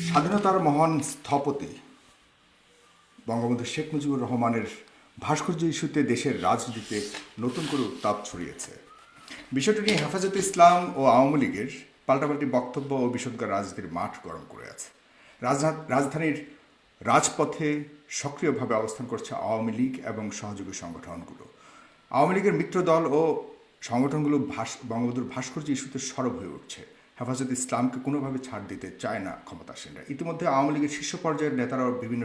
স্বাধীনতার মহান স্থপতি বঙ্গবন্ধু শেখ মুজিবুর রহমানের ভাস্কর্য ইস্যুতে দেশের রাজনীতিতে নতুন করে উত্তাপ ছড়িয়েছে। বিষয়টি নিয়ে হেফাজতে ইসলাম ও আওয়ামী লীগের পাল্টাপাল্টি বক্তব্য ও বিষোদ্গার রাজনীতির মাঠ গরম করে আছে। রাজধানীর রাজপথে সক্রিয়ভাবে অবস্থান করছে আওয়ামী লীগ এবং সহযোগী সংগঠনগুলো। আওয়ামী লীগের মিত্র দল ও সংগঠনগুলো বঙ্গবন্ধুর ভাস্কর্য ইস্যুতে সরব হয়ে উঠছে। হেফাজত ইসলামকে কোনোভাবে ছাড় দিতে চায় না ক্ষমতাসীনরা। ইতিমধ্যে আওয়ামী লীগের শীর্ষ পর্যায়ের নেতারাও বিভিন্ন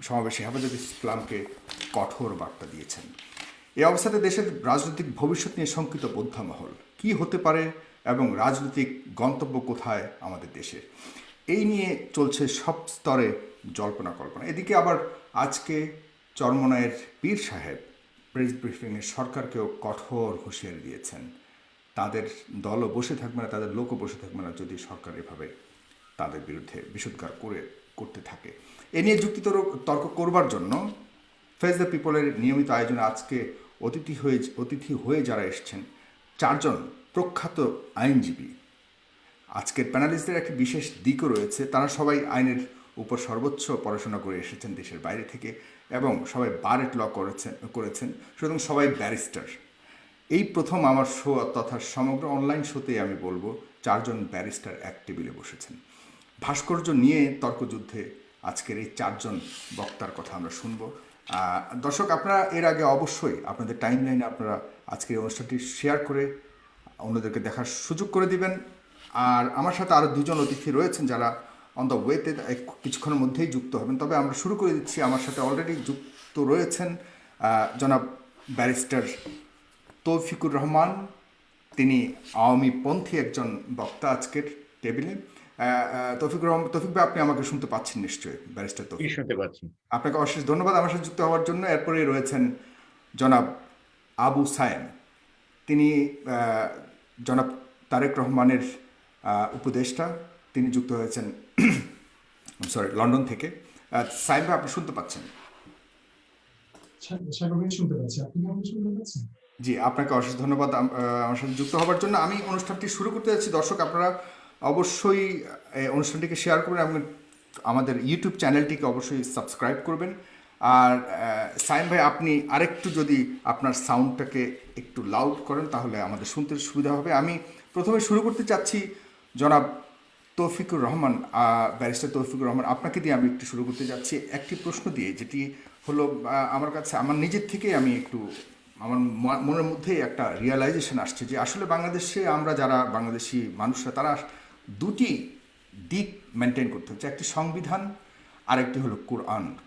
সমাবেশে হেফাজত ইসলামকে কঠোর বার্তা দিয়েছেন। এই অবস্থাতে দেশের রাজনৈতিক ভবিষ্যৎ নিয়ে শঙ্কিত মহল। কি হতে পারে এবং রাজনৈতিক গন্তব্য কোথায় আমাদের দেশে, এই নিয়ে চলছে সব স্তরে জল্পনা কল্পনা। এদিকে আবার আজকে চরমনায়ের পীর সাহেব প্রেস ব্রিফিংয়ে সরকারকেও কঠোর হুঁশিয়ারি দিয়েছেন। তাদের দলও বসে থাকবে না, তাদের লোকও বসে থাকবে না যদি সরকার এভাবে তাদের বিরুদ্ধে বিষোদ্গার করতে থাকে। এ নিয়ে তর্ক করবার জন্য ফেস দ্য পিপলের নিয়মিত আয়োজনে আজকে অতিথি হয়ে যারা এসছেন চারজন প্রখ্যাত আইনজীবী। আজকের প্যানেলিস্টদের একটি বিশেষ দিকও রয়েছে, তারা সবাই আইনের উপর সর্বোচ্চ পড়াশোনা করে এসেছেন দেশের বাইরে থেকে এবং সবাই বার এট ল করেছেন, সুতরাং সবাই ব্যারিস্টার। এই প্রথম আমার শো তথা সমগ্র অনলাইন শোতে আমি বলবো চারজন ব্যারিস্টার এক টেবিলে বসেছেন। ভাস্কর্য নিয়ে তর্কযুদ্ধে আজকের এই চারজন বক্তার কথা আমরা শুনব। দর্শক, আপনারা এর আগে অবশ্যই আপনাদের টাইম লাইনে আপনারা আজকের এই অনুষ্ঠানটি শেয়ার করে অন্যদেরকে দেখার সুযোগ করে দিবেন। আর আমার সাথে আরও দুজন অতিথি রয়েছেন যারা অন দ্য ওয়েতে কিছুক্ষণের মধ্যেই যুক্ত হবেন। তবে আমরা শুরু করে দিচ্ছি, আমার সাথে অলরেডি যুক্ত রয়েছেন জনাব ব্যারিস্টার তৌফিকুর রহমান। তিনি আওয়ামীপন্থী একজন বক্তা আজকের টেবিলে। তৌফিক ভাই, আপনি আমাকে শুনতে পাচ্ছেন নিশ্চয়ই? ব্যারিস্টার তৌফিক, শুনতে পাচ্ছি। আপনাকে অশেষ ধন্যবাদ আমার সাথে যুক্ত হওয়ার জন্য। এরপরে রয়েছেন জনাব আবু সায়েম। তিনি জনাব তারেক রহমানের উপদেষ্টা। তিনি যুক্ত হয়েছেন লন্ডন থেকে। সায়েম ভাই, আপনি শুনতে পাচ্ছেন? স্বাভাবিক শুনতে পাচ্ছি। আপনি কি আমাকে শুনতে পাচ্ছেন? জি, আপনাকে অশেষ ধন্যবাদ আমার সাথে যুক্ত হওয়ার জন্য। আমি অনুষ্ঠানটি শুরু করতে যাচ্ছি। দর্শক, আপনারা অবশ্যই অনুষ্ঠানটিকে শেয়ার করবেন এবং আমাদের ইউটিউব চ্যানেলটিকে অবশ্যই সাবস্ক্রাইব করবেন। আর সাইম ভাই, আপনি আরেকটু যদি আপনার সাউন্ডটাকে একটু লাউড করেন তাহলে আমাদের শুনতে সুবিধা হবে। আমি প্রথমে শুরু করতে চাচ্ছি জনাব তৌফিকুর রহমান, ব্যারিস্টার তৌফিকুর রহমান, আপনাকে দিয়ে আমি একটু শুরু করতে যাচ্ছি একটি প্রশ্ন দিয়ে, যেটি হলো আমার কাছে আমার নিজের থেকেই আমি একটু আমার মনের মধ্যেই একটা রিয়েলাইজেশন আসছে যে আসলে বাংলাদেশে আমরা যারা বাংলাদেশি মানুষরা তারা দুটি দিক মেনটেন করতে হচ্ছে। একটি সংবিধান, আর একটি হলো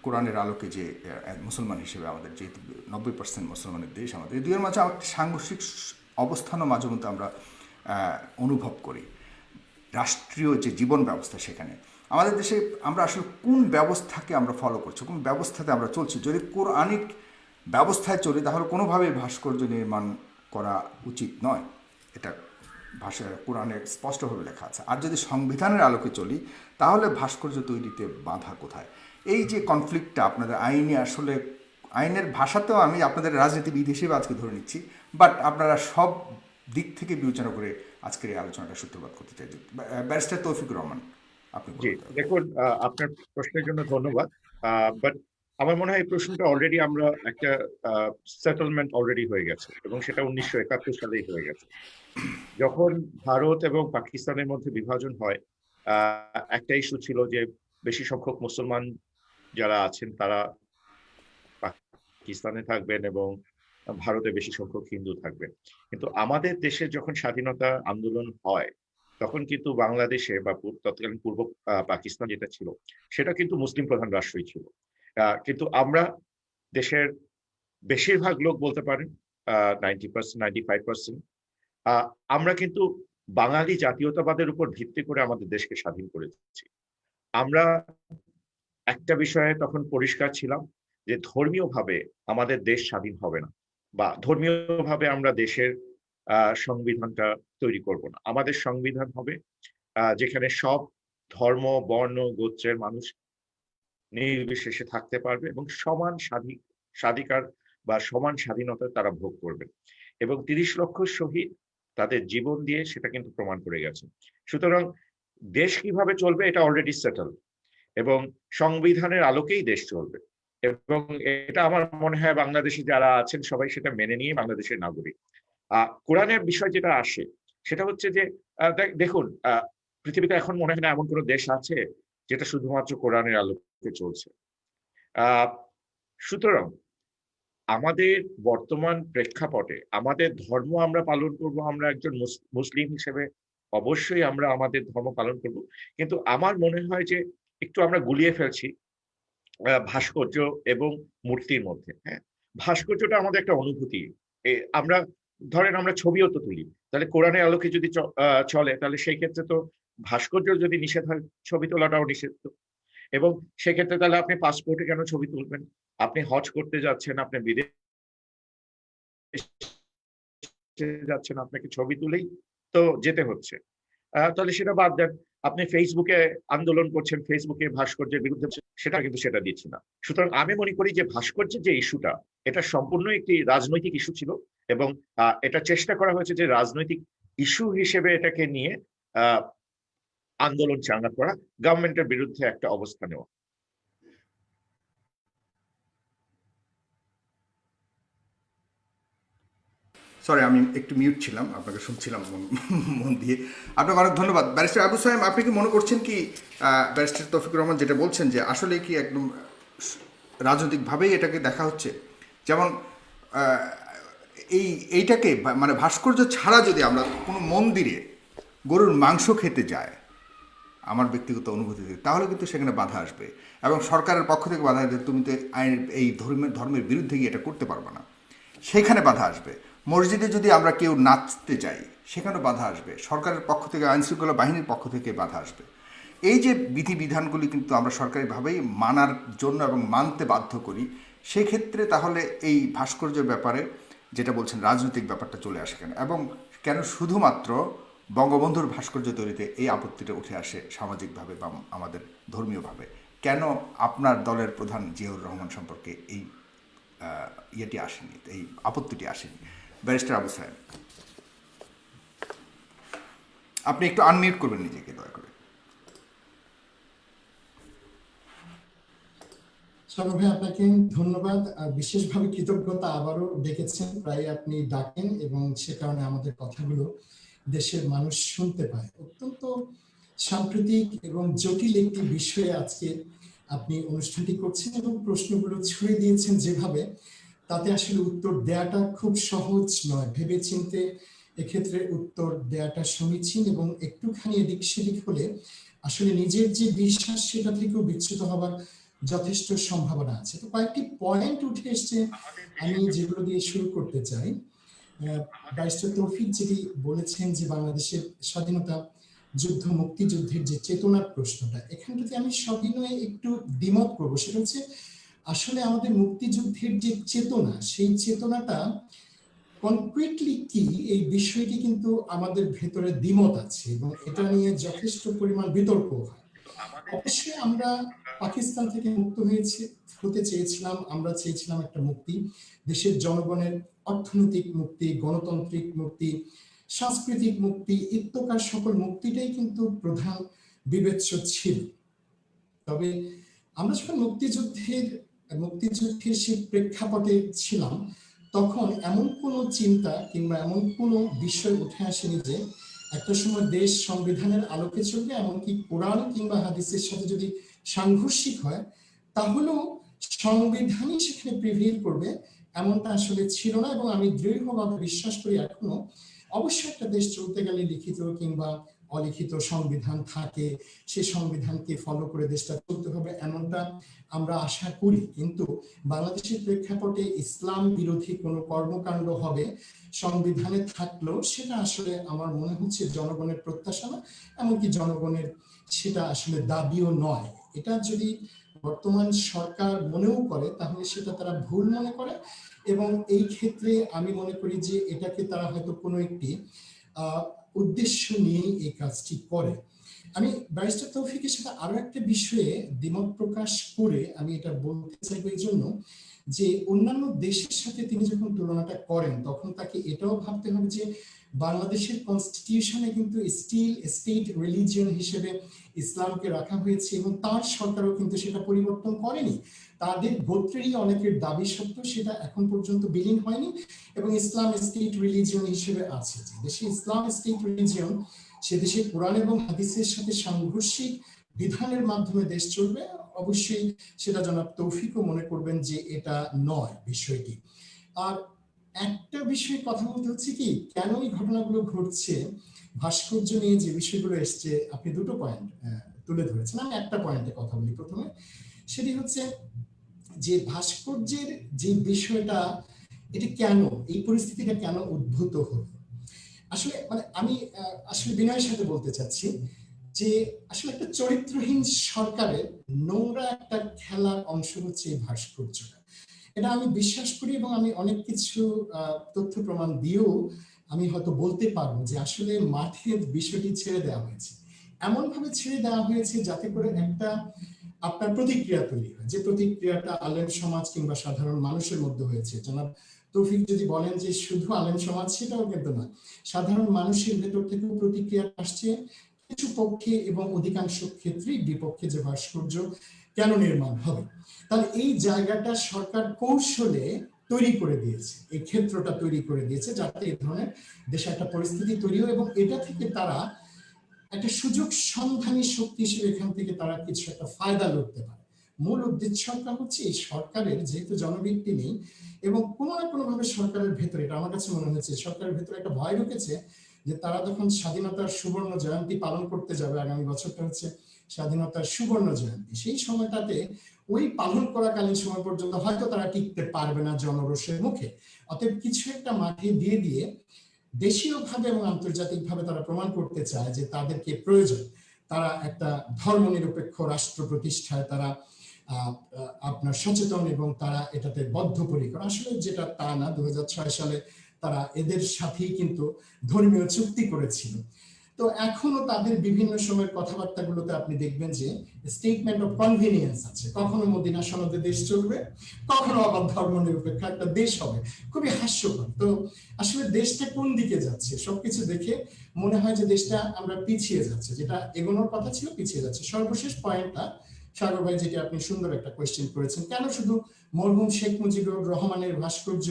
কোরআনের আলোকে যে মুসলমান হিসেবে আমাদের যেহেতু 90% মুসলমানের দেশ আমাদের, এই দুইয়ের মাঝে একটি সাংঘর্ষিক অবস্থানও মাঝে মধ্যে আমরা অনুভব করি। রাষ্ট্রীয় যে জীবন ব্যবস্থা, সেখানে আমাদের দেশে আমরা আসলে কোন ব্যবস্থাকে আমরা ফলো করছি, কোন ব্যবস্থাতে আমরা চলছি। যদি কোরআনিক ব্যবস্থায় চলি তাহলে কোনোভাবেই ভাস্কর্য নির্মাণ করা উচিত নয়, এটা কোরআনে স্পষ্টভাবে লেখা আছে। আর যদি সংবিধানের আলোকে চলি তাহলে ভাস্কর্য তৈরিতে বাধা কোথায়? এই যে কনফ্লিক্টটা আপনাদের আইনে, আসলে আইনের ভাষাতেও আমি আপনাদের রাজনীতিবিদ হিসেবে আজকে ধরে নিচ্ছি, বাট আপনারা সব দিক থেকে বিবেচনা করে আজকের এই আলোচনাটা সূত্রপাত করতে চাই। ব্যারিস্টার তৌফিকুর রহমান, আপনি জি, বলুন। দেখুন, আপনার প্রশ্নের জন্য ধন্যবাদ। বাট আমার মনে হয় এই প্রশ্নটা অলরেডি আমরা একটা সেটেলমেন্ট অলরেডি হয়ে গেছে, এবং সেটা 1971 সালেই হয়ে গেছে। যখন ভারত এবং পাকিস্তানের মধ্যে বিভাজন হয়, একটা ইস্যু ছিল যে বেশি সংখ্যক মুসলমান যারা আছেন তারা পাকিস্তানে থাকবেন এবং ভারতে বেশি সংখ্যক হিন্দু থাকবেন। কিন্তু আমাদের দেশে যখন স্বাধীনতা আন্দোলন হয়, তখন কিন্তু বাংলাদেশে বা তৎকালীন পূর্ব পাকিস্তান যেটা ছিল, সেটা কিন্তু মুসলিম প্রধান রাষ্ট্রই ছিল। কিন্তু আমরা দেশের বেশিরভাগ লোক বলতে পারেন, 90%, 95%, আমরা কিন্তু বাঙালি জাতীয়তাবাদের উপর ভিত্তি করে আমাদের দেশকে স্বাধীন করেছি। আমরা একটা বিষয়ে তখন পরিষ্কার ছিলাম যে ধর্মীয় ভাবে আমাদের দেশ স্বাধীন হবে না, বা ধর্মীয় ভাবে আমরা দেশের সংবিধানটা তৈরি করব না। আমাদের সংবিধান হবে যেখানে সব ধর্ম, বর্ণ, গোত্রের মানুষ নির্বিশেষে থাকতে পারবে এবং সমান স্বাধিকার বা সমান স্বাধীনতা তারা ভোগ করবে। এবং 30 লক্ষ শহীদ তাদের জীবন দিয়ে সেটা কিন্তু প্রমাণ করে গেছে। সুতরাং দেশ কিভাবে চলবে এটা অলরেডি সেটেল, এবং সংবিধানের আলোকেই দেশ চলবে। এবং এটা আমার মনে হয় বাংলাদেশে যারা আছেন সবাই সেটা মেনে নিয়ে বাংলাদেশের নাগরিক। কোরআনের বিষয় যেটা আসে সেটা হচ্ছে যে দেখুন, পৃথিবীতে এখন মনে হয় না এমন কোনো দেশ আছে যেটা শুধুমাত্র কোরআনের আলোকে চলছে। সুতরাং আমাদের বর্তমান প্রেক্ষাপটে আমাদের ধর্ম আমরা পালন করব, আমরা একজন মুসলিম হিসেবে অবশ্যই আমরা আমাদের ধর্ম পালন করব, কিন্তু আমার মনে হয় যে একটু আমরা গুলিয়ে ফেলছি ভাস্কর্য এবং মূর্তির মধ্যে। হ্যাঁ, ভাস্কর্যটা আমাদের একটা অনুভূতি। আমরা ধরেন আমরা ছবিও তো তুলি, তাহলে কোরআনের আলোকে যদি চলে তাহলে সেই ক্ষেত্রে তো ভাস্কর্য যদি নিষেধ হয়, ছবি তোলাটাও নিষেধ। এবং সেক্ষেত্রে তাহলে আপনি পাসপোর্টে কেন ছবি তুলবেন? আপনি হজ করতে যাচ্ছেন, আপনি বিদেশে যাচ্ছেন, আপনাকে ছবি তুলেই তো যেতে হচ্ছে। তাহলে সেটা বাদ দেন। আপনি ফেসবুকে আন্দোলন করছেন, ফেসবুকে ভাস্কর্যের বিরুদ্ধে, সেটা কিন্তু সেটা দিচ্ছি না। সুতরাং আমি মনে করি যে ভাস্কর্যের যে ইস্যুটা, এটা সম্পূর্ণ একটি রাজনৈতিক ইস্যু ছিল, এবং এটা চেষ্টা করা হয়েছে যে রাজনৈতিক ইস্যু হিসেবে এটাকে নিয়ে আন্দোলন চাঙ্গা করা, গভর্নমেন্টের বিরুদ্ধে একটা অবস্থা নেওয়া। সরি, আমি একটু মিউট ছিলাম, আপনাকে শুনছিলাম মন দিয়ে। আপনাকে অনেক ধন্যবাদ। ব্যারিস্টার আবু সাহেব, আপনি কি মনে করছেন কি ব্যারিস্টার তৌফিকুর রহমান যেটা বলছেন যে আসলে কি একদম রাজনৈতিকভাবেই এটাকে দেখা হচ্ছে? যেমন আহ, এইটাকে মানে ভাস্কর্য ছাড়া যদি আমরা কোনো মন্দিরে গরুর মাংস খেতে যায়, আমার ব্যক্তিগত অনুভূতিতে, তাহলে কিন্তু সেখানে বাধা আসবে, এবং সরকারের পক্ষ থেকে বাধা আসবে, তুমি তো আইনের এই ধর্মের বিরুদ্ধে গিয়ে এটা করতে পারবে না, সেখানে বাধা আসবে। মসজিদে যদি আমরা কেউ নাচতে যাই, সেখানেও বাধা আসবে, সরকারের পক্ষ থেকে, আইনশৃঙ্খলা বাহিনীর পক্ষ থেকে বাধা আসবে। এই যে বিধিবিধানগুলি কিন্তু আমরা সরকারিভাবেই মানার জন্য এবং মানতে বাধ্য করি, সেক্ষেত্রে তাহলে এই ভাস্কর্যের ব্যাপারে যেটা বলছেন রাজনৈতিক ব্যাপারটা চলে আসে কেন, এবং কেন শুধুমাত্র বঙ্গবন্ধুর ভাস্কর্য তৈরিতে এই আপত্তিটা উঠে আসে সামাজিকভাবে বা আমাদের ধর্মীয়ভাবে? কেন আপনার দলের প্রধান জিয়াউর রহমান সম্পর্কে এই ইয়েটি আসেনি, এই আপত্তিটি আসেনি? ব্যারিস্টার আবু সাহেব, আপনি একটু আনমিউট করবেন নিজেকে দয়া করে। সাগর ভাই, আপনাকে ধন্যবাদ। আর বিশেষভাবে কৃতজ্ঞতা, আবারও ডেকেছেন, প্রায় আপনি ডাকেন এবং সে কারণে আমাদের কথাগুলো দেশের মানুষ শুনতে পায়। অত্যন্ত সাম্প্রতিক এবং জটিল একটি বিষয়ে আজকে আপনি অনুষ্ঠানটি করছেন এবং প্রশ্নগুলো ছুড়ে দিয়েছেন যেভাবে, তাতে আসলে উত্তর দেওয়াটা খুব সহজ নয়। ভেবেচিন্তে এক্ষেত্রে উত্তর দেওয়াটা সমীচীন, এবং একটুখানি এদিক সেদিক হলে আসলে নিজের যে বিশ্বাস সেটা থেকেও বিচ্যুত হবার যথেষ্ট সম্ভাবনা আছে। তো কয়েকটি পয়েন্ট উঠে এসছে, আমি যেগুলো দিয়ে শুরু করতে চাই। ব্যারিস্টার তৌফিক যেটি বলেছেন যে বাংলাদেশের স্বাধীনতা যুদ্ধ, মুক্তিযুদ্ধের যে চেতনার প্রশ্নটা, এখানটাতে আমি সবিনয়ে একটু দ্বিমত করবো। সেটা হচ্ছে আসলে আমাদের মুক্তিযুদ্ধের যে চেতনা, সেই চেতনাটা কনক্রিটলি কি, এই বিষয়টি কিন্তু আমাদের ভেতরে দ্বিমত আছে, এবং এটা নিয়ে যথেষ্ট পরিমাণ বিতর্ক হয়। অবশ্যই আমরা পাকিস্তান থেকে মুক্ত হতে চেয়েছিলাম, আমরা চেয়েছিলাম একটা মুক্তি, দেশের জনগণের অর্থনৈতিক মুক্তি, গণতান্ত্রিক মুক্তি, সাংস্কৃতিক মুক্তি, ইত্যকার সকল মুক্তিটাই কিন্তু প্রধান বিবেচ্য ছিল। তবে আমরা যখন মুক্তিযুদ্ধের সেই প্রেক্ষাপটে ছিলাম, তখন এমন কোনো চিন্তা কিংবা এমন কোনো বিষয় উঠে আসেনি যে একটা সময় দেশ সংবিধানের আলোকে চলবে, এমনকি কোরআন কিংবা হাদিসের সাথে যদি সাংঘর্ষিক হয় তাহলেও সংবিধানই সেখানে প্রিভেইল করবে, এমনটা আসলে ছিল না। এবং আমি দৃঢ়ভাবে বিশ্বাস করি এখনো, অবশ্যই একটা দেশ চলতে গেলে লিখিত কিংবা অলিখিত সংবিধান থাকে, সেই সংবিধানকে ফলো করে দেশটা চলতে হবে, এমনটা আমরা আশা করি। কিন্তু বাংলাদেশের প্রেক্ষাপটে ইসলাম বিরোধী কোনো কর্মকাণ্ড হবে সংবিধানে থাকলেও, সেটা আসলে আমার মনে হচ্ছে জনগণের প্রত্যাশা না, এমনকি জনগণের সেটা আসলে দাবিও নয়। এটা যদি বর্তমান সরকার মনেও করে তাহলে সেটা তারা ভুল মনে করে, এবং এই ক্ষেত্রে আমি মনে করি যে এটাকে তারা হয়তো কোনো একটি উদ্দেশ্য নিয়ে এই কাজটি করে। আমি ব্যারিস্টার তৌফিকের সাথে আরো একটা বিষয়ে দ্বিমত প্রকাশ করে আমি এটা বলতে চাইবো এই জন্য যে অন্যান্য দেশের সাথে তিনি যখন তুলনাটা করেন তখন তাকে এটাও ভাবতে হবে যে বাংলাদেশের কনস্টিটিউশনে কিন্তু স্টিল স্টেট রিলিজিয়ন হিসেবে ইসলামকে রাখা হয়েছে এবং তার সরকারও কিন্তু সেটা পরিবর্তন করেনি। তাদের গোত্রেরই অনেকের দাবি সত্ত্বেও সেটা এখন পর্যন্ত বিলীন হয়নি এবং ইসলাম স্টেট রিলিজিয়ন হিসেবে আছে। যে দেশে ইসলাম স্টেট রিলিজিয়ন সে দেশে কোরআন এবং হাদিসের সাথে সাংঘর্ষিক বিধানের মাধ্যমে দেশ চলবে, অবশ্যই সেটা জনাব তৌফিকও মনে করবেন যে এটা নয় বিষয়টি। আর একটা বিষয়ে কথা বলতে হচ্ছে কি কেন এই ঘটনাগুলো ঘটছে, ভাস্কর্য নিয়ে যে বিষয়গুলো এসছে, আপনি দুটো পয়েন্ট তুলে ধরেছেন, আমি একটা পয়েন্টে কথা বলি প্রথমে। সেটি হচ্ছে যে ভাস্কর্যের যে বিষয়টা, এটা কেন এই পরিস্থিতিটা কেন উদ্ভূত হলো। আসলে মানে আমি আসলে বিনয়ের সাথে বলতে চাচ্ছি যে আসলে একটা চরিত্রহীন সরকারের নোংরা একটা খেলার অংশ হচ্ছে এই ভাস্কর্যটা। এটা আমি বিশ্বাস করি এবং আমি অনেক কিছু তথ্য প্রমাণ দিয়েও আমি হয়তো বলতে পারবো যে আসলে মাঠের বিষয়টি ছেড়ে দেওয়া হয়েছে, এমন ভাবে ছেড়ে দেওয়া হয়েছে যাতে করে একটা আপনার প্রতিক্রিয়া তৈরি হয়, যে প্রতিক্রিয়াটা আলেম সমাজ কিংবা সাধারণ মানুষের মধ্যে হয়েছে। জনাব তৌফিক যদি বলেন যে শুধু আলেম সমাজ, সেটাও কিন্তু না, সাধারণ মানুষের ভেতর থেকেও প্রতিক্রিয়া আসছে কিছু পক্ষে এবং অধিকাংশ ক্ষেত্রেই বিপক্ষে যে ভাস্কর্য কেন নির্মাণ হবে। তাহলে এই জায়গাটা সরকার কৌশলে তৈরি করে দিয়েছে, এই ক্ষেত্রটা তৈরি করে দিয়েছে যাতে এই ধরনের দেশে একটা পরিস্থিতি তৈরি হয় এবং এটা থেকে তারা একটা সুযোগ সন্ধানী শক্তি হিসেবে এখান থেকে তারা কিছু একটা ফায়দা লুটতে পারে। মূল উদ্দেশ্যটা হচ্ছে এই সরকারের যেহেতু জনভিত্তি নেই এবং কোনো না কোনো ভাবে সরকারের ভেতরে, এটা আমার কাছে মনে হচ্ছে সরকারের ভেতরে একটা ভয় ঢুকেছে যে তারা যখন স্বাধীনতার সুবর্ণ জয়ন্তী পালন করতে যাবে, আগামী বছরটা হচ্ছে স্বাধীনতার সুবর্ণ জয়ন্তী, সেই সময়টাতে ওই পালন করাকালীন সময় পর্যন্ত হয়তো তারা টিকতে পারবে না জনরোষের মুখে। অতএব কিছু একটা মাঠে দিয়ে দিয়ে দেশীয়ভাবে এবং আন্তর্জাতিকভাবে তারা প্রমাণ করতে চায় যে তাদেরকে প্রয়োজন, তারা একটা ধর্মনিরপেক্ষ রাষ্ট্র প্রতিষ্ঠায় তারা আপনার সচেতন এবং তারা এটাতে বদ্ধপরিকর। আসলে যেটা তা না, 2006 সালে তারা এদের সাথেই কিন্তু ধর্মীয় চুক্তি করেছিল। তো এখনো তাদের বিভিন্ন সময়ের কথাবার্তাগুলোতে আপনি দেখবেন যে স্টেটমেন্ট অফ কনভিনিয়েন্স আছে, কখনো মদিনা সনদে দেশ চলবে, কখনো আবার ধর্মনিরপেক্ষ একটা দেশ হবে, খুবই হাস্যকর। তো আসলে দেশটা কোন দিকে যাচ্ছে সবকিছু দেখে মনে হয় যে দেশটা আমরা পিছিয়ে যাচ্ছে, যেটা এগোনোর কথা ছিল পিছিয়ে যাচ্ছে। সর্বশেষ পয়েন্টটা সাগর ভাই যেটা আপনি সুন্দর একটা কোয়েশ্চেন করেছেন, কেন শুধু মরহুম শেখ মুজিবুর রহমানের ভাস্কর্য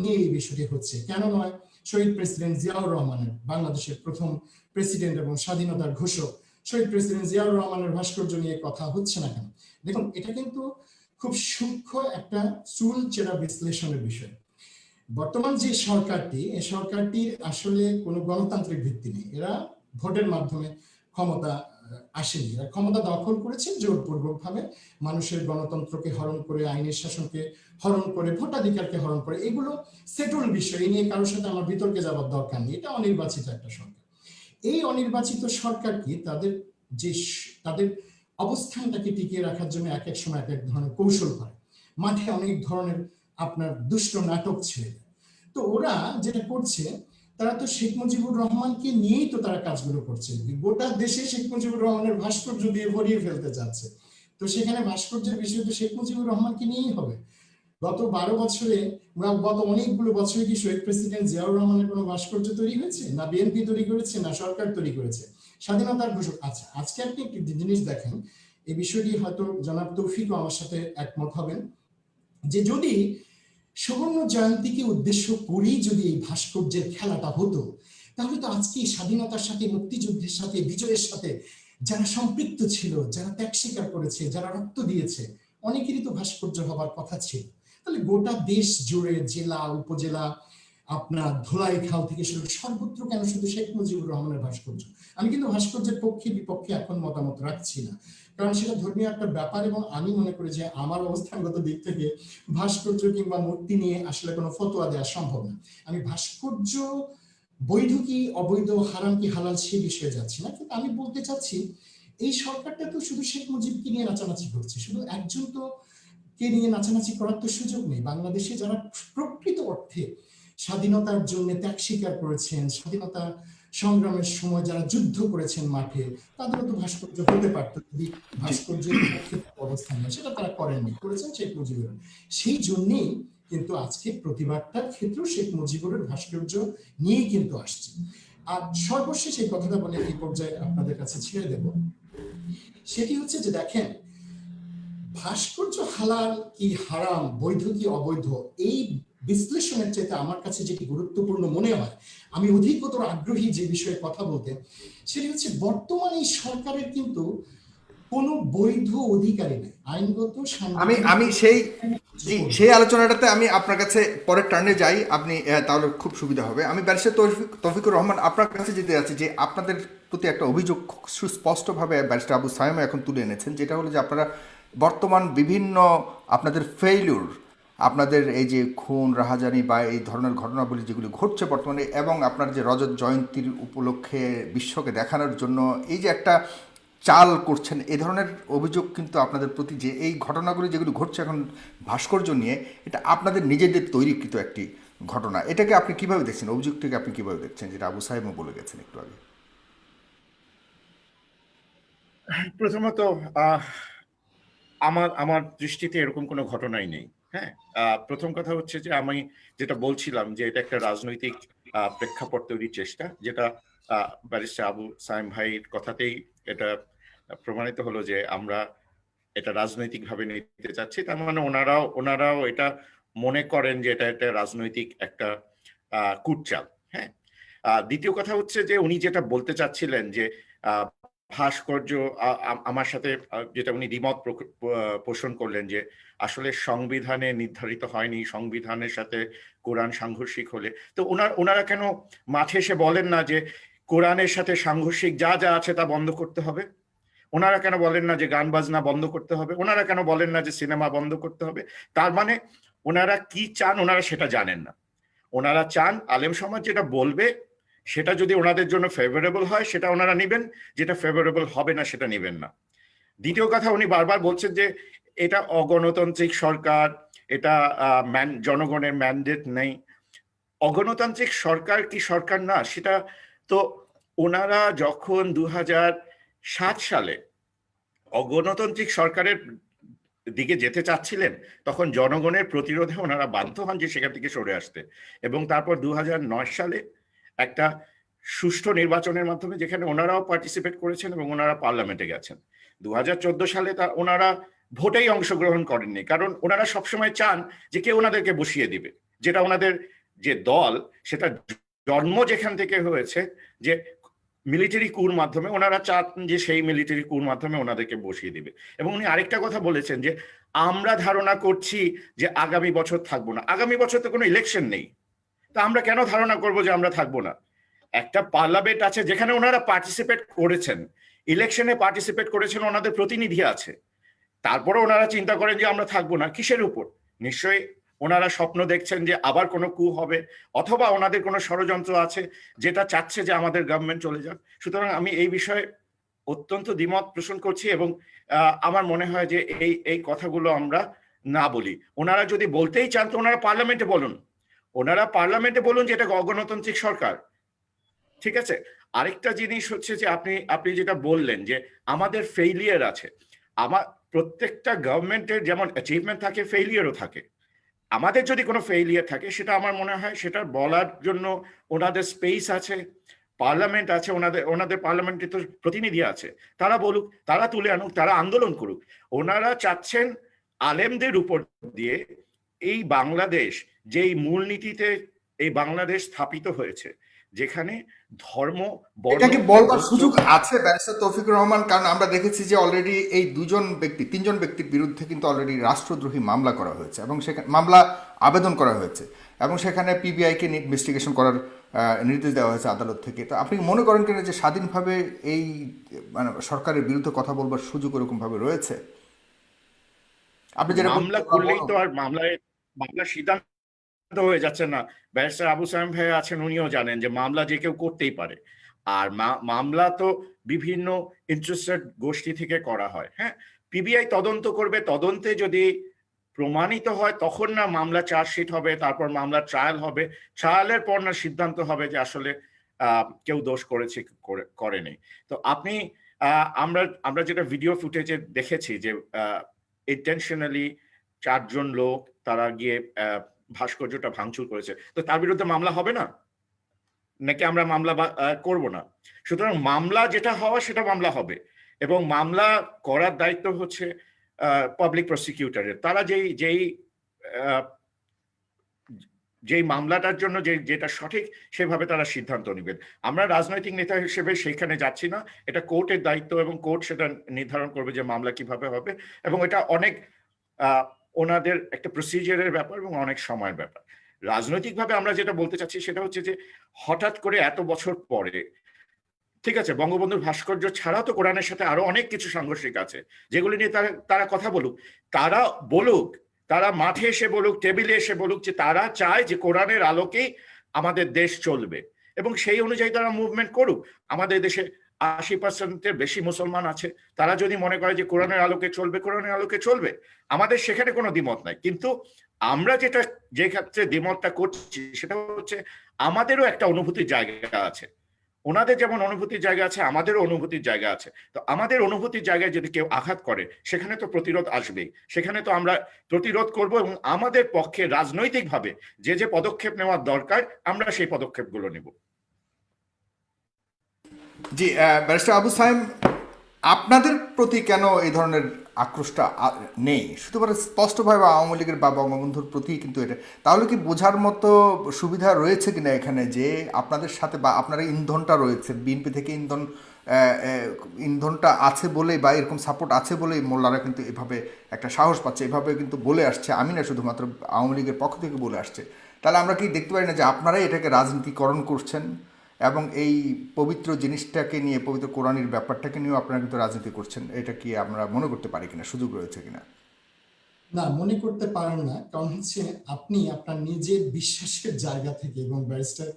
নিয়ে এই বিষয়টি হচ্ছে, কেন নয় শহীদ প্রেসিডেন্ট জিয়াউর রহমানের, বাংলাদেশের প্রথম প্রেসিডেন্ট এবং স্বাধীনতার ঘোষক শহীদ প্রেসিডেন্ট জিয়াউর রহমানের ভাস্কর্য নিয়ে কথা হচ্ছে না কেন? দেখুন, এটা কিন্তু খুব সূক্ষ্ম একটা চুল চেরা বিশ্লেষণের বিষয়। বর্তমান যে সরকারটি, এই সরকারটির আসলে কোনো গণতান্ত্রিক ভিত্তি নেই। এরা ভোটের মাধ্যমে ক্ষমতা আসেনি, এরা ক্ষমতা দখল করেছে জোরপূর্বক ভাবে, মানুষের গণতন্ত্রকে হরণ করে, আইনের শাসনকে হরণ করে, ভোটাধিকারকে হরণ করে। এগুলো সেটল বিষয়, এই নিয়ে কারোর সাথে আমার বিতর্কে যাওয়ার দরকার নেই। এটা অনির্বাচিত একটা সরকার। এই অনির্বাচিত সরকারকে তাদের যে তাদের অবস্থানটাকে টিকিয়ে রাখার জন্য এক এক সময় এক এক ধরনের কৌশল করে, মাঠে অনেক ধরনের আপনার দুষ্ট নাটক ছেড়ে দেয়। তো ওরা যেটা করছে, তারা তো শেখ মুজিবুর রহমানকে নিয়েই তো তারা কাজগুলো করছে, গোটা দেশে শেখ মুজিবুর রহমানের ভাস্কর্য দিয়ে ভরিয়ে ফেলতে চাচ্ছে। তো সেখানে ভাস্কর্যের বিষয় তো শেখ মুজিবুর রহমানকে নিয়েই হবে। গত 12 বছরে বা গত অনেকগুলো বছরে কি শহীদ প্রেসিডেন্ট জিয়াউর রহমানের কোনো ভাস্কর্য তৈরি হয়েছে? না বিএনপি তৈরি করেছে, না সরকার তৈরি করেছে। স্বাধীনতার ঘোষক। আচ্ছা, আজকে আপনি একটি জিনিস দেখেন, এই বিষয়টি হয়তো জনাব তৌফিকও আমার সাথে একমত হবেন, যে যদি সুবর্ণ জয়ন্তীকে উদ্দেশ্য করেই যদি এই ভাস্কর্যের খেলাটা হতো, তাহলে তো আজকে স্বাধীনতার সাথে, মুক্তিযুদ্ধের সাথে, বিজয়ের সাথে যারা সম্পৃক্ত ছিল, যারা ত্যাগ স্বীকার করেছে, যারা রক্ত দিয়েছে, অনেকেরই তো ভাস্কর্য হবার কথা ছিল। তাহলে গোটা দেশ জুড়ে, জেলা উপজেলা, আপনার ধোলাই খাল থেকে শুরু সর্বত্র কেন শুধু শেখ মুজিবুর রহমানের ভাস্কর্য? আমি কিন্তু ভাস্কর্যের পক্ষে বিপক্ষে এখন মতামত রাখছি না, কারণ সেটা ধর্মীয় একটা ব্যাপার এবং আমি মনে করি যে আমার অবস্থানগত দিক থেকে ভাস্কর্য কিংবা মূর্তি নিয়ে আসলে কোনো ফতোয়া দেওয়া সম্ভব না। আমি ভাস্কর্য বৈধ কি অবৈধ, হারাম কি হালাল সে বিষয়ে যাচ্ছি না, কিন্তু আমি বলতে চাচ্ছি এই সরকারটা তো শুধু শেখ মুজিবকে নিয়ে নাচানাচি করছে, শুধু একজন তো কে নিয়ে নাচানাচি করার তো সুযোগ নেই। বাংলাদেশে যারা প্রকৃত অর্থে স্বাধীনতার জন্য ত্যাগ স্বীকার করেছেন, স্বাধীনতা সংগ্রামের সময় যারা যুদ্ধ করেছেন মাঠে, তাদেরও তো ভাস্কর্য হতে পারতো যদি জি ভাস্কর্যের পক্ষে অবস্থান নেয়। সেটা তারা করেননি, করেছেন শেখ মুজিবুর। সেই জন্যেই কিন্তু আজকে প্রতিবাদটার ক্ষেত্রেও শেখ মুজিবুরের ভাস্কর্য নিয়েই কিন্তু আসছে। আর সর্বশেষ এই কথাটা বলে এই পর্যায়ে আপনাদের কাছে ছেড়ে দেব, সেটি হচ্ছে যে দেখেন, ভাস্কর্য হালাল কি হারাম, বৈধ কি অবৈধ, এই বিশ্লেষণের চাইতে আমার কাছে যেটি গুরুত্বপূর্ণ মনে হয়, আমি অধিকতর আগ্রহী যে বিষয়ে কথা বলতে, সেটি হচ্ছে বর্তমান এই সরকারের কিন্তু কোনো বৈধ অধিকারী নেই, আইনগত আমি সাংবিধানিক আমি সেই জি সেই আলোচনাটাতে আমি আপনার কাছে পরের টার্নে যাই, আপনি তাহলে খুব সুবিধা হবে। আমি ব্যারিস্টার তৌফিকুর রহমান আপনার কাছে যেতে যাচ্ছি যে আপনাদের প্রতি একটা অভিযোগ সুস্পষ্টভাবে ব্যারিস্টার আবু সায়েম এখন তুলে এনেছেন, যেটা হলো যে আপনারা বর্তমান বিভিন্ন আপনাদের ফেইলিউর, আপনাদের এই যে খুন রাহাজানি বা এই ধরনের ঘটনাবলী যেগুলি ঘটছে বর্তমানে, এবং আপনার যে রজত জয়ন্তীর উপলক্ষে বিশ্বকে দেখানোর জন্য এই যে একটা চাল করছেন, এই ধরনের অভিযোগ কিন্তু আপনাদের প্রতি, যে এই ঘটনাগুলি যেগুলি ঘটছে এখন ভাস্কর্য নিয়ে, এটা আপনাদের নিজেদের তৈরিকৃত একটি ঘটনা। এটাকে আপনি কিভাবে দেখছেন, অভিযোগটিকে আপনি কিভাবে দেখছেন, যেটা আবু সাহেবও বলে গেছেন একটু আগে? প্রথমত আহ আমার আমার দৃষ্টিতে এরকম কোনো ঘটনাই নেই। হ্যাঁ, প্রথম কথা হচ্ছে যে আমি যেটা বলছিলাম যে এটা একটা রাজনৈতিক প্রেক্ষাপট তৈরির চেষ্টা, যেটা ব্যারিস্টার আবু সায়েম ভাইয়ের কথাতেই এটা প্রমাণিত হলো যে আমরা এটা রাজনৈতিকভাবে নিতে চাচ্ছি। তার মানে ওনারাও এটা মনে করেন যে এটা একটা রাজনৈতিক একটা কূটচাল। হ্যাঁ, দ্বিতীয় কথা হচ্ছে যে উনি যেটা বলতে চাচ্ছিলেন যে আহ, ভাস্কর্য, আমার সাথে যেটা উনি দ্বিমত পোষণ করলেন যে আসলে সংবিধানে নির্ধারিত হয়নি, সংবিধানের সাথে কোরআন সাংঘর্ষিক হলে তো ওনারা কেন মাঠে এসে বলেন না যে কোরআনের সাথে সাংঘর্ষিক যা যা আছে তা বন্ধ করতে হবে? ওনারা কেন বলেন না যে গান বাজনা বন্ধ করতে হবে? ওনারা কেন বলেন না যে সিনেমা বন্ধ করতে হবে? তার মানে ওনারা কি চান ওনারা সেটা জানেন না। ওনারা চান আলেম সমাজ যেটা বলবে সেটা যদি ওনাদের জন্য ফেভারেবল হয় সেটা ওনারা নিবেন, যেটা ফেভারেবল হবে না সেটা নিবেন না। দ্বিতীয় কথা, উনি বারবার বলছেন যে এটা অগণতান্ত্রিক সরকার, এটা জনগণের ম্যান্ডেট নেই। অগণতান্ত্রিক সরকার কি সরকার না, সেটা তো ওনারা যখন 2007 সালে অগণতান্ত্রিক সরকারের দিকে যেতে চাচ্ছিলেন তখন জনগণের প্রতিরোধে ওনারা বাধ্য হন যে সেখান থেকে সরে আসতে, এবং তারপর 2009 সালে একটা সুষ্ঠু নির্বাচনের মাধ্যমে যেখানে ওনারাও পার্টিসিপেট করেছেন এবং ওনারা পার্লামেন্টে গেছেন। 2014 সালে ওনারা ভোটেই অংশগ্রহণ করেননি, কারণ ওনারা সবসময় চান যে কেউ ওনাদেরকে বসিয়ে দিবে, যেটা ওনাদের যে দল সেটা জন্ম যেখান থেকে হয়েছে যে মিলিটারি কুর মাধ্যমে, ওনারা চান যে সেই মিলিটারি কুর মাধ্যমে ওনাদেরকে বসিয়ে দিবে। এবং উনি আরেকটা কথা বলেছেন যে আমরা ধারণা করছি যে আগামী বছর থাকবো না। আগামী বছর তো কোনো ইলেকশন নেই, তা আমরা কেন ধারণা করব যে আমরা থাকবো না? একটা পার্লামেন্ট আছে যেখানে ওনারা পার্টিসিপেট করেছেন, ইলেকশনে পার্টিসিপেট করেছেন, ওনাদের প্রতিনিধি আছে, তারপরে ওনারা চিন্তা করেন যে আমরা থাকবো না। কিসের উপর? নিশ্চয়ই ওনারা স্বপ্ন দেখছেন যে আবার কোনো কু হবে, অথবা ওনাদের কোনো ষড়যন্ত্র আছে যেটা চাচ্ছে যে আমাদের গভর্নমেন্ট চলে যাক। সুতরাং আমি এই বিষয়ে অত্যন্ত দ্বিমত পোষণ করছি, এবং আমার মনে হয় যে এই কথাগুলো আমরা না বলি। ওনারা যদি বলতেই চান তো ওনারা পার্লামেন্টে বলুন, ওনারা পার্লামেন্টে বলুন যে এটা অগণতান্ত্রিক সরকার। ঠিক আছে। আরেকটা জিনিস হচ্ছে যে আপনি যেটা বললেন যে আমাদের ফেইলিয়ার আছে। আমার প্রত্যেকটা গভর্নমেন্টের যেমন অ্যাচিভমেন্ট থাকে, ফেইলিয়ারও থাকে। আমাদের যদি কোনো ফেইলিয়ার থাকে সেটা আমার মনে হয় সেটা বলার জন্য ওনাদের স্পেস আছে, পার্লামেন্ট আছে, ওনাদের পার্লামেন্টে তো প্রতিনিধি আছে, তারা বলুক, তারা তুলে আনুক, তারা আন্দোলন করুক। ওনারা চাচ্ছেন আলেমদের উপর দিয়ে এই বাংলাদেশ, যেই মূলনীতিতে এই বাংলাদেশ স্থাপিত হয়েছে, যেখানে ধর্ম এটা বর্ণ কি বলবার গোত্র। সুযোগ আছে ব্যারিস্টার তৌফিকুর রহমান? কারণ আমরা দেখেছি যে অলরেডি এই তিনজন ব্যক্তির বিরুদ্ধে কিন্তু অলরেডি রাষ্ট্রদ্রোহী মামলা করা হয়েছে, এবং সেখানে মামলা আবেদন করা হয়েছে, এবং সেখানে পিবিআইকে ইনভেস্টিগেশন করার নির্দেশ দেওয়া হয়েছে আদালত থেকে। তো আপনি মনে করেন কিনা যে স্বাধীনভাবে এই মানে সরকারের বিরুদ্ধে কথা বলবার সুযোগ এরকমভাবে রয়েছে? আপনি যেটা মামলা করলেই তো আর মামলা সিদ্ধান্ত হয়ে যাচ্ছে না। ব্যারিস্টার আবু সায়েম ভাই আছেন, উনিও জানেন যে মামলা যে কেউ করতেই পারে। আর মামলা তো বিভিন্ন ইন্টারেস্টেড গোষ্ঠী থেকে করা হয়। হ্যাঁ, পিবিআই তদন্ত করবে, তদন্তে যদি প্রমাণিত হয় তখন না মামলা চার্জশিট হবে, তারপর মামলা ট্রায়াল হবে, ট্রায়ালের পর না সিদ্ধান্ত হবে যে আসলে কেউ দোষ করেছে করেনি। তো আপনি আমরা আমরা যেটা ভিডিও ফুটেজে দেখেছি যে ইন্টেনশনালি ৪ জন লোক তারা গিয়ে ভাস্কর্যটা ভাঙচুর করেছে। তো তার বিরুদ্ধে মামলা হবে না? নাকি আমরা মামলা করব না? সুতরাং মামলা যেটা হওয়া সেটা মামলা হবে এবং মামলা করার দায়িত্ব হচ্ছে পাবলিক প্রসিকিউটরের। তারা যেই মামলাটার জন্য যেটা সঠিক সেভাবে তারা সিদ্ধান্ত নেবেন। আমরা রাজনৈতিক নেতা হিসেবে সেখানে যাচ্ছি না। এটা কোর্টের দায়িত্ব এবং কোর্ট সেটা নির্ধারণ করবে যে মামলা কিভাবে হবে এবং এটা অনেক ওনাদের একটা প্রসিজারের ব্যাপার এবং অনেক সময়ের ব্যাপার। রাজনৈতিকভাবে আমরা যেটা বলতে চাচ্ছি সেটা হচ্ছে যে হঠাৎ করে এত বছর পরে, ঠিক আছে, বঙ্গবন্ধুর ভাস্কর্য ছাড়াও তো কোরআনের সাথে আরো অনেক কিছু সাংঘর্ষিক আছে যেগুলি নিয়ে তারা কথা বলুক, তারা মাঠে এসে বলুক, টেবিলে এসে বলুক যে তারা চায় যে কোরআনের আলোকেই আমাদের দেশ চলবে এবং সেই অনুযায়ী তারা মুভমেন্ট করুক। আমাদের দেশে ৮০%-এর বেশি মুসলমান আছে, তারা যদি মনে করে যে কোরআনের আলোকে চলবে, কোরআনের আলোকে চলবে, আমাদের সেখানে কোনো দ্বিমত নাই। কিন্তু আমরা যে ক্ষেত্রে দ্বিমতটা করছি সেটা হচ্ছে আমাদেরও একটা অনুভূতির জায়গা আছে। ওনাদের যেমন অনুভূতির জায়গা আছে, আমাদেরও অনুভূতির জায়গা আছে। তো আমাদের অনুভূতির জায়গায় যদি কেউ আঘাত করে সেখানে তো প্রতিরোধ আসবেই, সেখানে তো আমরা প্রতিরোধ করব এবং আমাদের পক্ষে রাজনৈতিকভাবে যে পদক্ষেপ নেওয়ার দরকার আমরা সেই পদক্ষেপগুলো নেব। জি, ব্যারিস্টার আবু সায়েম, আপনাদের প্রতি কেন এই ধরনের আক্রোশটা নেই? শুধুমাত্র স্পষ্টভাবে আওয়ামী লীগের বা বঙ্গবন্ধুর প্রতি কিন্তু এটা, তাহলে কি বোঝার মতো সুবিধা রয়েছে কিনা এখানে যে আপনাদের সাথে বা আপনারা ইন্ধনটা রয়েছে, বিএনপি থেকে ইন্ধনটা আছে বলেই বা এরকম সাপোর্ট আছে বলেই মোল্লারা কিন্তু এভাবে একটা সাহস পাচ্ছে, এভাবে কিন্তু বলে আসছে। আমি না, শুধুমাত্র আওয়ামী লীগের পক্ষ থেকে বলে আসছে। তাহলে আমরা কি দেখতে পারি না যে আপনারাই এটাকে রাজনীতিকরণ করছেন এবং এই পবিত্র জিনিসটাকে নিয়ে, পবিত্র কোরআনের ব্যাপারটাকে নিয়েও আপনারা কিন্তু রাজনীতি করছেন? এটা কি আমরা মনে করতে পারি কিনা, সুযোগ রয়েছে কিনা? না, মনে করতে পারেন না। কারণ হচ্ছে আপনি আপনার নিজের বিশ্বাসের জায়গা থেকে এবং ব্যারিস্টার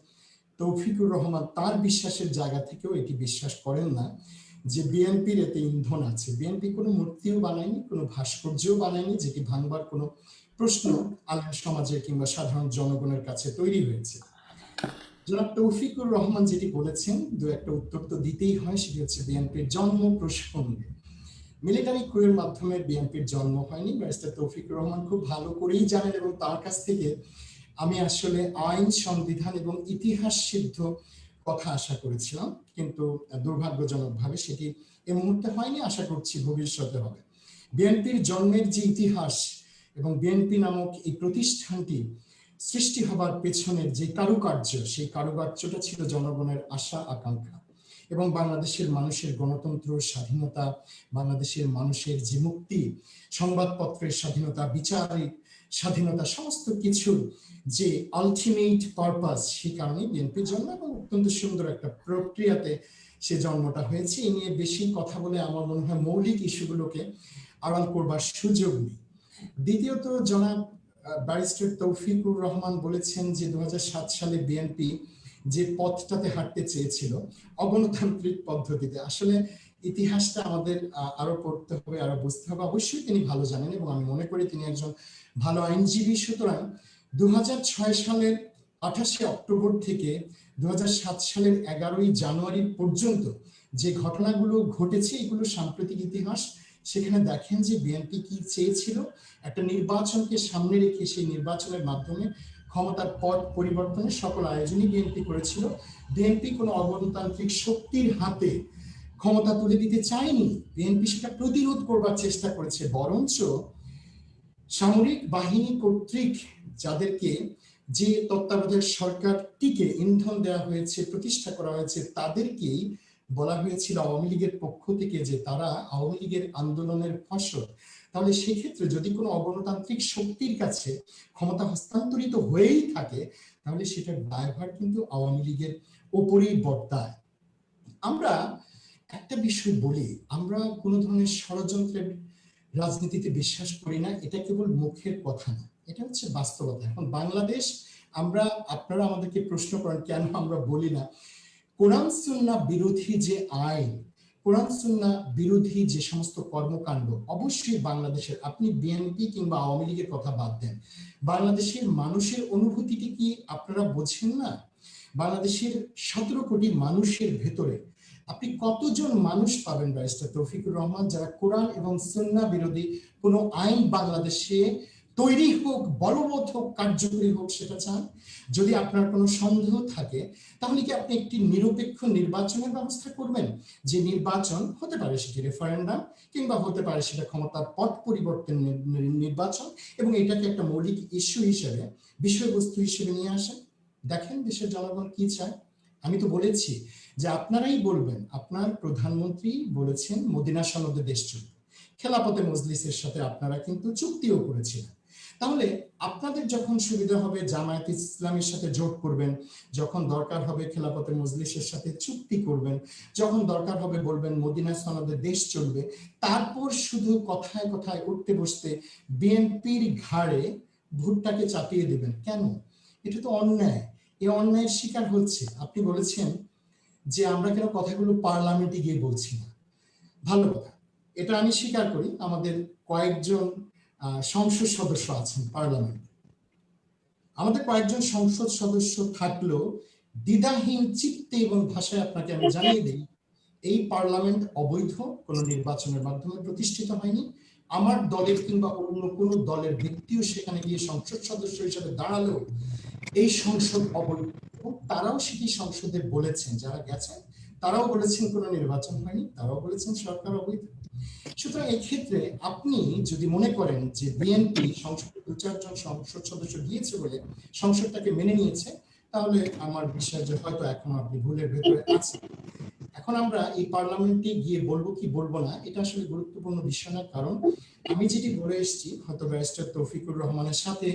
তৌফিকুর রহমান তার বিশ্বাসের জায়গা থেকেও এটি বিশ্বাস করেন না যে বিএনপির এতে ইন্ধন আছে। বিএনপি কোনো মূর্তিও বানায়নি, কোনো ভাস্কর্যও বানায়নি যেটি ভাঙবার কোনো প্রশ্ন আলেম সমাজের কিংবা সাধারণ জনগণের কাছে তৈরি হয়েছে। জনাব তৌফিকুর রহমান যেটি বলেছেন, দু একটা উত্তর তো দিতেই হয়, সেটি হচ্ছে বিএনপির জন্ম প্রসঙ্গে। মিলিটারি কুয়ের মাধ্যমে বিএনপির জন্ম হয়নি, ব্যারিস্টার তৌফিকুর রহমান খুব ভালো করেই জানেন এবং তার কাছ থেকে আমি আসলে আইন, সংবিধান এবং ইতিহাস সিদ্ধ কথা আশা করেছিলাম, কিন্তু দুর্ভাগ্যজনকভাবে সেটি এ মুহূর্তে হয়নি। আশা করছি ভবিষ্যতে হবে। বিএনপির জন্মের যে ইতিহাস এবং বিএনপি নামক এই প্রতিষ্ঠানটি সৃষ্টি হবার পেছনের যে কারুকার্য, সেই কারুকার্যটা ছিল জনগণের আশা আকাঙ্ক্ষা এবং বাংলাদেশের মানুষের গণতন্ত্র, স্বাধীনতা, বাংলাদেশের মানুষের যে মুক্তি, সংবাদপত্রের স্বাধীনতা, বিচারিক স্বাধীনতা, সমস্ত কিছুর যে আলটিমেট পারপাস, সেই কারণে বিএনপির জন্ম এবং অত্যন্ত সুন্দর একটা প্রক্রিয়াতে সে জন্মটা হয়েছে। এই নিয়ে বেশি কথা বলে আমার মনে হয় মৌলিক ইস্যুগুলোকে আড়াল করবার সুযোগ নেই। দ্বিতীয়ত, জনাব ব্যারিস্টার তৌফিকুর রহমান বলেছেন যে 2007 সালে বিএনপি যে পথটাতে হাঁটতে চেয়েছিল অগণতান্ত্রিক পদ্ধতিতে। আসলে ইতিহাসটা আমাদের আরো পড়তে হবে, আরো বুঝতে হবে। অবশ্যই তিনি ভালো জানেন এবং আমি মনে করি তিনি একজন ভালো আইনজীবী। সুতরাং 2006 সালের 28শে অক্টোবর থেকে 2007 সালের 11ই জানুয়ারি পর্যন্ত যে ঘটনাগুলো ঘটেছে এগুলো সাম্প্রতিক ইতিহাস। সেখানে দেখেন যে বিএনপি কি চেয়েছিল, একটা নির্বাচনকে সামনে রেখে সেই নির্বাচনের মাধ্যমে ক্ষমতার পথ পরিবর্তনের সকল আয়োজনই বিএনপি করেছিল। বিএনপি কোনো অগণতান্ত্রিক শক্তির হাতে ক্ষমতা তুলে দিতে চায়নি, বিএনপি সেটা প্রতিরোধ করবার চেষ্টা করেছে। বরঞ্চ সামরিক বাহিনী কর্তৃক যাদেরকে, যে তত্ত্বাবধায়ক সরকারটিকে ইন্ধন দেওয়া হয়েছে, প্রতিষ্ঠা করা হয়েছে, তাদেরকেই বলা হয়েছিল আওয়ামী লীগের পক্ষ থেকে যে তারা আওয়ামী লীগের আন্দোলনের ফসল। তাহলে সেক্ষেত্রে যদি কোনো অগণতান্ত্রিক শক্তির কাছে ক্ষমতা হস্তান্তরিত হয়েই থাকে তাহলে সেটার দায়ভার কিন্তু আওয়ামী লীগের ওপরেই বর্তায়। আমরা একটা বিষয় বলি, আমরা কোনো ধরনের ষড়যন্ত্রের রাজনীতিতে বিশ্বাস করি না। এটা কেবল মুখের কথা না, এটা হচ্ছে বাস্তবতা। এখন বাংলাদেশ, আপনারা আমাদেরকে প্রশ্ন করেন কেন আমরা বলি না কোরআন সুন্নাহ বিরোধী যে আইন, কোরআন সুন্নাহ বিরোধী যে সমস্ত কর্মকাণ্ড, অবশ্যই বাংলাদেশের, আপনি বিএনপি কিংবা আওয়ামী লীগের কথা বাদ দেন, বাংলাদেশের মানুষের অনুভূতিটি কি আপনারা বোঝেন না? বাংলাদেশের 17 কোটি মানুষের ভেতরে আপনি কতজন মানুষ পাবেন ব্যারিস্টার তৌফিকুর রহমান, যারা কোরআন এবং সুন্নাহ বিরোধী কোনো আইন বাংলাদেশে তৈরি হোক, বলবৎ হোক, কার্যকরী হোক সেটা চান? যদি আপনার কোনো সন্দেহ থাকে, তাহলে কি আপনি একটি নিরপেক্ষ নির্বাচনের ব্যবস্থা করবেন? যে নির্বাচন হতে পারে সেটি রেফারেন্ডাম, কিংবা হতে পারে সেটা ক্ষমতার পট পরিবর্তন নির্বাচন, এবং এটাকে একটা মৌলিক ইস্যু হিসেবে, বিষয়বস্তু হিসেবে নিয়ে আসেন। দেখেন দেশের জনগণ কি চায়। আমি তো বলেছি যে আপনারাই বলবেন, আপনার প্রধানমন্ত্রী বলেছেন মদিনা সনদে দেশ চলবে, খেলাফতে মজলিসের সাথে আপনারা কিন্তু চুক্তিও করেছিলেন। তাহলে আপনাদের যখন সুবিধা হবে জামায়াত ইসলামের সাথে জোট করবেন, যখন দরকার হবে খেলাফতে মজলিসের সাথে চুক্তি করবেন, যখন দরকার হবে বলবেন মদিনা সনদে দেশ চলবে, তারপর শুধু কথায় কথায় উঠতে বসতে বিএনপির ঘাড়ে ভুট্টাকে চাপিয়ে দেবেন কেন? এটা তো অন্যায়। এই অন্যায়ের শিকার হচ্ছে। আপনি বলেছেন যে আমরা কেন কথাগুলো পার্লামেন্টে গিয়ে বলছি না। ভালো কথা, এটা আমি স্বীকার করি। আমাদের কয়েকজন সংসদ সদস্য আছেন পার্লামেন্টে। আমাদের কয়েকজন সংসদ সদস্য থাকলেও দ্বিধাহীন চিত্তে এবং ভাষায় আপনাকে আমি জানিয়ে দিই, এই পার্লামেন্ট অবৈধ কোনো নির্বাচনের মাধ্যমে প্রতিষ্ঠিত হয়নি। আমার দলের কিংবা অন্য কোনো দলের ব্যক্তিও সেখানে গিয়ে সংসদ সদস্য হিসেবে দাঁড়ালেও এই সংসদ অবৈধ, এবং তারাও সেটি সংসদে বলেছেন। যারা গেছেন তারাও বলেছেন কোনো নির্বাচন হয়নি, তারাও বলেছেন সরকার অবৈধ। সুতরাং এই ক্ষেত্রে আপনি যদি মনে করেন যে বিএনপি সংসদে 2-4 জন সংসদ সদস্য গিয়েছে বলে সংসদটাকে মেনে নিয়েছে, তাহলে আমার বিশ্বাস যে হয়তো এখন আপনি ভুলের ভেতরে আছেন। এখন আমরা এই পার্লামেন্টে গিয়ে বলবো কি বলবো না, এটা আসলে গুরুত্বপূর্ণ বিষয় না। কারণ আমি যেটি বলে এসেছি, হয়তো ব্যারিস্টার তৌফিকুর রহমানের সাথে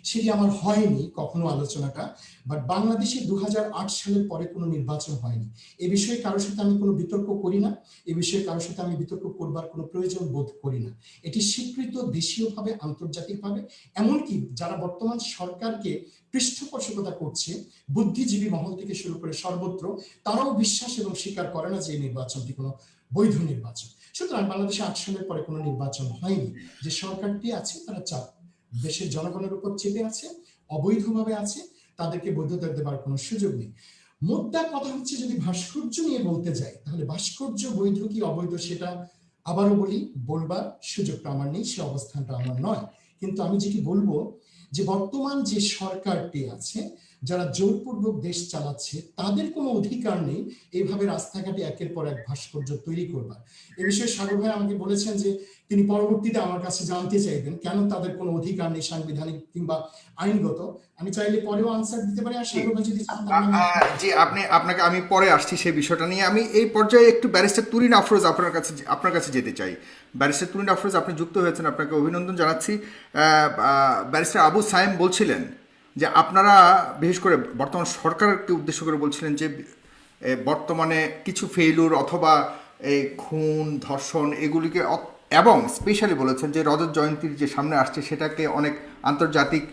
সেটি আমার হয়নি কখনো আলোচনাটা, বাট বাংলাদেশে 2008 সালের পরে কোনো নির্বাচন হয়নি। এ বিষয়ে কারোর সাথে আমি কোনো বিতর্ক করি না, এ বিষয়ে কারোর সাথে আমি বিতর্ক করবার কোনো প্রয়োজন বোধ করি না। এটি স্বীকৃত দেশীয়ভাবে, আন্তর্জাতিকভাবে, এমনকি যারা বর্তমান সরকারকে পৃষ্ঠপোষকতা করছে, বুদ্ধিজীবী মহল থেকে শুরু করে সর্বত্র, তারাও বিশ্বাস এবং স্বীকার করে না যে এই নির্বাচনটি কোনো বৈধ নির্বাচন। সুতরাং বাংলাদেশে 8 সালের পরে কোনো নির্বাচন হয়নি। যে সরকারটি আছে তারা চাপ দেশের জনগণের উপর চেপে আছে, অবৈধভাবে আছে, তাদেরকে বৈধতা দেবার কোনো সুযোগ নেই। মুদ্রা কথা হচ্ছে, যদি ভাস্কর্য নিয়ে বলতে যাই, তাহলে ভাস্কর্য বৈধ কি অবৈধ সেটা আবারও বলি, বলবার সুযোগটা আমার নেই, সে অবস্থানটা আমার নয়। কিন্তু আমি যেটি বলবো যে বর্তমান যে সরকারটি আছে, যারা জোরপূর্বক দেশ চালাচ্ছে, তাদের কোনো অধিকার নেই এইভাবে রাস্তাঘাটে একের পর এক ভাস্কর্য তৈরি করবার। এ বিষয়ে সাগর ভাই আমাকে বলেছেন যে তিনি পরবর্তীতে আমার কাছে জানতে চাইবেন কেন তাদের কোনো অধিকার নেই সাংবিধানিক কিংবা আইনগত। আমি চাইলে পরেও আনসার দিতে পারি, আর সাগর ভাই যদি চান তাহলে জি, আপনাকে আমি পরে আসছি সেই বিষয়টা নিয়ে। আমি এই পর্যায়ে একটু ব্যারিস্টার তুরিন আফরোজ আপনার কাছে যেতে চাই। ব্যারিস্টার তুরিন আফরোজ, আপনি যুক্ত হয়েছেন, আপনাকে অভিনন্দন জানাচ্ছি। ব্যারিস্টার আবু সাইম বলছিলেন যে আপনারা বিশেষ করে বর্তমান সরকারকে উদ্দেশ্য করে বলছিলেন যে বর্তমানে কিছু ফেইলুর অথবা এই খুন, ধর্ষণ এগুলিকে এবং স্পেশালি বলেছেন যে রজত জয়ন্তীর যে সামনে আসছে সেটাকে অনেক আন্তর্জাতিক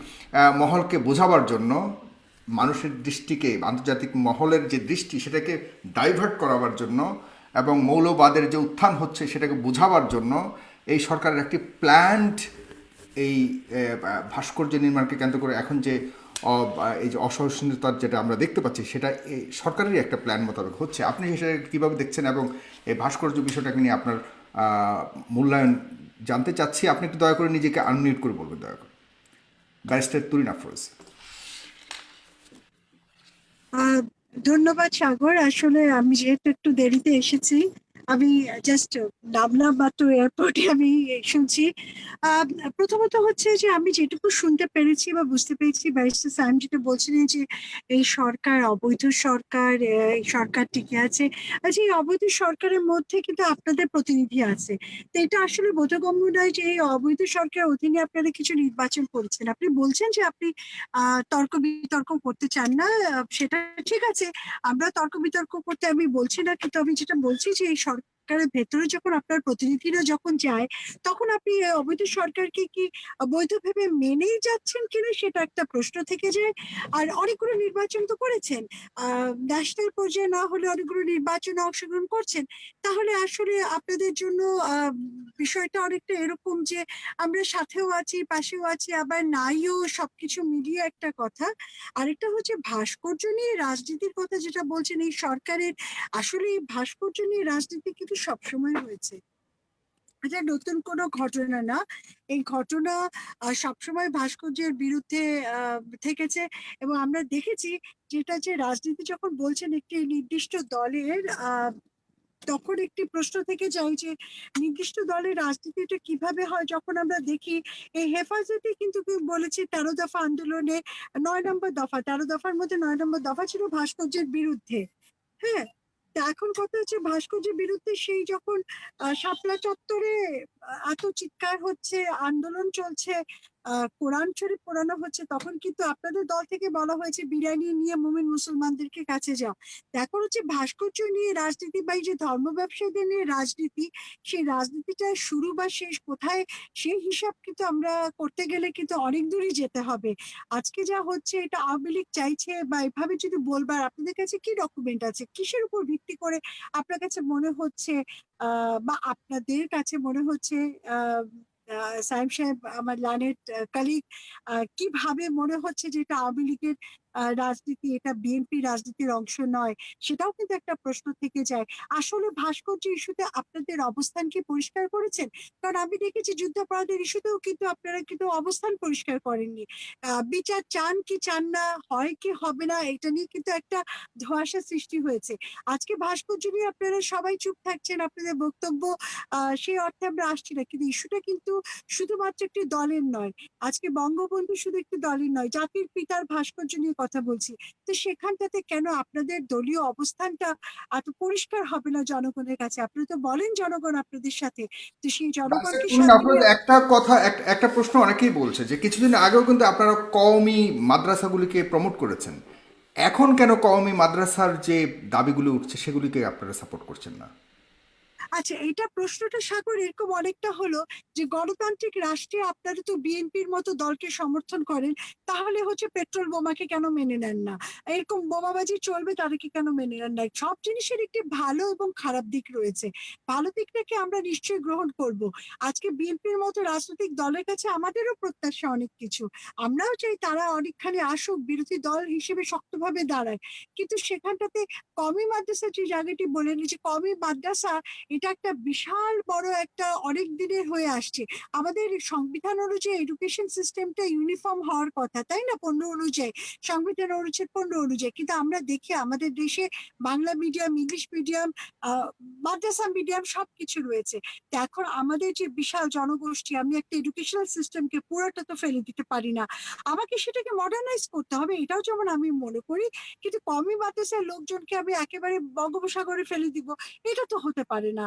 মহলকে বোঝাবার জন্য, মানুষের দৃষ্টিকে, আন্তর্জাতিক মহলের যে দৃষ্টি সেটাকে ডাইভার্ট করাবার জন্য এবং মৌলবাদের যে উত্থান হচ্ছে সেটাকে বোঝাবার জন্য এই সরকারের একটি প্ল্যান্ড এই ভাস্কর্য নির্মাণকে কেন্দ্র করে এখন যে এই যে অসহিষ্ণুতার যেটা আমরা দেখতে পাচ্ছি, সেটা এই সরকারেরই একটা প্ল্যান মোতাবেক হচ্ছে। আপনি সেটা কীভাবে দেখছেন এবং এই ভাস্কর্য বিষয়টাকে নিয়ে আপনার মূল্যায়ন জানতে চাচ্ছি। আপনি একটু দয়া করে নিজেকে আনমিউট করে বলবেন, দয়া করে। ব্যারিস্টার তুরিন আফরোজ। ধন্যবাদ সাগর। আসলে আমি যেহেতু একটু দেরিতে এসেছি, আমি জাস্ট নামলাম মাত্র এয়ারপোর্টে, আমি শুনছি। প্রথমত হচ্ছে যে আমি যেটুকু শুনতে পেরেছি বা বুঝতে পেরেছি, ব্যারিস্টার সাইম যেটা বলছিলেন যে এই সরকার অবৈধ সরকার, এই সরকার টিকে আছে। আচ্ছা, এই অবৈধ সরকারের মধ্যে কিন্তু আপনাদের প্রতিনিধি আছে, তো এটা আসলে বোধগম্য নয় যে এই অবৈধ সরকারের অধীনে আপনারা কিছু নির্বাচন করছেন। আপনি বলছেন যে আপনি তর্ক বিতর্ক করতে চান না, সেটা ঠিক আছে, আমরা তর্ক বিতর্ক করতে আমি বলছি না, কিন্তু আমি যেটা বলছি যে এই সরকার সরকারের ভেতরে যখন আপনার প্রতিনিধিরা যখন যায়, তখন আপনি অবৈধ সরকারকে কি বৈধ ভেবে মেনেই যাচ্ছেন কিনা সেটা একটা প্রশ্ন থেকে যায়। আর অনেকগুলো নির্বাচন তো করেছেন, ন্যাশনাল পর্যায়ে না হলে অনেকগুলো নির্বাচনে অংশগ্রহণ করছেন। তাহলে আসলে আপনাদের জন্য বিষয়টা অনেকটা এরকম যে আমরা সাথেও আছি, পাশেও আছি, আবার নাইও, সবকিছু মিলিয়ে একটা কথা। আরেকটা হচ্ছে ভাস্কর্য নিয়ে রাজনীতির কথা যেটা বলছেন এই সরকারের, আসলে এই ভাস্কর্য নিয়ে রাজনীতি কিন্তু সবসময় হয়েছে, এটা নতুন কোনো ঘটনা না। এই ঘটনা সবসময় ভাস্কর্যের বিরুদ্ধে থেকেছে। এবং আমরা দেখেছি যেটা যে রাজনীতি যখন বলছেন একটি নির্দিষ্ট দলের, তখন একটি প্রশ্ন থেকে যায় যে নির্দিষ্ট দলের রাজনীতিটা কিভাবে হয়, যখন আমরা দেখি এই হেফাজতে কিন্তু কেউ বলেছে 13 দফা আন্দোলনে 9 নম্বর দফা, 13 দফার মধ্যে 9 নম্বর দফা ছিল ভাস্কর্যের বিরুদ্ধে। হ্যাঁ, তা এখন কথা হচ্ছে ভাস্কর্যের বিরুদ্ধে সেই যখন শাপলা চত্বরে এত চিৎকার হচ্ছে, আন্দোলন চলছে, কোরআন শরীফ পোড়ানো হচ্ছে, তখন কিন্তু আপনাদের দল থেকে বলা হয়েছে বিরিয়ানি নিয়ে মুমিন মুসলমানদেরকে কাছে যাও। এখন হচ্ছে ভাস্কর্য নিয়ে রাজনীতি বা এই যে ধর্ম ব্যবসায়ীদের নিয়ে রাজনীতি, সেই রাজনীতিটার শুরু বা শেষ কোথায়, সেই হিসাব কিন্তু আমরা করতে গেলে কিন্তু অনেক দূরই যেতে হবে। আজকে যা হচ্ছে এটা আওয়ামী লীগ চাইছে, বা এভাবে যদি বলবার আপনাদের কাছে কি ডকুমেন্ট আছে, কিসের উপর ভিত্তি করে আপনার কাছে মনে হচ্ছে, বা আপনাদের কাছে মনে হচ্ছে, আহ সায়েম সাহেব, আমার লানেট কালিগ, কিভাবে মনে হচ্ছে যে এটা আওয়ামী লীগের রাজনীতি, এটা বিএনপি রাজনীতির অংশ নয়? সেটাও কিন্তু একটা প্রশ্ন থেকে যায়। আসলে ভাস্কর্য ইস্যুতে আপনাদের অবস্থান কি পরিষ্কার করেছেন? কারণ আমি দেখেছি যুদ্ধাপরাধের ইস্যুতেও কিন্তু আপনারা কিন্তু অবস্থান পরিষ্কার করেননি। বিচার চান কি চান না, হয় কি হবে না, এটা নিয়ে কিন্তু একটা ধোঁয়াশা সৃষ্টি হয়েছে। আজকে ভাস্কর্য নিয়ে আপনারা সবাই চুপ থাকছেন, আপনাদের বক্তব্য সেই অর্থে আমরা আসছি না, কিন্তু ইস্যুটা কিন্তু শুধুমাত্র একটি দলের নয়। আজকে বঙ্গবন্ধু শুধু একটি দলের নয়, জাতির পিতার ভাস্কর্য নিয়ে কথা বলছি। তো সেখানটাতে কেন আপনাদের দলীয় অবস্থানটা এত পরিষ্কার হবে না জনগণের কাছে? আপনারা তো বলেন জনগণ আপনাদের সাথে, তো সেই জনগণকে সাথে আপনাদের নিয়ে একটা কথা, একটা প্রশ্ন অনেকেই বলছে যে কিছুদিন আগেও কিন্তু আপনারা কওমি মাদ্রাসাগুলিকে প্রমোট করেছেন, এখন কেন কওমি মাদ্রাসার যে দাবিগুলো উঠছে সেগুলিকে আপনারা সাপোর্ট করছেন না? আচ্ছা, এটা প্রশ্নটা সাগর এরকম অনেকটা হলো যে গণতান্ত্রিক রাষ্ট্রে আপনারা তো বিএনপির মতো দলকে সমর্থন করেন, তাহলে হচ্ছে পেট্রোল বোমাকে কেন মেনে নেন না? এরকম বোমাবাজি চলবে, তাদেরকে কেন মেনে নেন না? সব জিনিসের একটি ভালো এবং খারাপ দিক রয়েছে। ভালো দিকটাকে আমরা নিশ্চয়ই গ্রহণ করব। আজকে বিএনপির মতো রাজনৈতিক দলের কাছে আমাদেরও প্রত্যাশা অনেক কিছু। আমরাও চাই তারা অনেকখানি আসুক, বিরোধী দল হিসেবে শক্তভাবে দাঁড়ায়। কিন্তু সেখানটাতে কওমি মাদ্রাসা যে জায়গাটি বলেন, যে কওমি মাদ্রাসা, এটা একটা বিশাল বড় একটা অনেক দিনের হয়ে আসছে। আমাদের সংবিধান অনুযায়ী এডুকেশন সিস্টেমটা ইউনিফর্ম হওয়ার কথা, তাই না? 15 অনুযায়ী, সংবিধান অনুচ্ছেদ 15 অনুযায়ী। কিন্তু আমরা দেখি আমাদের দেশে বাংলা মিডিয়াম, ইংলিশ মিডিয়াম, মাদ্রাসা মিডিয়াম সবকিছু রয়েছে। তো এখন আমাদের যে বিশাল জনগোষ্ঠী, আমি একটা এডুকেশনাল সিস্টেমকে পুরোটা তো ফেলে দিতে পারি না, আমাকে সেটাকে মডার্নাইজ করতে হবে, এটাও যেমন আমি মনে করি। কিন্তু কওমি মাদ্রাসার লোকজনকে আমি একেবারে বঙ্গোপসাগরে ফেলে দিব, এটা তো হতে পারে না।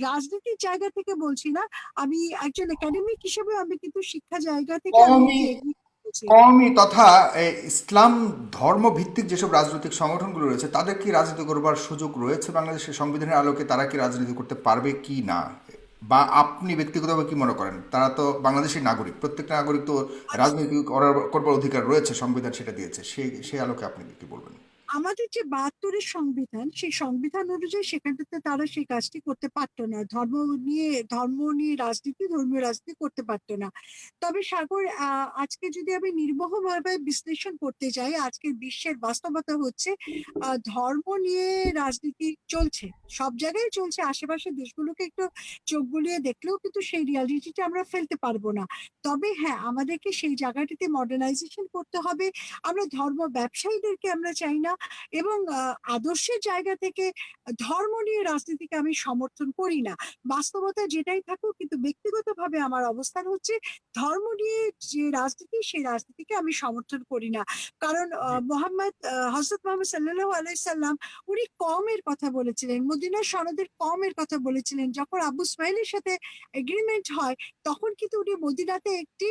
রাজনীতির জায়গা থেকে বলছি না, আমি একজন একাডেমিক হিসেবে আমি কিন্তু শিক্ষা জায়গা থেকে আমি কওমি একটু এগিয়ে বলছি। কওমি তথা ইসলাম ধর্ম ভিত্তিক যেসব রাজনৈতিক সংগঠনগুলো রয়েছে তাদের কি রাজনীতি করবার সুযোগ রয়েছে বাংলাদেশের সংবিধানের আলোকে? তারা কি রাজনীতি করতে পারবে কি না, বা আপনি ব্যক্তিগতভাবে কি মনে করেন? তারা তো বাংলাদেশের নাগরিক, প্রত্যেকটা নাগরিক তো রাজনীতি করবার অধিকার রয়েছে, সংবিধান সেটা দিয়েছে, সেই আলোকে আপনি কি বলবেন? আমাদের যে 72-এর সংবিধান, সেই সংবিধান অনুযায়ী সেখানটাতে তারা সেই কাজটি করতে পারতো না, ধর্ম নিয়ে রাজনীতি, ধর্মীয় রাজনীতি করতে পারতো না। তবে সাগর, আজকে যদি আমি নির্মোহভাবে বিশ্লেষণ করতে যাই, আজকের বিশ্বের বাস্তবতা হচ্ছে ধর্ম নিয়ে রাজনীতি চলছে, সব জায়গায় চলছে। আশেপাশের দেশগুলোকে একটু চোখ বুলিয়ে দেখলেও কিন্তু সেই রিয়ালিটিটা আমরা ফেলতে পারবো না। তবে হ্যাঁ, আমাদেরকে সেই জায়গাটিতে মডার্নাইজেশন করতে হবে। আমরা ধর্ম ব্যবসায়ীদেরকে আমরা চাই না, এবং আদর্শের জায়গা থেকে ধর্ম নিয়ে রাজনীতিকে আমি সমর্থন করি না। বাস্তবতা যেটাই থাকুক, কিন্তু ব্যক্তিগতভাবে আমার অবস্থান হচ্ছে ধর্ম নিয়ে যে রাজনীতি, সেই রাজনীতিকে আমি সমর্থন করি না। কারণ হযরত মুহাম্মদ সাল্লাল্লাহু আলাইহি সাল্লাম, উনি কওমের কথা বলেছিলেন, মদিনার সনদের কওমের কথা বলেছিলেন। যখন আবু সুহাইলের সাথে এগ্রিমেন্ট হয়, তখন কিন্তু উনি মদিনাতে একটি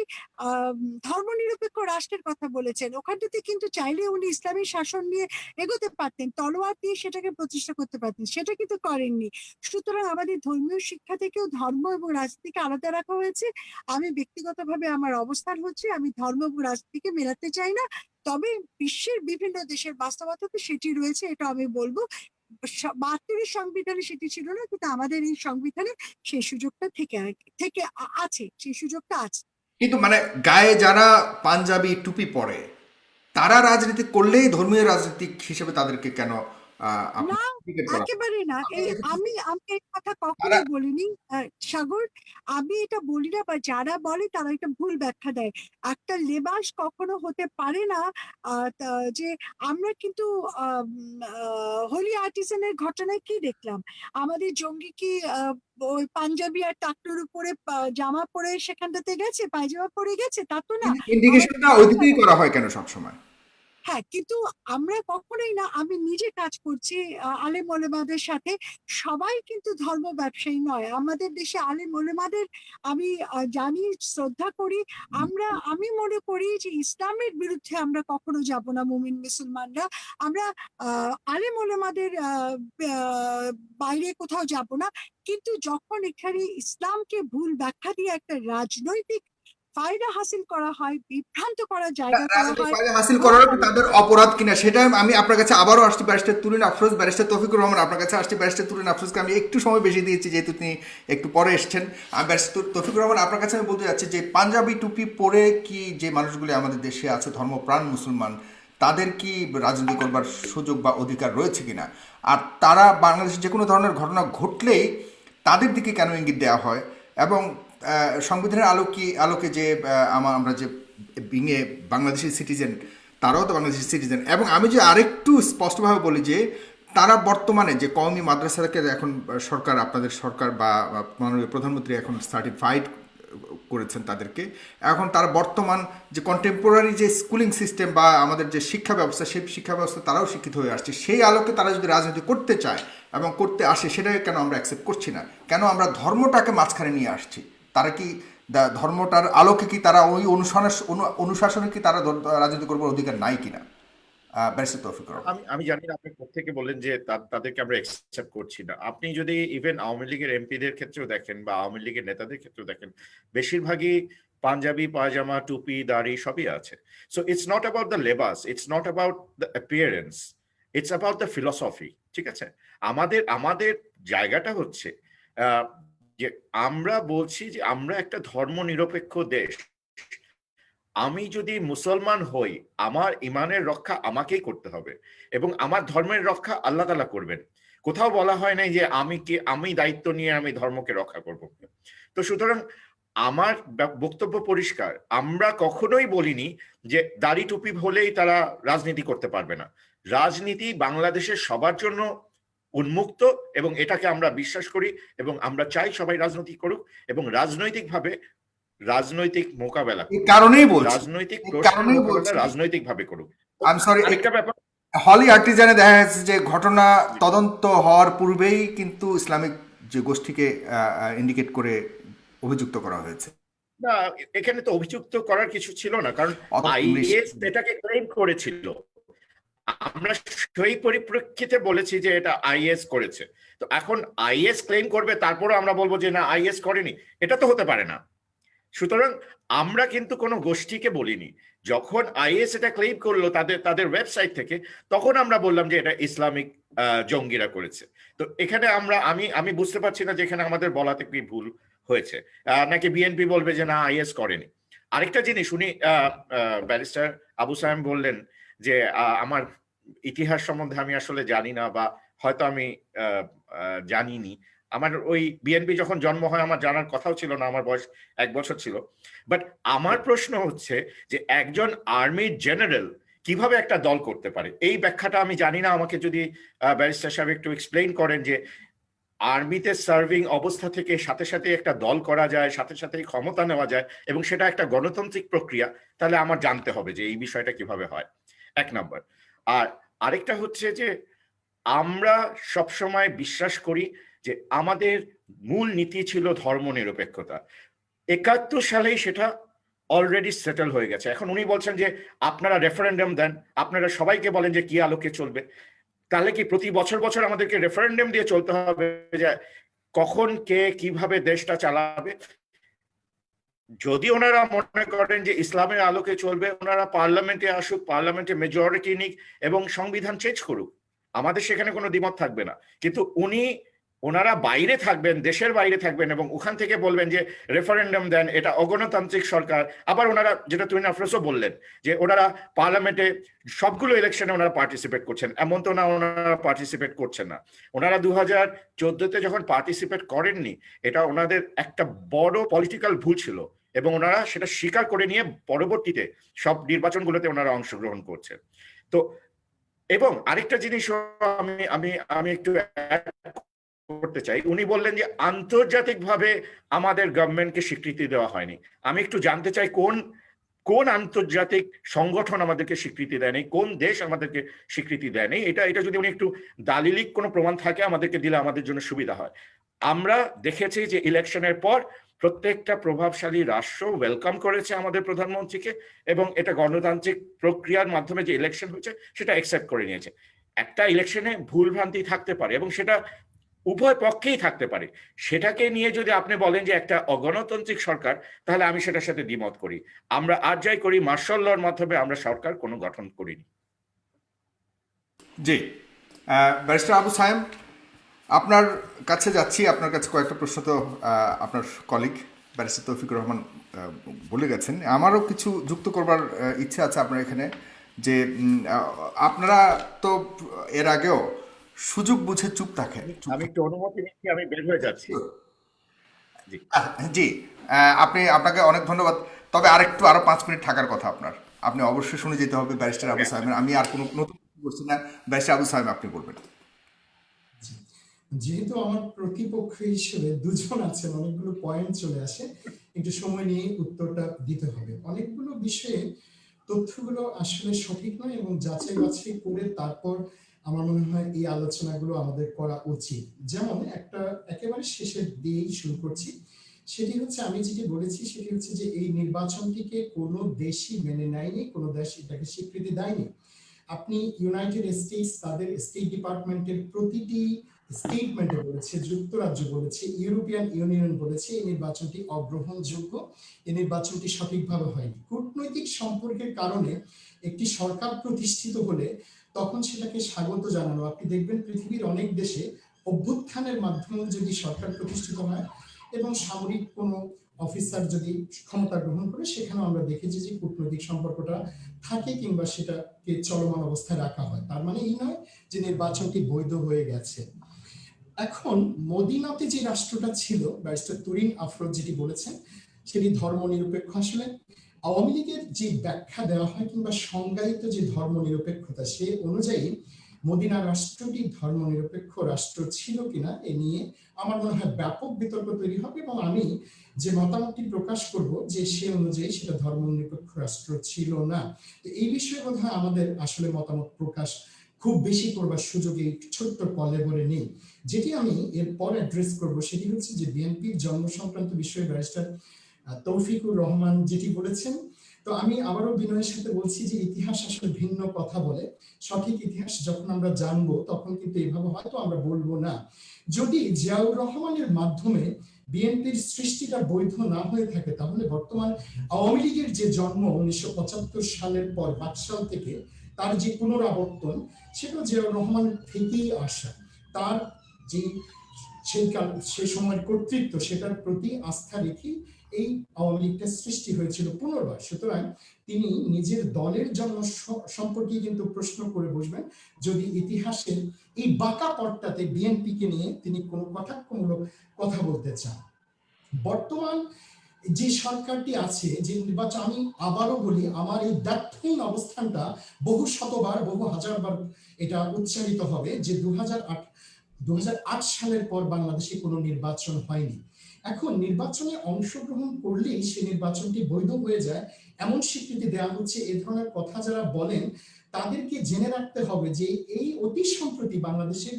ধর্মনিরপেক্ষ রাষ্ট্রের কথা বলেছেন। ওখানটাতে কিন্তু চাইলে উনি ইসলামী শাসন নিয়ে এগোতে পারতেন, তলোয়ার দিয়ে সেটাকে প্রতিষ্ঠা করতে পারতেন, সেটা কিন্তু করেননি। সুতরাং আমাদের ধর্মীয় শিক্ষা থেকেও ধর্ম এবং রাজনীতিকে আলাদা রাখা হয়েছে। আমি ব্যক্তিগতভাবে আমার অবস্থান হচ্ছে আমি ধর্ম এবং রাজনীতিকে মেলাতে চাই না। তবে বিশ্বের বিভিন্ন দেশের বাস্তবতাতে সেটি রয়েছে, এটা আমি বলবো। ৭২ সংবিধানে সেটি ছিল না, কিন্তু আমাদের এই সংবিধানে সেই সুযোগটা আছে, সেই সুযোগটা আছে। কিন্তু মানে গায়ে যারা পাঞ্জাবি টুপি পরে তারা রাজনীতি করলেই ধর্মীয় রাজনীতিক হিসেবে তাদেরকে কেন না, আপনার টিকিট করা হবে? একেবারে না। আপনি এই দেখেছেন আমি এই কথা তারা কখনোই বলিনি সাগর। আমি এটা বলি না, বা যারা বলে তারা এটা ভুল ব্যাখ্যা দেয়। একটা লেবাস কখনো হতে পারে না যে আমরা কিন্তু হোলি আর্টিজানের ঘটনায় কি দেখলাম? আমাদের জঙ্গি কি ওই পাঞ্জাবি আর টাকনুর উপরে জামা পরে সেখানটাতে গেছে, পায়জামা পরে গেছে? তা তো না। আমাদের ইন্ডিকেশনটা ওই দিকেই করা হয় কেন সবসময়? হ্যাঁ, কিন্তু আমরা কখনোই না, আমি নিজে কাজ করছি আলেম ওলেমাদের সাথে, সবাই কিন্তু ধর্ম ব্যবসায়ী নয়। আমাদের দেশে আলেম ওলেমাদের আমি জানি, শ্রদ্ধা করি। আমি মনে করি যে ইসলামের বিরুদ্ধে আমরা কখনো যাব না মুমিন মুসলমানরা। আমরা আলেম ওলেমাদের বাইরে কোথাও যাব না। কিন্তু যখন এখানে ইসলামকে ভুল ব্যাখ্যা দিয়ে একটা রাজনৈতিক ফায়দা হাসিল করা হয়, বিভ্রান্ত করার জায়গা করা রাজনৈতিক হয়, ফায়দা হাসিল করার তখন তাদের অপরাধ কিনা সেটা আমি আপনার কাছে আবারও আসছি। ব্যারিস্টার তুরিন আফরোজ, ব্যারিস্টার তৌফিকুর রহমান আপনার কাছে আসছি। ব্যারিস্টার তুরিন আফরোজকে আমি একটু সময় বেশি দিয়েছি যেহেতু তিনি একটু পরে এসেছেন। আমি ব্যারিস্টার তৌফিকুর রহমান আপনার কাছে আমি বলতে যাচ্ছি যে পাঞ্জাবি টুপি পরে কি যে মানুষগুলি আমাদের দেশে আছে ধর্মপ্রাণ মুসলমান তাদের কি রাজনীতি করবার সুযোগ বা অধিকার রয়েছে কিনা, আর তারা বাংলাদেশে যে কোনো ধরনের ঘটনা ঘটলেই তাদের দিকে কেন ইঙ্গিত দেওয়া হয়, এবং সংবিধানের আলোকে যে আমরা যে বিঙে বাংলাদেশি সিটিজেন তারাও তো বাংলাদেশি সিটিজেন, এবং আমি যে আরেকটু স্পষ্টভাবে বলি যে তারা বর্তমানে যে কওমি মাদ্রাসাকে এখন সরকার, আপনাদের সরকার বা মাননীয় প্রধানমন্ত্রী এখন সার্টিফাইড করেছেন তাদেরকে, এখন তার বর্তমান যে কন্টেম্পোরারি যে স্কুলিং সিস্টেম বা আমাদের যে শিক্ষা ব্যবস্থা সেই শিক্ষা ব্যবস্থা তারাও শিক্ষিত হয়ে আসছে, সেই আলোকে তারা যদি রাজনীতি করতে চায় এবং করতে আসে সেটাকে কেন আমরা অ্যাকসেপ্ট করছি না? কেন আমরা ধর্মটাকে মাঝখানে নিয়ে আসছি? তারা কি ধর্মটার আলোকে কি তারা ওই অনুশাসনে কি তারা রাজনীতি করবার অধিকার নাই কিনা? ব্যারিস্টার তৌফিক রহমান। আমি জানি না আপনি কোত্থেকে বললেন যে তাদেরকে আমরা একসেপ্ট করছি না। আপনি যদি ইভেন আওয়ামী লীগের এমপিদের ক্ষেত্রেও দেখেন বা আওয়ামী লীগের নেতাদের ক্ষেত্রেও দেখেন, বেশিরভাগই পাঞ্জাবি, পায়জামা, টুপি, দাড়ি সবই আছে। So it's not about the লেবাস, it's not about the appearance, it's about the philosophy. ঠিক আছে, আমাদের জায়গাটা হচ্ছে যে আমরা বলছি যে আমরা একটা ধর্মনিরপেক্ষ দেশ। আমি যদি মুসলমান হই, আমার ইমানের রক্ষা আমাকেই করতে হবে এবং আমার ধর্মের রক্ষা আল্লাহ তাআলা করবেন। কোথাও বলা হয় নাই যে আমি দায়িত্ব নিয়ে আমি ধর্মকে রক্ষা করব। তো সুতরাং আমার বক্তব্য পরিষ্কার, আমরা কখনোই বলিনি যে দাড়ি টুপি হলেই তারা রাজনীতি করতে পারবে না। রাজনীতি বাংলাদেশের সবার জন্য উন্মুক্ত এবং এটাকে আমরা বিশ্বাস করি এবং আমরা চাই সবাই রাজনীতি করুক এবং রাজনৈতিক মোকাবেলা এই করুক, কারণেই বলছি, রাজনৈতিক এই প্রশ্নের কারণেই মোকাবেলা বলছি, রাজনৈতিক ভাবে করুক। আই এম সরি, আরেকটা ব্যাপার, হলি আর্টিজানে দেখা যাচ্ছে যে ঘটনা তদন্ত হওয়ার পূর্বেই কিন্তু ইসলামিক যে গোষ্ঠীকে ইন্ডিকেট করে অভিযুক্ত করা হয়েছে। না, এখানে তো অভিযুক্ত করার কিছু ছিল না, কারণ ইংলিশ আইএস এটাকে ক্লেম করেছিল। আমরা সেই পরিপ্রেক্ষিতে বলেছি যে এটা আইএস করেছে। তো এখন আইএস ক্লেম করবে তারপরে আমরা বলবো যে না আইএস করেনি, এটা তো হতে পারে না। সুতরাং আমরা কিন্তু কোনো গোষ্ঠীকে বলিনি। যখন আইএস এটা ক্লেম করলো তাদের ওয়েবসাইট থেকে, তখন আমরা বললাম যে এটা ইসলামিক জঙ্গিরা করেছে। তো এখানে আমি বুঝতে পারছি না যে এখানে আমাদের বলাতে কি ভুল হয়েছে, নাকি বিএনপি বলবে যে না আইএস করেনি। আরেকটা জিনিস, উনি ব্যারিস্টার আবু সায়েম বললেন যে আমার ইতিহাস সম্বন্ধে আমি আসলে জানি না বা হয়তো আমি জানিনি। আমার ওই বিএনপি যখন জন্ম হয় আমার জানার কথাও ছিল না, আমার বয়স 1 বছর ছিল। বাট আমার প্রশ্ন হচ্ছে যে একজন আর্মি জেনারেল কিভাবে একটা দল করতে পারে, এই ব্যাখ্যাটা আমি জানি না। আমাকে যদি ব্যারিস্টার সাহেব একটু এক্সপ্লেইন করেন যে আর্মিতে সার্ভিং অবস্থা থেকে সাথে সাথে একটা দল করা যায়, সাথে সাথে ক্ষমতা নেওয়া যায় এবং সেটা একটা গণতান্ত্রিক প্রক্রিয়া, তাহলে আমার জানতে হবে যে এই বিষয়টা কিভাবে হয়, 1 নম্বর। আর আরেকটা হচ্ছে যে আমরা সবসময় বিশ্বাস করি যে আমাদের মূল নীতি ছিল ধর্মনিরপেক্ষতা। 71 সালেই সেটা অলরেডি সেটেল হয়ে গেছে। এখন উনি বলছেন যে আপনারা রেফারেন্ডাম দেন, আপনারা সবাইকে বলেন যে কি আলোকে চলবে। তাহলে কি প্রতি বছর বছর আমাদেরকে রেফারেন্ডাম দিয়ে চলতে হবে যে কখন কে কিভাবে দেশটা চালাবে? যদি ওনারা মনে করেন যে ইসলামের আলোকে চলবে, ওনারা পার্লামেন্টে আসুক, পার্লামেন্টে মেজরিটি নিক এবং সংবিধান চেঞ্জ করুক, আমাদের সেখানে কোনো দ্বিমত থাকবে না। কিন্তু ওনারা বাইরে থাকবেন, দেশের বাইরে থাকবেন এবং ওখান থেকে বলবেন যে রেফারেন্ডাম দেন, এটা অগণতান্ত্রিক সরকার। আবার ওনারা, যেটা তুহিন আফরোজও বললেন, যে ওনারা পার্লামেন্টে সবগুলো ইলেকশনে ওনারা পার্টিসিপেট করছেন, এমন তো না ওনারা পার্টিসিপেট করছেন না। ওনারা 2014-তে যখন পার্টিসিপেট করেননি, এটা ওনাদের একটা বড় পলিটিক্যাল ভুল ছিল এবং ওনারা সেটা স্বীকার করে নিয়ে পরবর্তীতে সব নির্বাচনগুলোতে ওনারা অংশগ্রহণ করছেন। তো এবং আরেকটা জিনিস আমি আমি আমি একটু করতে চাই, উনি বললেন যে আন্তর্জাতিকভাবে আমাদের গভর্নমেন্টকে স্বীকৃতি দেওয়া হয়নি। আমি একটু জানতে চাই কোন কোন আন্তর্জাতিক সংগঠন আমাদেরকে স্বীকৃতি দেয়নি, কোন দেশ আমাদেরকে স্বীকৃতি দেয়নি। এটা যদি উনি একটু দালিলিক কোনো প্রমাণ থাকে আমাদেরকে দিলে আমাদের জন্য সুবিধা হয়। আমরা দেখেছি যে ইলেকশনের পর প্রত্যেকটা প্রভাবশালী রাষ্ট্র ওয়েলকাম করেছে আমাদের প্রধানমন্ত্রীকে এবং এটা গণতান্ত্রিক প্রক্রিয়ার মাধ্যমে যে ইলেকশন হয়েছে সেটা অ্যাকসেপ্ট করে নিয়েছে। একটা ইলেকশনে ভুলভ্রান্তি থাকতে পারে এবং সেটা উভয় পক্ষেই থাকতে পারে। সেটাকে নিয়ে যদি আপনি বলেন যে একটা অগণতান্ত্রিক সরকার, তাহলে আমি সেটার সাথে দ্বিমত করি। আমরা আর যাই করি, মার্শাল লর মাধ্যমে আমরা সরকার কোনো গঠন করিনি। জি, ব্যারিস্টার আবু সায়েম, আপনার কাছে যাচ্ছি। আপনার কাছে কয়েকটা প্রশ্ন তো আপনার কলিগ ব্যারিস্টার তৌফিকুর রহমান বলে গেছেন। আমারও কিছু যুক্ত করবার ইচ্ছে আছে আপনার এখানে, যে আপনারা তো এর আগেও সুযোগ বুঝে চুপ থাকেন। আমি একটু অনুমতি নিচ্ছি, আমি বের হয়ে যাচ্ছি। জি জি, আপনাকে অনেক ধন্যবাদ। তবে আরো 5 মিনিট থাকার কথা আপনার। আপনি অবশ্যই শুনে যেতে হবে ব্যারিস্টার আবু সায়েমের। আমি আর কোনো নতুন কিছু বলছি না। ব্যারিস্টার আবু সায়েম, আপনি বলবেন। জি। যেহেতু আমার প্রতিপক্ষ হিসেবে দুজন আছেন, অনেকগুলো পয়েন্ট চলে আসে, একটু সময় নিয়ে উত্তরটা দিতে হবে। অনেকগুলো বিষয়ে তথ্যগুলো আসলে সঠিক নয় এবং যাচাই বাছাই করে তারপর আমার মনে হয় এই আলোচনাগুলো আমাদের করা উচিত। যেমন একটা একেবারে শেষের দিয়েই শুরু করছি, সেটি হচ্ছে আমি যেটি বলেছি সেটি হচ্ছে যে এই নির্বাচনটিকে কোনো দেশই মেনে নেয়নি, কোনো দেশ এটাকে স্বীকৃতি দেয়নি। আপনি ইউনাইটেড স্টেটস তাদের স্টেট ডিপার্টমেন্টের প্রতিটি স্টেটমেন্টে বলেছে, যুক্তরাজ্য বলেছে, ইউরোপিয়ান ইউনিয়ন বলেছে এই নির্বাচনটি অগ্রহণযোগ্য, এই নির্বাচনটি সঠিকভাবে হয়নি। কূটনৈতিক সম্পর্কের কারণে একটি সরকার প্রতিষ্ঠিত হলে তখন সেটাকে স্বাগত জানানো। আপনি দেখবেন পৃথিবীর অনেক দেশে অভ্যুত্থানের মাধ্যমে যদি সরকার প্রতিষ্ঠিত হয় এবং সামরিক কোনো অফিসার যদি ক্ষমতা গ্রহণ করে, সেখানেও আমরা দেখেছি যে কূটনৈতিক সম্পর্কটা থাকে কিংবা সেটাকে চলমান অবস্থায় রাখা হয়। তার মানে এই নয় যে নির্বাচনটি বৈধ হয়ে গেছে। এখন মদিনাতে যে রাষ্ট্রটা ছিল, ব্যারিস্টার তুরিন আফরোজ যেটি বলেছেন সেটি ধর্মনিরপেক্ষ। আসলে আওয়ামী লীগের যে ব্যাখ্যা দেওয়া হয় কিংবা সংজ্ঞায়িত যে ধর্মনিরপেক্ষতা, সে অনুযায়ী মদিনা রাষ্ট্রটি ধর্মনিরপেক্ষ রাষ্ট্র ছিল কিনা এ নিয়ে আমার মনে হয় ব্যাপক বিতর্ক তৈরি হবে এবং আমি যে মতামতটি প্রকাশ করব যে সে অনুযায়ী সেটা ধর্মনিরপেক্ষ রাষ্ট্র ছিল না। তো এই বিষয়ে বোধহয় আমাদের আসলে মতামত প্রকাশ খুব বেশি করবার সুযোগ এই ছোট্ট কলেবরে নেই। যেটি আমি এরপর অ্যাড্রেস করব সেটি হচ্ছে যে বিএনপির জন্ম সংক্রান্ত বিষয়ে ব্যারিস্টার তৌফিকুর রহমান যেটি বলেছেন, তো আমি আবারও বিনয়ের সাথে বলছি যে ইতিহাস আসলে ভিন্ন কথা বলে। সঠিক ইতিহাস যখন আমরা জানবো তখন কিন্তু এইভাবে হয়তো আমরা বলবো না। যদি জিয়াউর রহমানের মাধ্যমে বিএনপির সৃষ্টিটা বৈধ না হয়ে থাকে, তাহলে বর্তমান আওয়ামী লীগের যে জন্ম 1975 সালের পর 5 সাল থেকে তার যে পুনরাবর্তন, সেটা জিয়াউর রহমান থেকেই আসা। তার যে সে সময়ের কর্তৃত্ব, সেটার প্রতি আস্থা রেখে এই আওয়ামী লীগটা সৃষ্টি হয়েছিল পুনর্বার। সুতরাং তিনি নিজের দলের জন্ম সম্পর্কে কিন্তু প্রশ্ন করে বসবেন যদি ইতিহাসের এই বাঁকা পথটাতে বিএনপিকে নিয়ে তিনি কোনো কটাক্ষমূলক কথা বলতে চান। বর্তমান যে সরকারটি আছে, যে নির্বাচন, আমি আবারও বলি আমার এই দ্ব্যর্থহীন অবস্থানটা বহু শতবার, বহু হাজারবার এটা উচ্চারিত হবে যে 2008 সালের পর বাংলাদেশে কোনো নির্বাচন হয়নি। এখন নির্বাচনে অংশগ্রহণ করলেই সে নির্বাচনটি বৈধ হয়ে যায় এমন স্বীকৃতি দেওয়া হচ্ছে, এ ধরনের কথা যারা বলেন তাদেরকে জেনে রাখতে হবে যে এই অতি সম্প্রতি বাংলাদেশের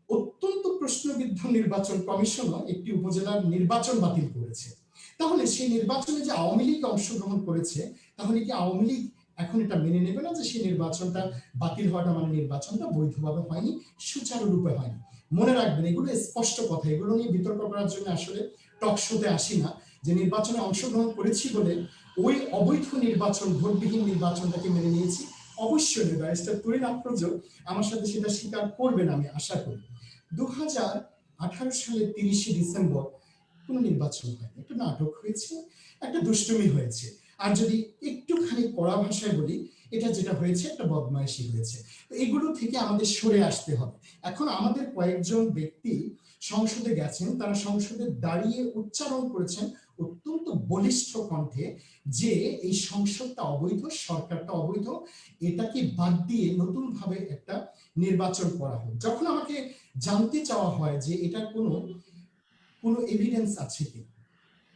অত্যন্ত প্রশ্নবিদ্ধ নির্বাচন কমিশনও একটি উপজেলার নির্বাচন বাতিল করেছে। তাহলে সেই নির্বাচনে যে আওয়ামী লীগ অংশগ্রহণ করেছে, তাহলে কি আওয়ামী লীগ এখন এটা মেনে নেবে না যে সেই নির্বাচনটা বাতিল হওয়াটা মানে নির্বাচনটা বৈধভাবে হয়নি, সুচারুরূপে হয়নি? মনে রাখবেন, এগুলো স্পষ্ট কথা, এগুলো নিয়ে বিতর্ক করার জন্য আসলে টক শোতে আসি না। যে নির্বাচনে অংশগ্রহণ করেছি বলে ওই অবৈধ নির্বাচন, ভোটবিহীন নির্বাচনটাকে মেনে নিয়েছি, অবশ্যই ব্যারিস্টার তুরিন আফরোজও আমার সাথে সেটা স্বীকার করবেন আমি আশা করি। 2018 সালের 30 ডিসেম্বর কোনো নির্বাচন হয়নি, একটা নাটক হয়েছে, একটা দুষ্টুমি হয়েছে, আর যদি একটুখানি কড়া ভাষায় বলি, এটা যেটা হয়েছে একটা বদমাইশি হয়েছে। তো এগুলো থেকে আমাদের সরে আসতে হবে। এখন আমাদের কয়েকজন ব্যক্তি সংসদে গেছেন, তারা সংসদে দাঁড়িয়ে উচ্চারণ করেছেন অত্যন্ত বলিষ্ঠ কণ্ঠে যে এই সংসদটা অবৈধ, সরকারটা অবৈধ, এটাকে বাদ দিয়ে নতুন ভাবে একটা নির্বাচন করা হোক। যখন আমাকে জানতে চাওয়া হয় যে এটা কোনো এভিডেন্স আছে কি,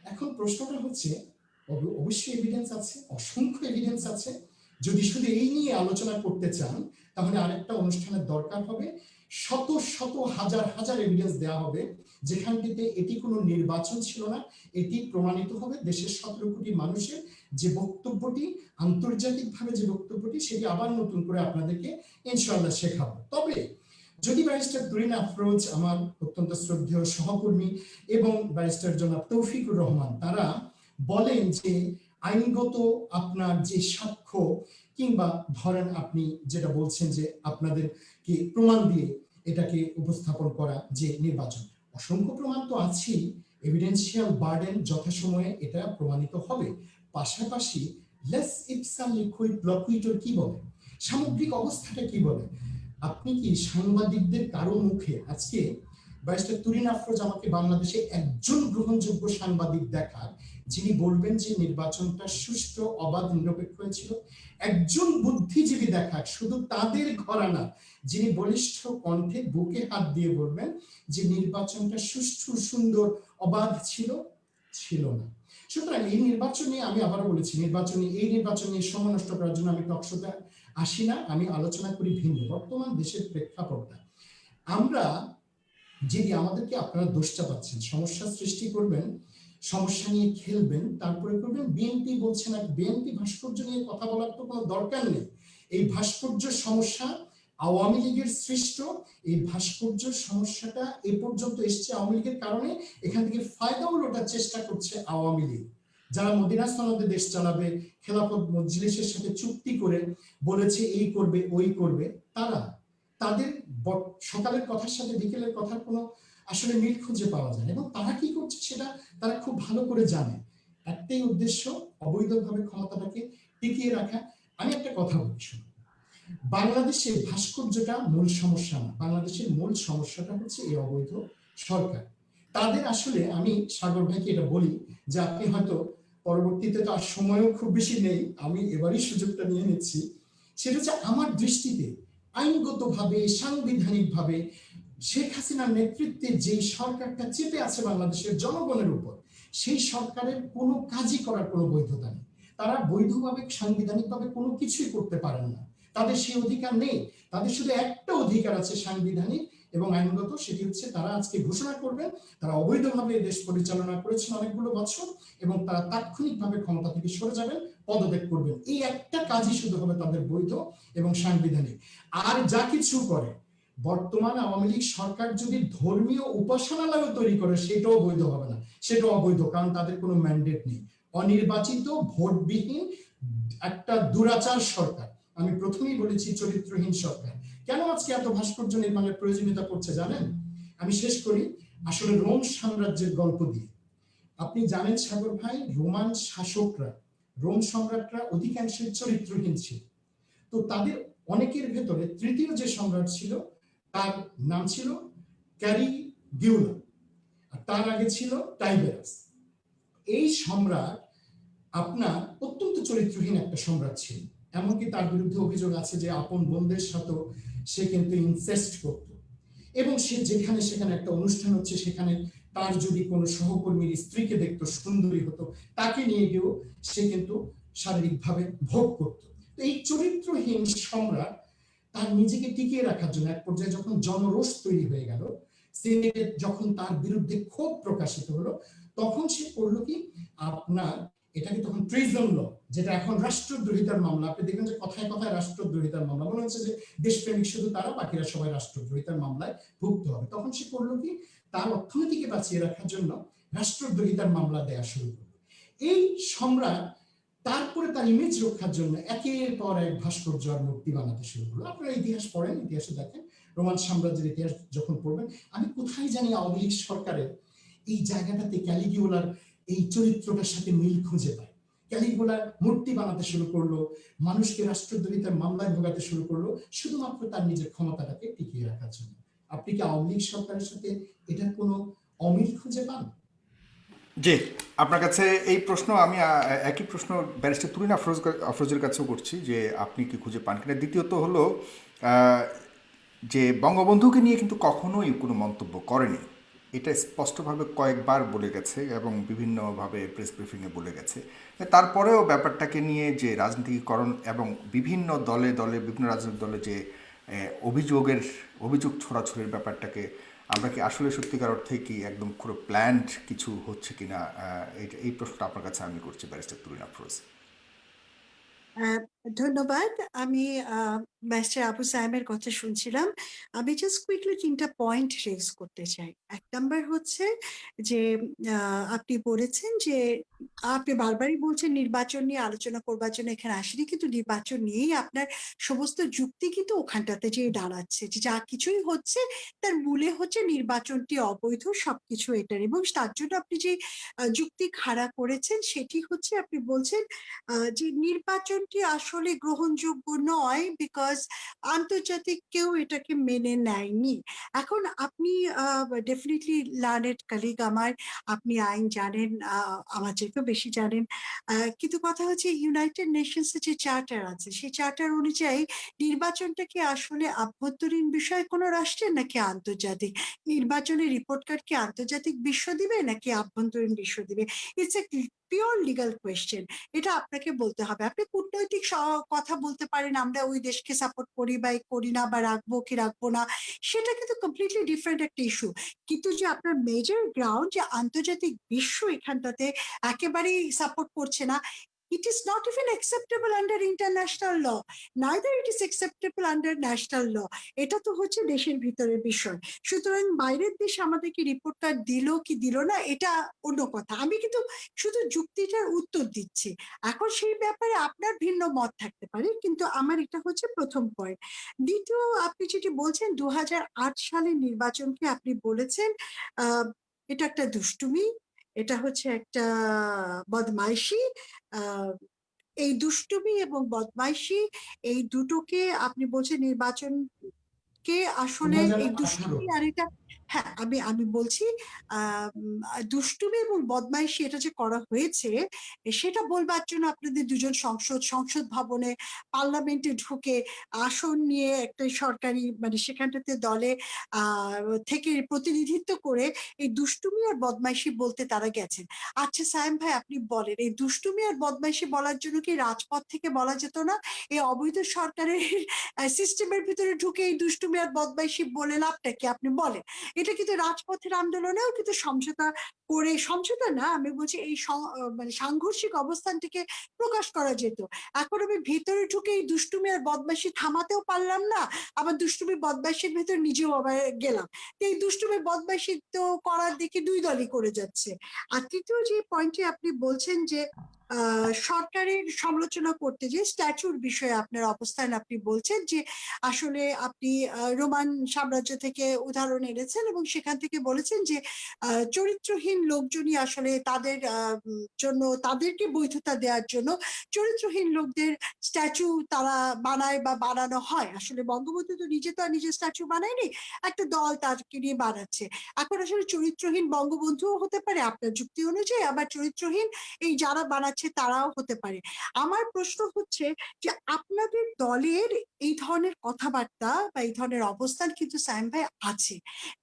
এখন প্রশ্নটা হচ্ছে অবশ্যই এভিডেন্স আছে, অসংখ্য এভিডেন্স আছে। যদি শুধু এই নিয়ে আলোচনা করতে চান তাহলে আরেকটা অনুষ্ঠানের দরকার হবে, শত শত হাজার হাজার এভিডেন্স দেওয়া হবে যেখানটিতে এটি কোনো নির্বাচন ছিল না, এটি প্রমাণিত হবে দেশের 17 কোটি মানুষের যে বক্তব্যটি, আন্তর্জাতিকভাবে যে বক্তব্যটি, সেটি আবার নতুন করে আপনাদেরকে ইনশাআল্লাহ শেখাবো। তবে যদি ব্যারিস্টার তুরিন আফরোজ, আমার অত্যন্ত শ্রদ্ধেয় সহকর্মী, এবং ব্যারিস্টার জনাব তৌফিকুর রহমান, তারা বলেন যে আইনগত আপনার যে সাক্ষ্য, কিংবা ধরেন আপনি যেটা বলছেন যে আপনাদেরকে প্রমাণ দিয়ে এটাকে উপস্থাপন করা যে নির্বাচন, অসংখ্য প্রমাণ তো আছেই, এভিডেন্সিয়াল বার্ডেন যথাসময়ে এটা প্রমাণিত হবে। পাশাপাশি লেস ইপসা লিকুইড লকুইটর কি বলে, সামগ্রিক অবস্থাটা কি বলে? আপনি কি সাংবাদিকদের কারো মুখে আজকে ব্যারিস্টার তুরিন আফরোজ আমাকে বাংলাদেশে একজন গ্রহণযোগ্য সাংবাদিক দেখার যিনি বলবেন যে নির্বাচনটা সুষ্ঠু, অবাধ, নিরপেক্ষ হয়েছিল? একজন বুদ্ধিজীবী দেখাক, শুধু তাদের ঘরানা, যিনি বলিষ্ঠ কণ্ঠে বুকে হাত দিয়ে বলবেন যে নির্বাচনটা সুষ্ঠু, সুন্দর, অবাধ ছিল না। সুতরাং এই নির্বাচন নিয়ে আমি আবারও বলেছি, এই নির্বাচন নিয়ে সময় নষ্ট করার জন্য আমি টকশোতে আসি না, আমি আলোচনা করি ভিন্ন বর্তমান দেশের প্রেক্ষাপটটা। আমরা যদি আমাদেরকে আপনারা দোষ চাপাচ্ছেন, সমস্যা সৃষ্টি করবেন, সমস্যা নিয়ে খেলবেন, তারপরে করবেন বিএনপি বলছে না, বিএনপি ভাস্কর্য নিয়ে কথা বলার তো কোনো দরকার নেই। এই ভাস্কর্য সমস্যা আওয়ামী লীগের সৃষ্ট, এই ভাস্কর্য সমস্যাটা এ পর্যন্ত এসছে আওয়ামী লীগের কারণে, এখান থেকে ফায়দা ওঠার চেষ্টা করছে আওয়ামী লীগ, যারা মদিনা সনদে দেশ চালাবে, খেলাফত মজলিসের সাথে চুক্তি করে বলেছে এই করবে ওই করবে, তাদের সকালের কথার সাথে বিকেলের কথার কোনো আসলে মিল খুঁজে পাওয়া যায়, এবং তারা কি করছে সেটা তারা খুব ভালো করে জানে। একটাই উদ্দেশ্য, অবৈধভাবে ক্ষমতাটাকে টিকিয়ে রাখা। আমি একটা কথা বলি, শুনুন, বাংলাদেশের ভাস্কর্যটা মূল সমস্যা না, বাংলাদেশের মূল সমস্যাটা হচ্ছে এই অবৈধ সরকার। তাদের আসলে, আমি সাগর ভাইকে এটা বলি যে আপনি হয়তো পরবর্তীতে, তো আর সময়ও খুব বেশি নেই, আমি এবারই সুযোগটা নিয়ে নিচ্ছি, সেটা হচ্ছে আমার দৃষ্টিতে আইনগতভাবে, সাংবিধানিকভাবে শেখ হাসিনার নেতৃত্বে যে সরকারটা চেপে আছে বাংলাদেশের জনগণের উপর, সেই সরকারের কোনো কাজই করার কোনো বৈধতা নেই। তারা বৈধভাবে, সাংবিধানিকভাবে কোনো কিছুই করতে পারেন না, তাদের সেই অধিকার নেই। তাদের শুধু একটা অধিকার আছে সাংবিধানিক এবং আইনগত, সেটি হচ্ছে তারা আজকে ঘোষণা করবেন তারা অবৈধভাবে দেশ পরিচালনা করেছেন অনেকগুলো বছর, এবং তারা তাৎক্ষণিকভাবে ক্ষমতা থেকে সরে যাবেন, পদত্যাগ করবেন। এই একটা কাজই শুধু হবে তাদের বৈধ এবং সাংবিধানিক। আর যা কিছু করে, বর্তমান আওয়ামী লীগ সরকার যদি ধর্মীয় উপাসনালয় তৈরি করে, সেটাও বৈধ হবে না, সেটাও অবৈধ, কারণ তাদের কোনো ম্যান্ডেট নেই। অনির্বাচিত, ভোটবিহীন একটা দুরাচার সরকার। আমি প্রথমেই বলেছি চরিত্রহীন সরকার। কেন আজকে এত ভাস্কর্য নির্মাণের প্রয়োজনীয়তা পড়ছে জানেন? আমি শেষ করি আসলে রোম সাম্রাজ্যের গল্প দিয়ে। আপনি জানেন সাগর ভাই, রোমান শাসকরা, রোম সম্রাটরা অধিকাংশের চরিত্রহীন ছিল। তো তাদের অনেকের ভেতরে তৃতীয় যে সম্রাট ছিল তার নাম ছিল ক্যালিগুলা, আর তার আগে ছিল টাইবেরাস। এই সম্রাট আপনার অত্যন্ত চরিত্রহীন একটা সম্রাট ছিল, এমনকি তার বিরুদ্ধে অভিযোগ আছে যে আপন বোনদের সাথে সে কিন্তু ইনসেস্ট করত, এবং সে যেখানে সেখানে একটা অনুষ্ঠান হচ্ছে সেখানে তার যদি কোনো সহকর্মীর স্ত্রীকে দেখতো সুন্দরী হতো, তাকে নিয়ে গিয়েও সে কিন্তু শারীরিকভাবে ভোগ করত। তো এই চরিত্রহীন সম্রাট তার নিজেকে টিকিয়ে রাখার জন্য এক পর্যায়ে যখন জনরোষ তৈরি হয়ে গেল, যখন তার বিরুদ্ধে ক্ষোভ প্রকাশিত হলো, তখন সে করলো কি, আপনার এটাকে তখন ট্রেজন ল, যেটা এখন রাষ্ট্রদ্রোহিতার মামলা। আপনি দেখবেন যে কথায় কথায় রাষ্ট্রদ্রোহিতার মামলা, মনে হচ্ছে যে দেশপ্রেমিক শুধু তারা, বাকিরা সবাই রাষ্ট্রদ্রোহিতার মামলায় ভুগতে হবে। তখন সে করলো কি, তার অর্থনীতিকে বাঁচিয়ে রাখার জন্য রাষ্ট্রদ্রোহিতার মামলা দেয়া শুরু করলো। এই সম্রাট তারপরে তার ইমেজ রক্ষার জন্য একের পর এক ভাস্কর্য আর মূর্তি বানাতে শুরু করলো। আপনারা ইতিহাস পড়েন, ইতিহাসে দেখেন, রোমান সাম্রাজ্যের ইতিহাস যখন পড়বেন, আমি কোথায় জানি আওয়ামী লীগ সরকারের এই জায়গাটাতে ক্যালিগুলার এই চরিত্রটার সাথে মিল খুঁজে পায়। ক্যালিগুলার মূর্তি বানাতে শুরু করলো, মানুষকে রাষ্ট্রদ্রোহিতার মামলায় ভোগাতে শুরু করলো, শুধুমাত্র তার নিজের ক্ষমতাটাকে টিকিয়ে রাখার জন্য। আপনি কি আওয়ামী লীগ সরকারের সাথে এটার কোনো অমিল খুঁজে পান? জি, আপনার কাছে এই প্রশ্ন আমি একই প্রশ্ন ব্যারিস্টার তুরিন আফরোজের কাছেও করছি যে আপনি কি খুঁজে পান কিনা। দ্বিতীয়ত হলো আহ, যে বঙ্গবন্ধুকে নিয়ে কিন্তু কখনোই কোনো মন্তব্য করেনি, এটা স্পষ্টভাবে কয়েকবার বলে গেছে এবং বিভিন্নভাবে প্রেস ব্রিফিংয়ে বলে গেছে। তারপরেও ব্যাপারটাকে নিয়ে যে রাজনীতিকরণ এবং বিভিন্ন দলে দলে বিভিন্ন রাজনৈতিক দলে যে অভিযোগ ছড়াছড়ির ব্যাপারটাকে আমরা কি আসলে সত্যিকার অর্থে কি একদম পুরো প্ল্যান্ড কিছু হচ্ছে কিনা, এই প্রশ্নটা আপনার কাছে আমি করছি ব্যারিস্টার তুরিন আফরোজ। আহ, ধন্যবাদ। আমি ব্যারিস্টার আবু সায়েমের কথা শুনছিলাম। আমি জাস্ট কুইকলি 3টা পয়েন্ট রেজ করতে চাই। 1 নাম্বার হচ্ছে যে আপনি বলেছেন যে আপনি বারবারই বলছেন নির্বাচন নিয়ে আলোচনা করবার জন্য এখানে আসেনি, কিন্তু নির্বাচন নিয়েই আপনার সমস্ত যুক্তি কিন্তু ওখানটাতে যেয়ে দাঁড়াচ্ছে যে যা কিছুই হচ্ছে তার মূলে হচ্ছে নির্বাচনটি অবৈধ, সবকিছু এটার। এবং তার জন্য আপনি যে যুক্তি খাড়া করেছেন সেটি হচ্ছে, আপনি বলছেন যে নির্বাচনটি আসলে গ্রহণযোগ্য নয় বিকজ আন্তর্জাতিক কেউ এটাকে মেনে নেয়নি। এখন আপনি ডেফিনেটলি লার্নেড কালিগ আমার, আপনি আইন জানেন, আমার চেয়েও বেশি জানেন। কিন্তু কথা হচ্ছে ইউনাইটেড নেশনস এর যে চার্টার আছে সেই চার্টার অনুযায়ী নির্বাচনটা কি আসলে আভ্যন্তরীণ বিষয় কোনো রাষ্ট্রের নাকি আন্তর্জাতিক? নির্বাচনের রিপোর্ট কার্ড কি আন্তর্জাতিক বিশ্ব দিবে নাকি আভ্যন্তরীণ বিশ্ব দিবে? It's a pure legal question. এটা আপনাকে বলতে হবে। আপনি কূটনৈতিক কথা বলতে পারেন, আমরা ওই দেশকে সাপোর্ট করি বা করি না, বা রাখবো কি রাখবো না, সেটা কিন্তু কমপ্লিটলি ডিফারেন্ট একটা ইস্যু। কিন্তু যে আপনার মেজর গ্রাউন্ড যে আন্তর্জাতিক বিশ্ব এখানটাতে একেবারেই সাপোর্ট করছে না, it is not even acceptable under international law, neither it is acceptable under national law. এটা তো হচ্ছে দেশের ভিতরের বিষয়। সুতরাং বাইরের দেশ আমাদেরকে রিপোর্ট কার্ড দিল কি দিল না এটা অন্য কথা। আমি কিন্তু শুধু যুক্তিটার উত্তর দিচ্ছি। এখন সেই ব্যাপারে আপনার ভিন্ন মত থাকতে পারে, কিন্তু আমার এটা হচ্ছে প্রথম পয়েন্ট। দ্বিতীয়, আপনি যেটি বলছেন 2008 সালের নির্বাচনকে আপনি বলেছেন এটা একটা দুষ্টুমি, এটা হচ্ছে একটা বদমাইশি। আহ এই দুষ্টুমি এবং বদমাইশি এই দুটোকে আপনি বলছেন নির্বাচন কে আসলে এই 2018। দুষ্টুমি আর এটা, হ্যাঁ আমি আমি বলছি দুষ্টুমি এবং বদমাইশি এটা যে করা হয়েছে সেটা বলবার জন্য আপনাদের দুজন সংসদ ভবনে পার্লামেন্টে ঢুকে আসন নিয়ে একটা সরকারি মানে সেখানটাতে দলে আহ থেকে প্রতিনিধিত্ব করে এই দুষ্টুমি আর বদমাইশি বলতে তারা গেছেন। আচ্ছা সায়েম ভাই, আপনি বলেন এই দুষ্টুমি আর বদমাইশি বলার জন্য কি রাজপথ থেকে বলা যেত না? এই অবৈধ সরকারের সিস্টেমের ভিতরে ঢুকে এই দুষ্টুমি আর বদমাইশি বলে লাভটা কি? আপনি বলেন। এটা কিন্তু রাজপথের আন্দোলনেও কিন্তু সমঝোতা করে, সমঝোতা না আমি বলছি, এই মানে সাংঘর্ষিক অবস্থানটিকে প্রকাশ করা যেত। এখন আমি ভেতরে ঢুকে এই দুষ্টুমি আর বদমাইশি থামাতেও পারলাম না, আবার দুষ্টুমি বদমাইশির ভেতর নিজেও আবার গেলাম। তো এই দুষ্টুমি বদমাইশি তো করার দিকে দুই দলই করে যাচ্ছে। আর তৃতীয় যে পয়েন্টে আপনি বলছেন যে সরকারের সমালোচনা করতে যে স্ট্যাচুর বিষয়ে আপনার অবস্থান, আপনি বলছেন যে আসলে আপনি রোমান সাম্রাজ্য থেকে উদাহরণ এনেছেন এবং সেখান থেকে বলেছেন যে চরিত্রহীন লোকজনই আসলে তাদের জন্য, তাদেরকে বৈধতা দেওয়ার জন্য চরিত্রহীন লোকদের স্ট্যাচু তারা বানায় বা বানানো হয়। আসলে বঙ্গবন্ধু তো নিজে তো আর নিজের স্ট্যাচু বানায়নি, একটা দল তাকে নিয়ে বানাচ্ছে। এখন আসলে চরিত্রহীন বঙ্গবন্ধুও হতে পারে আপনার যুক্তি অনুযায়ী, আবার চরিত্রহীন এই যারা বানাচ্ছে তারাও হতে পারে। আমার প্রশ্ন হচ্ছে যে আপনাদের দলের এই ধরনের কথাবার্তা বা এই ধরনের অবস্থান কিন্তু সায়েম ভাই আছে।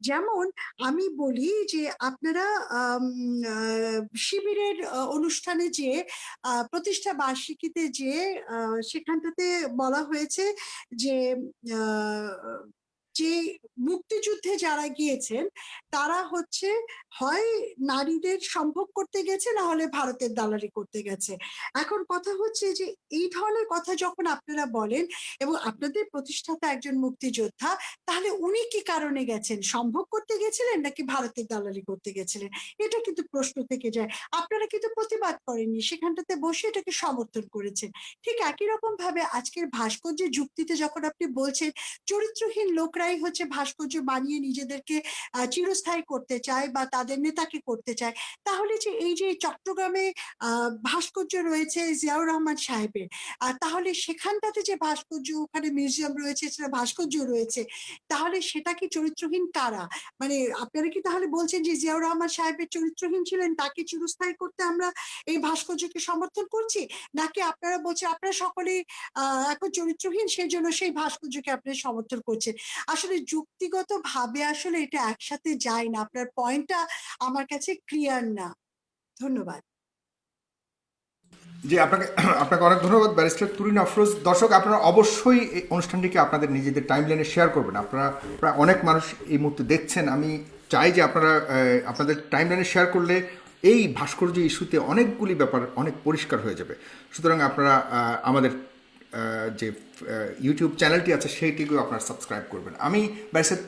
যেমন আমি বলি যে আপনারা শিবিরের অনুষ্ঠানে যে প্রতিষ্ঠা বার্ষিকীতে যে সেখানটাতে বলা হয়েছে যে যে মুক্তিযুদ্ধে যারা গিয়েছেন তারা হচ্ছে হয় নারীদের সম্ভোগ করতে গেছে, না হলে ভারতের দালালি করতে গেছে। এখন কথা হচ্ছে যে এই ধরনের কথা যখন আপনারা বলেন এবং আপনাদের প্রতিষ্ঠাতা একজন মুক্তিযোদ্ধা, তাহলে উনি কি কারণে গেছেন? সম্ভোগ করতে গেছিলেন নাকি ভারতের দালালি করতে গেছিলেন? এটা কিন্তু প্রশ্ন থেকে যায়। আপনারা কিন্তু প্রতিবাদ করেননি, সেখানটাতে বসে এটাকে সমর্থন করেছেন। ঠিক একই রকম ভাবে আজকের ভাস্কর্যের যুক্তিতে যখন আপনি বলছেন চরিত্রহীন লোকরাই হচ্ছে ভাস্কর্য বানিয়ে নিজেদেরকে চিরস্থায়ী করতে চায় বা তাদের নেতাকে করতে চায়, তাহলে যে এই যে চট্টগ্রামে ভাস্কর্য রয়েছে জিয়াউর রহমান সাহেবের, তাহলে সেখানটাতে যে ভাস্কর্য, ওখানে মিউজিয়াম রয়েছে, সেটা ভাস্কর্য রয়েছে, তাহলে সেটা কি চরিত্রহীন কারা? মানে আপনারা কি তাহলে বলছেন যে জিয়াউর রহমান সাহেবের চরিত্রহীন ছিলেন, তাকে চিরস্থায়ী করতে আমরা এই ভাস্কর্যকে সমর্থন করছি? নাকি আপনারা বলছেন আপনারা সকলে এখন চরিত্রহীন, সেই জন্য সেই ভাস্কর্যকে আপনারা সমর্থন করছেন? আসলে যুক্তিগত ভাবে আসলে এটা একসাথে যায় না। আপনার পয়েন্টটা আমার কাছে ক্লিয়ার না। ধন্যবাদ। জি, আপনাকে আপনাকে অনেক ধন্যবাদ ব্যারিস্টার তুরিন আফরোজ। দর্শক, আপনারা অবশ্যই এই অনুষ্ঠানটিকে আপনাদের নিজেদের টাইমলাইনে শেয়ার করবেন। আপনারা প্রায় অনেক মানুষ এই মুহূর্তে দেখছেন। আমি চাই যে আপনারা আপনাদের টাইমলাইনে শেয়ার করলে এই ভাস্কর্য ইস্যুতে অনেকগুলি ব্যাপার অনেক পরিষ্কার হয়ে যাবে। সুতরাং আপনারা আমাদের যে ইউটিউব চ্যানেলটি আছে সেইটিকেও আপনারা সাবস্ক্রাইব করবেন। আমি ব্যারিস্টার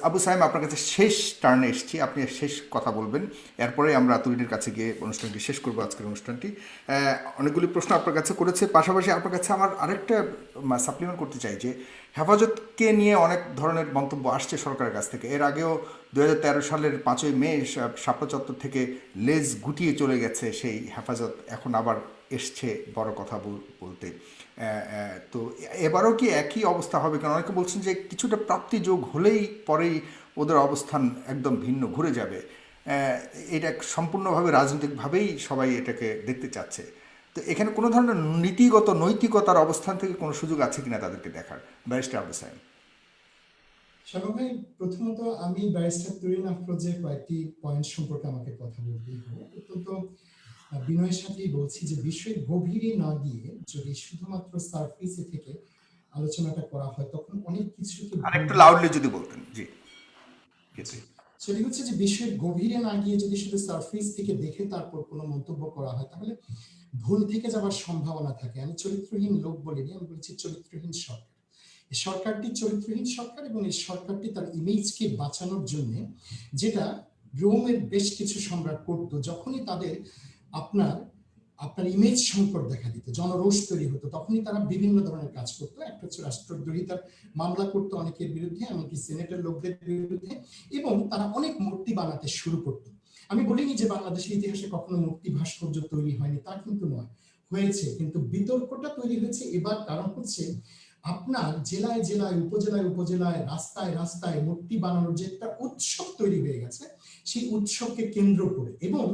আবু সাইম আপনার কাছে শেষ টার্নে এসেছি, আপনি শেষ কথা বলবেন, এরপরে আমরা তুরিনের কাছে গিয়ে অনুষ্ঠানটি শেষ করবো। আজকের অনুষ্ঠানটি অনেকগুলি প্রশ্ন আপনার কাছে করেছে, পাশাপাশি আপনার কাছে আমার আরেকটা সাপ্লিমেন্ট করতে চাই যে হেফাজতকে নিয়ে অনেক ধরনের মন্তব্য আসছে সরকারের কাছ থেকে। এর আগেও 2013 সালের 5ই মে শাপলা চত্বর থেকে লেজ গুটিয়ে চলে গেছে সেই হেফাজত, এখন আবার এসছে বড় কথা বলতে। তো এবারও কি একই অবস্থা হবে? কারণ অনেকে বলছেন যে কিছুটা প্রাপ্তি যোগ হলেই পরেই ওদের অবস্থান একদম ভিন্ন ঘুরে যাবে। এটা সম্পূর্ণভাবে রাজনৈতিকভাবেই সবাই এটাকে দেখতে চাচ্ছে। তো এখানে কোনো ধরনের নীতিগত নৈতিকতার অবস্থান থেকে কোনো সুযোগ আছে কিনা তাদেরকে দেখার? ব্যারিস্টার আবু সাইম। শামীম ভাই, প্রথমত আমি ব্যারিস্টার তুরিন আফরোজের কয়েকটি পয়েন্ট সম্পর্কে আমাকে কথা বলতেই হবে। অত্যন্ত বিনয়ের সাথেই বলছি যে বিষয়ের গভীরে না গিয়ে যদি শুধুমাত্র সারফেসে থেকে আলোচনাটা করা হয় তখন অনেক কিছুকে আর একটু লাউডলি যদি বলতেন। জি, সেটি হচ্ছে যে বিষয়ের গভীরে না গিয়ে যদি শুধু সারফেস থেকে দেখে তারপর কোনো মন্তব্য করা হয় তাহলে ভুল থেকে যাওয়ার সম্ভাবনা থাকে। আমি চরিত্রহীন লোক বলিনি, আমি বলছি চরিত্রহীন সরকার। এই সরকারটি চরিত্রহীন সরকার এবং এই সরকারটি তার ইমেজকে বাঁচানোর জন্য, যেটা রোমের বেশ কিছু সম্রাট করতো, যখনই তাদের আপনার আপনার ইমেজ সংকট দেখা দিত, জনরোষ তৈরি হতো, তখনই তারা বিভিন্ন ধরনের কাজ করতো। একটা হচ্ছে রাষ্ট্রদ্রোহিতার মামলা করতো অনেকের বিরুদ্ধে, এমনকি সিনেটের লোকদের বিরুদ্ধে, এবং তারা অনেক মূর্তি বানাতে শুরু করতো। আমি বলিনি যে বাংলাদেশের ইতিহাসে কখনো মূর্তি ভাস্কর্য তৈরি হয়নি, তা কিন্তু নয়, হয়েছে। কিন্তু বিতর্কটা তৈরি হয়েছে এবার, কারণ হচ্ছে আপনার জেলায় জেলায়, উপজেলায় উপজেলায়, রাস্তায় রাস্তায় মূর্তি বানানোর যে একটা উৎসব তৈরি হয়ে গেছে, সেই উৎসবকে কেন্দ্র করে। এবং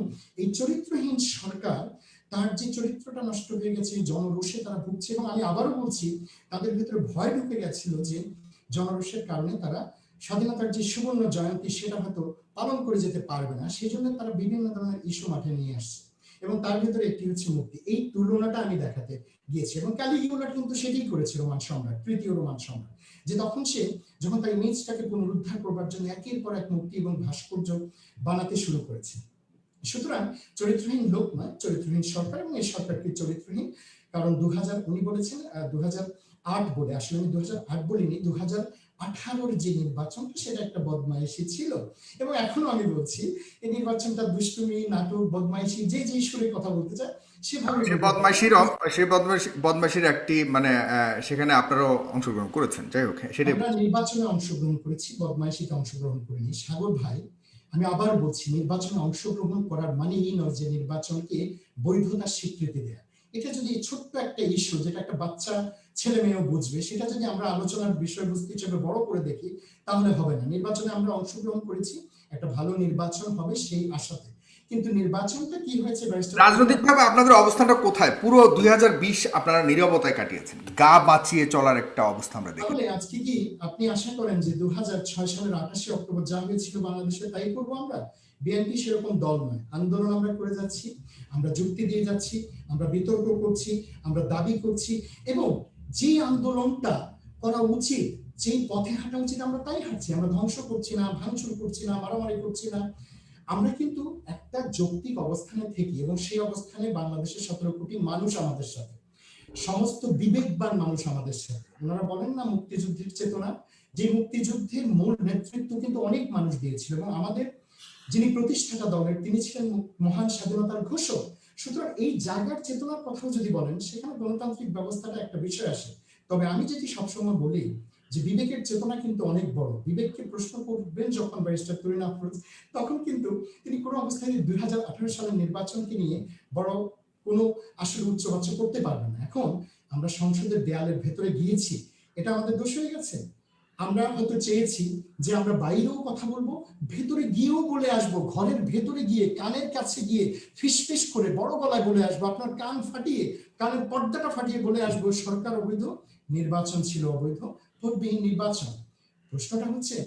এই চরিত্রহীন সরকার, তার যে চরিত্রটা নষ্ট হয়ে গেছে, জনরোষে তারা ভুগছে। এবং আমি আবারও বলছি, তাদের ভিতরে ভয় ঢুকে গেছিল যে জনরোষের কারণে তারা স্বাধীনতার যে সুবর্ণ জয়ন্তী সেটা হয়তো পালন করে যেতে পারবে না, সেই জন্য তারা বিভিন্ন ধরনের ইস্যু মাঠে নিয়ে আসছে। এবং তার ভিতরে একটি হচ্ছে মুক্তি। এই তুলনাটা আমি দেখাতে গিয়েছি। এবং ক্যালিগুলা কিন্তু সেটাই করেছে, রোমান সম্রাট, তৃতীয় রোমান সম্রাট, যে তখন সে যখন তার ইমেজটাকে পুনরুদ্ধার করবার জন্য একের পর এক মূর্তি এবং ভাস্কর্য বানাতে শুরু করেছে। সুতরাং চরিত্রহীন লোক নয়, চরিত্রহীন সরকার। এবং এই সরকারটি চরিত্রহীন কারণ উনি বলেছেন 2008 বলে, আসলে আমি 2008 বলিনি, 2018 যে নির্বাচনটা সেটা একটা বদমাইশি ছিল। এবং এখনো আমি বলছি এই নির্বাচনটা দুষ্টুমি, নাটক, বদমাইশি, যে যে সুরে কথা বলতে চায় সেভাবে। সেই বদমাইশির একটি মানে সেখানে আপনারাও অংশগ্রহণ করেছেন, যাই হোক সেটা আমরা নির্বাচনে অংশগ্রহণ করেছি, বদমাইশিতে অংশগ্রহণ করিনি। সাগর ভাই, আমি আবার বলছি, নির্বাচনে অংশগ্রহণ করার মানে এই নয় যে নির্বাচনকে বৈধতার স্বীকৃতি দেয়া। এটা যদি ছোট্ট একটা ইস্যু, যেটা একটা বাচ্চা ছেলে মেয়েও বুঝবে, সেটা যদি আমরা আলোচনার বিষয়বস্তু হিসেবে বড় করে দেখি তাহলে হবে না। নির্বাচনে আমরা অংশগ্রহণ করেছি, একটা ভালো নির্বাচন হবে সেই আশাতে। কিন্তু নির্বাচনটা কি হয়েছে, রাজনৈতিকভাবে আপনাদের অবস্থানটা কোথায়? পুরো 2020 আপনারা নীরবতায় কাটিয়েছেন, গা বাঁচিয়ে চলার একটা অবস্থা আমরা দেখি। তাহলে আজকে কি আপনি আশা করেন যে 2006 সালের 28 অক্টোবর যা হয়েছিল বাংলাদেশে তাই করবো আমরা? বিএনপি সেরকম দল নয়। আন্দোলন আমরা করে যাচ্ছি, আমরা যুক্তি দিয়ে যাচ্ছি, আমরা বিতর্ক করছি, আমরা দাবি করছি। এবং যে আন্দোলনটা করা উচিত, যেই পথে হাঁটা উচিত আমরা তাই হাঁটছি। আমরা ধ্বংস করছি না, ভাঙচুর করছি না, মারামারি করছি না। আমরা কিন্তু একটা যৌক্তিক অবস্থানে থেকে, এবং সেই অবস্থানে বাংলাদেশের 17 কোটি মানুষ আমাদের সাথে, সমস্ত বিবেকবান মানুষ আমাদের সাথে। ওনারা বলেন না মুক্তিযুদ্ধের চেতনা, যে মুক্তিযুদ্ধের মূল নেতৃত্ব কিন্তু অনেক মানুষ দিয়েছিল, এবং আমাদের যিনি প্রতিষ্ঠাতা দলের তিনি ছিলেন মহান স্বাধীনতার ঘোষক। সুতরাং এই জায়গার চেতনার কথাও যদি বলেন, সেখানে গণতান্ত্রিক ব্যবস্থাটা একটা বিষয় আসে। তবে আমি যেটি সবসময় বলি যে বিবেকের চেতনা কিন্তু অনেক বড়। বিবেককে প্রশ্ন করবেন যখন ব্যারিস্টার তরুণ আফরোজ, তখন কিন্তু তিনি কোনো অবস্থায় 2018 সালের নির্বাচনকে নিয়ে বড় কোনো আসলে উচ্চবাচ্য করতে পারবেন না। এখন আমরা সংসদের দেয়ালের ভেতরে গিয়েছি, এটা আমাদের দোষ হয়ে গেছে। আমরা হয়তো চেয়েছি যে আমরা বাইরেও কথা বলবো, ভেতরে গিয়েও বলে আসবো, ঘরের ভেতরে গিয়ে কানের কাছে গিয়ে ফিসফিস করে বড় গলায় বলে আসবো, আপনার কান ফাটিয়ে, কানের পর্দাটা ফাটিয়ে বলে আসবো সরকার অবৈধ, নির্বাচন ছিল অবৈধ, ভোটবিহীন নির্বাচন। প্রশ্নটা হচ্ছে,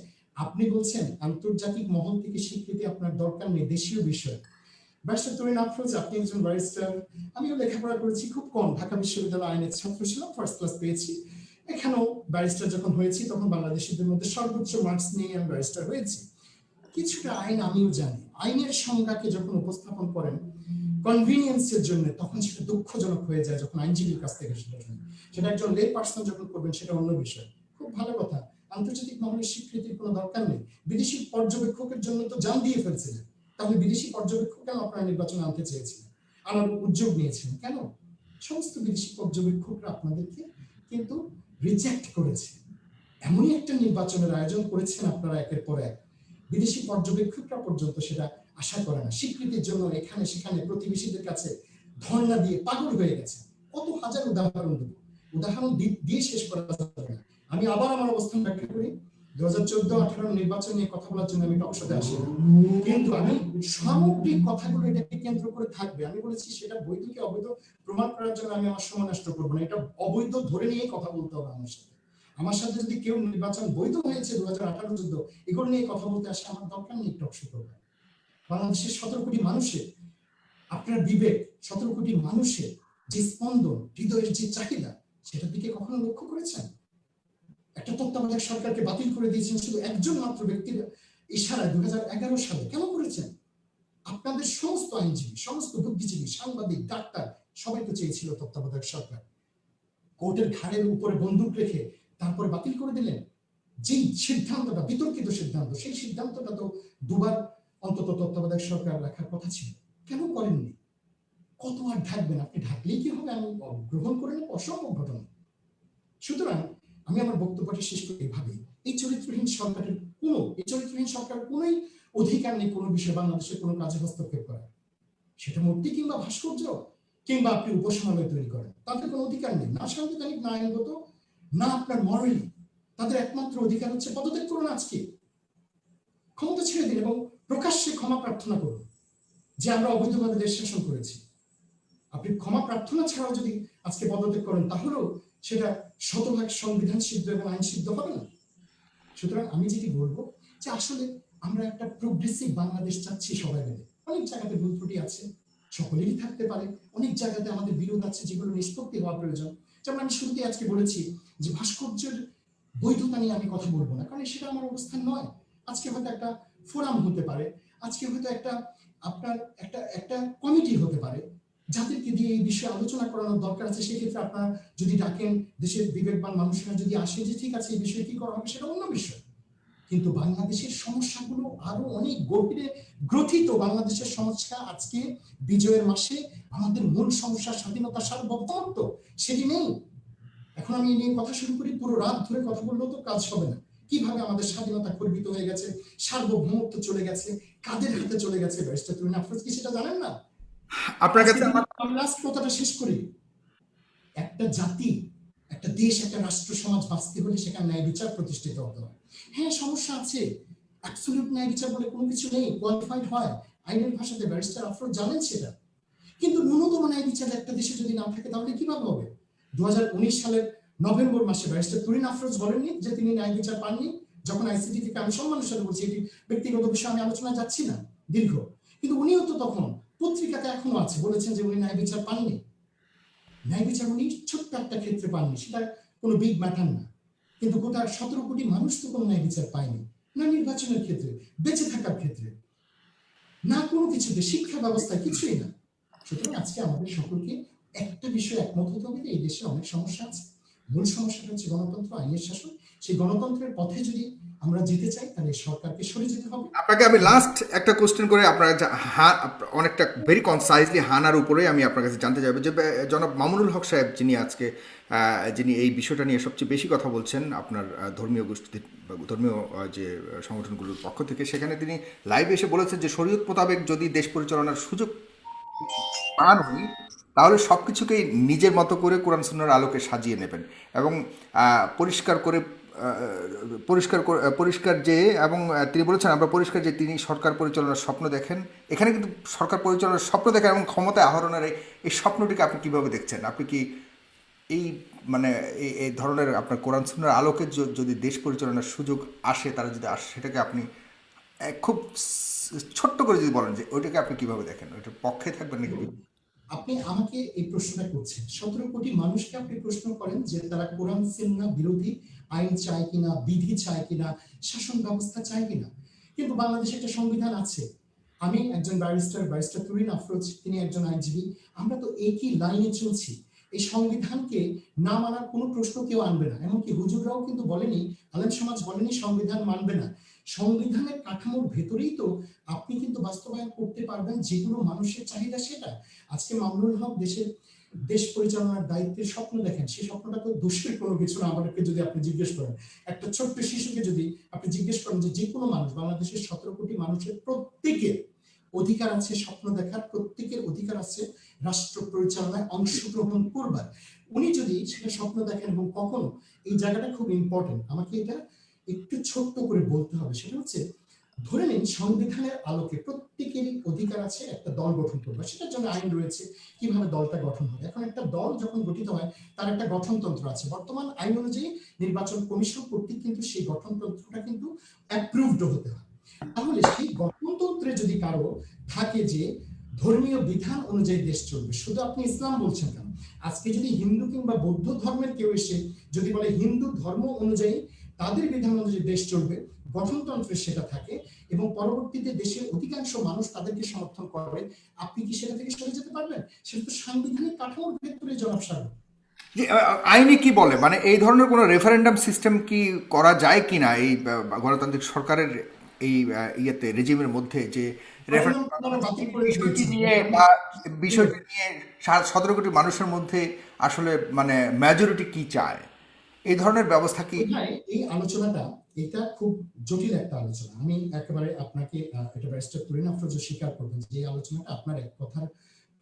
আপনি বলছেন আন্তর্জাতিক মহল থেকে স্বীকৃতি আপনার দরকার নেই, দেশীয় বিষয়। ব্যারিস্টার তরুণ আফরোজ, আপনি একজন ব্যারিস্টার, আমিও লেখাপড়া করেছি খুব কম, ঢাকা বিশ্ববিদ্যালয় আইনের ছাত্র ছিলাম, ফার্স্ট ক্লাস পেয়েছি। এখানেও ব্যারিস্টার যখন হয়েছি তখন বাংলাদেশিদের মধ্যে সর্বোচ্চ মার্কস নিয়ে আমি ব্যারিস্টার হয়েছি। কিছুটা আইন আমিও জানি। আইনের সংজ্ঞাকে যখন উপস্থাপন করেন কনভিনিয়েন্সের জন্য, তখন সেটা দুঃখজনক হয়ে যায় যখন আইনজীবীর কাছ থেকে সেটা শুনি। সেটা একজন লে পার্সন যখন করবেন সেটা অন্য বিষয়। খুব ভালো কথা, আন্তর্জাতিক মহলের স্বীকৃতির কোনো দরকার নেই। বিদেশি পর্যবেক্ষকের জন্য তো জান দিয়ে ফেলছিলেন, তাহলে বিদেশি পর্যবেক্ষক কেন আপনারা নির্বাচনে আনতে চেয়েছিলেন, আনার উদ্যোগ নিয়েছিলেন কেন? সমস্ত বিদেশি পর্যবেক্ষকরা আপনাদেরকে কিন্তু রিজেক্ট করেছে। এমনই একটা নির্বাচনের আয়োজন করেছেন আপনারা একের পর এক, বিদেশি পর্যবেক্ষকরা পর্যন্ত সেটা আশা করে না। স্বীকৃতির জন্য এখানে সেখানে প্রতিবেশীদের কাছে ধর্ণা দিয়ে পাগল হয়ে গেছে। কত হাজার উদাহরণ দেব, উদাহরণ দিয়ে শেষ করা যাবে না। আমি আবার আমার অবস্থান ব্যাখ্যা করি। 2014-18 নির্বাচন নিয়ে কথা বলার জন্য আমি টকশোতে আসি, কিন্তু আমি সামগ্রিক কথাগুলো এটাকে কেন্দ্র করে থাকবে। আমি বলেছি সেটা বৈধ কি অবৈধ প্রমাণ করার জন্য আমি আমার সময় নষ্ট করবো না, এটা অবৈধ ধরে নিয়ে কথা বলতে হবে আমার সাথে। আমার সাথে যদি কেউ নির্বাচন বৈধ হয়েছে 2018 যুদ্ধ এগুলো নিয়ে কথা বলতে আসে, আমার দরকার নেই টকশো করবে। বাংলাদেশের 17 কোটি মানুষের, আপনার বিবেক, 17 কোটি মানুষের যে স্পন্দন, হৃদয়ের যে চাহিদা, সেটার দিকে কখনো লক্ষ্য করেছেন? একটা তত্ত্বাবধায়ক সরকারকে বাতিল করে দিয়েছেন শুধু একজন মাত্র ব্যক্তির ইশারায় 2011 সালে। কেন করেছেন? আপনাদের সমস্ত আইনজীবী, সমস্ত বুদ্ধিজীবী, সাংবাদিক, ডাক্তার সবাই তো চেয়েছিল তত্ত্বাবধায়ক সরকার। কোর্টের ঘাড়ের উপরে বন্দুক রেখে তারপরে বাতিল করে দিলেন। যে সিদ্ধান্তটা বিতর্কিত সিদ্ধান্ত, সেই সিদ্ধান্তটা তো দুবার অন্তত তত্ত্বাবধায়ক সরকার রাখার কথা ছিল, কেন করেননি? কত আর ঢাকবেন? আপনি ঢাকলেই কি হবে? আমি গ্রহণ করে নেব? অসম্ভব ঘটনা। সুতরাং আমি আমার বক্তব্যটা শেষ করি এভাবে, এই চরিত্রহীন সরকারের কোনোই অধিকার নেই কোনো বিষয়ে বাংলাদেশের কোনো কাজে হস্তক্ষেপ করার। সেটা মূর্তি কিংবা ভাস্কর্য কিংবা আপনি উপাসনালয় তৈরি করেন, তাদের কোনো অধিকার নেই, না সাংবিধানিক, না আইনগত, না আপনার মরালি। তাদের একমাত্র অধিকার হচ্ছে পদত্যাগ করুন, আজকে ক্ষমতা ছেড়ে দিন এবং প্রকাশ্যে ক্ষমা প্রার্থনা করুন যে আমরা অবৈধভাবে দেশ শাসন করেছি। আপনি ক্ষমা প্রার্থনা ছাড়াও যদি আজকে পদত্যাগ করেন, তাহলেও সেটা শতভাগ সংবিধান সিদ্ধ এবং আইন সিদ্ধ হবে না। সুতরাং আমি যেটি বলবো যে আসলে আমরা একটা প্রোগ্রেসিভ বাংলাদেশ চাচ্ছি সবাই মিলে। অনেক জায়গাতে ভুল ত্রুটি আছে, সকলেরই থাকতে পারে। অনেক জায়গাতে আমাদের বিরোধ আছে যেগুলো নিষ্পত্তি হওয়া প্রয়োজন। যেমন আমি শুরুতে আজকে বলেছি যে ভাস্কর্যের বৈধতা নিয়ে আমি কথা বলবো না, কারণ সেটা আমার অবস্থান নয়। আজকে হয়তো একটা ফোরাম হতে পারে, আজকে হয়তো একটা আপনার একটা কমিটি হতে পারে, যাদেরকে দিয়ে এই বিষয়ে আলোচনা করানোর দরকার আছে। সেক্ষেত্রে আপনারা যদি ডাকেন, দেশের বিবেকবান মানুষরা যদি আসে যে ঠিক আছে এই বিষয়ে কি করা হবে, সেটা অন্য বিষয়। কিন্তু বাংলাদেশের সমস্যাগুলো আরো অনেক গভীরে গ্রথিত। বাংলাদেশের সমস্যা আজকে বিজয়ের মাসে আমাদের মূল সমস্যা স্বাধীনতা, সার্বভৌমত্ব, সেটি নেই। এখন আমি এই নিয়ে কথা শুরু করি, পুরো রাত ধরে কথা বললেও তো কাজ হবে না। কিভাবে আমাদের স্বাধীনতা খর্বিত হয়ে গেছে, সার্বভৌমত্ব চলে গেছে, কাদের হাতে চলে গেছে? ব্যারিস্টার তরুণ আফরোজ কি সেটা জানেন না? আপনার কাছে আমি লাস্ট কথাটা শেষ করি। একটা জাতি, একটা দেশ, একটা রাষ্ট্র সমাজ বাঁচতে হলে সেখানে ন্যায় বিচার প্রতিষ্ঠিত হতে হয়। হ্যাঁ, সমস্যা আছে, অ্যাবসলিউট ন্যায় বিচার বলে কোনো কিছু নেই, কোয়ালিফাইড হয় আইনের ভাষাতে, ব্যারিস্টার আফরোজ জানেন সেটা। কিন্তু ন্যূনতম ন্যায় বিচার একটা দেশে যদি না থাকে তাহলে কিভাবে হবে? 2019 সালের নভেম্বর মাসে ব্যারিস্টার তরুণ আফরোজ বলেননি যে তিনি ন্যায় বিচার পাননি? যখন আইসিটি থেকে, আমি সম্মানের সাথে বলছি, এটি ব্যক্তিগত বিষয়ে আমি আলোচনায় যাচ্ছি না দীর্ঘ, কিন্তু উনিও তো তখন পত্রিকাতে এখনো আছে, বলেছেন যে উনি ন্যায় বিচার পাননি। ন্যায় বিচার উনি ছোট্ট একটা ক্ষেত্রে পাননি, সেটা কোনো বিগ ম্যাটার না। কিন্তু গোটা 17 কোটি মানুষ তো কোনো ন্যায় বিচার পায়নি, না নির্বাচনের ক্ষেত্রে, বেঁচে থাকার ক্ষেত্রে, না কোনো কিছুতে, শিক্ষা ব্যবস্থায়, কিছুই না। সুতরাং আজকে আমাদের সকলকে একটা বিষয়ে একমত হতে হবে যে এই দেশে অনেক সমস্যা আছে। মূল সমস্যাটা হচ্ছে গণতন্ত্র, আইনের শাসন। সেই গণতন্ত্রের পথে যদি আমরা যেতে চাই তাহলে সরকারকে সরে যেতে হবে। আপনাকে আমি লাস্ট একটা কোশ্চেন করে আপনার অনেকটা ভেরি কনসাইজলি হানার উপরেই আমি আপনার কাছে জানতে চাইবো যে জনাব মামুনুল হক সাহেব যিনি আজকে যিনি এই বিষয়টা নিয়ে সবচেয়ে বেশি কথা বলছেন আপনার ধর্মীয় গোষ্ঠী ধর্মীয় যে সংগঠনগুলোর পক্ষ থেকে, সেখানে তিনি লাইভে এসে বলেছেন যে শরীয়ত মোতাবেক যদি দেশ পরিচালনার সুযোগ পান উনি, তাহলে সব কিছুকেই নিজের মতো করে কোরআন সুন্নাহর আলোকে সাজিয়ে নেবেন এবং পরিষ্কার করে পরিষ্কার যে এবং তিনি বলেছেন আমরা পরিষ্কার যে তিনি সরকার পরিচালনার স্বপ্ন দেখেন। এখানে কিন্তু সরকার পরিচালনার স্বপ্ন দেখেন এবং ক্ষমতা আহরণের এই স্বপ্নটিকে আপনি কীভাবে দেখছেন? আপনি কি এই মানে এই ধরনের আপনার কোরআন সুন্নাহর আলোকে যদি দেশ পরিচালনার সুযোগ আসে, তারা যদি আসে, সেটাকে আপনি খুব ছোট্ট করে যদি বলেন যে ওইটাকে আপনি কীভাবে দেখেন, ওইটার পক্ষে থাকবেন নাকি? আপনি আমাকে এই প্রশ্নটা করছেন, 17 কোটি মানুষকে আপনি প্রশ্ন করেন যে তারা কোরআন সুন্নাহ বিরোধী আইন চায় কিনা, বিধি চায় কিনা, শাসন ব্যবস্থা চায় কিনা। কিন্তু বাংলাদেশে একটা সংবিধান আছে। আমি একজন ব্যারিস্টার তুরিন আফরোজ, তিনি একজন আইনজীবী। আমরা তো একই লাইনে চলছি। এই সংবিধানকে না মানার কোনো প্রশ্ন কেউ আনবে না। এমনকি হুজুররাও কিন্তু বলেনি, আলেম সমাজ বলেনি সংবিধান মানবে না। সংবিধানের কাঠামোর ভেতরেই তো আপনি কিন্তু বাস্তবায়ন করতে পারবেন যেগুলো মানুষের চাহিদা। সেটা আজকে মামুনুল হক দেশ পরিচালনার দায়িত্বের স্বপ্ন দেখেন, সেই স্বপ্নটা তো দোষের কোনো কিছু না। আমাদেরকে যদি আপনি জিজ্ঞেস করেন, একটা ছোট্ট শিশুকে যদি আপনি জিজ্ঞেস করেন যে কোনো মানুষ, বাংলাদেশের 17 কোটি মানুষের প্রত্যেকের অধিকার আছে স্বপ্ন দেখার, প্রত্যেকের অধিকার আছে রাষ্ট্র পরিচালনায় অংশগ্রহণ করবার। উনি যদি সেটা স্বপ্ন দেখেন এবং কখনো, এই জায়গাটা খুব ইম্পর্টেন্ট, আমাকে এটা একটু ছোট্ট করে বলতে হবে। সেটা হচ্ছে, ধরে নিন সংবিধানের আলোকে প্রত্যেকেরই অধিকার আছে একটা দল গঠন করবার, সেটার জন্য আইন রয়েছে কিভাবে দলটা গঠন হবে। এখন একটা দল যখন গঠিত হয় তার একটা গঠনতন্ত্র আছে। বর্তমান আইন অনুযায়ী নির্বাচন কমিশন কর্তৃক কিন্তু সেই গঠনতন্ত্রটা কিন্তু অ্যাপ্রুভড হতে হয়। তাহলে সেই গঠনতন্ত্রে যদি কারো থাকে যে ধর্মীয় বিধান অনুযায়ী দেশ চলবে, শুধু আপনি ইসলাম বলছেন কেন, আজকে যদি হিন্দু কিংবা বৌদ্ধ ধর্মের কেউ এসে যদি বলে হিন্দু ধর্ম অনুযায়ী তাদের বিধান অনুযায়ী দেশ চলবে, গঠনতন্ত্রে সেটা থাকে এবং পরবর্তীতে দেশের অধিকাংশ মানুষ তাদেরকে সমর্থন করে, আপনি কি সেটা থেকে সরে যেতে পারবেন? সেটা তো সাংবিধানিক কাঠামোর ভেতরে জনাব সাহেব। যে আইনে কি বলে, মানে এই ধরনের কোনো রেফারেন্ডাম সিস্টেম কি করা যায় কিনা এই গণতান্ত্রিক সরকারের এই ইয়েতে রেজিমের মধ্যে, যে বিষয়টি নিয়ে বা বিষয়টি নিয়ে 17 কোটি মানুষের মধ্যে আসলে মানে মেজরিটি কি চায়, এই ধরনের ব্যবস্থা কি? এই আলোচনাটা, এটা খুব জটিল একটা আলোচনা। আমি একেবারে আপনাকে এটা ব্যারিস্টার তুরিন আফরোজ স্বীকার করবেন যে এই আলোচনাটা আপনার এক কথার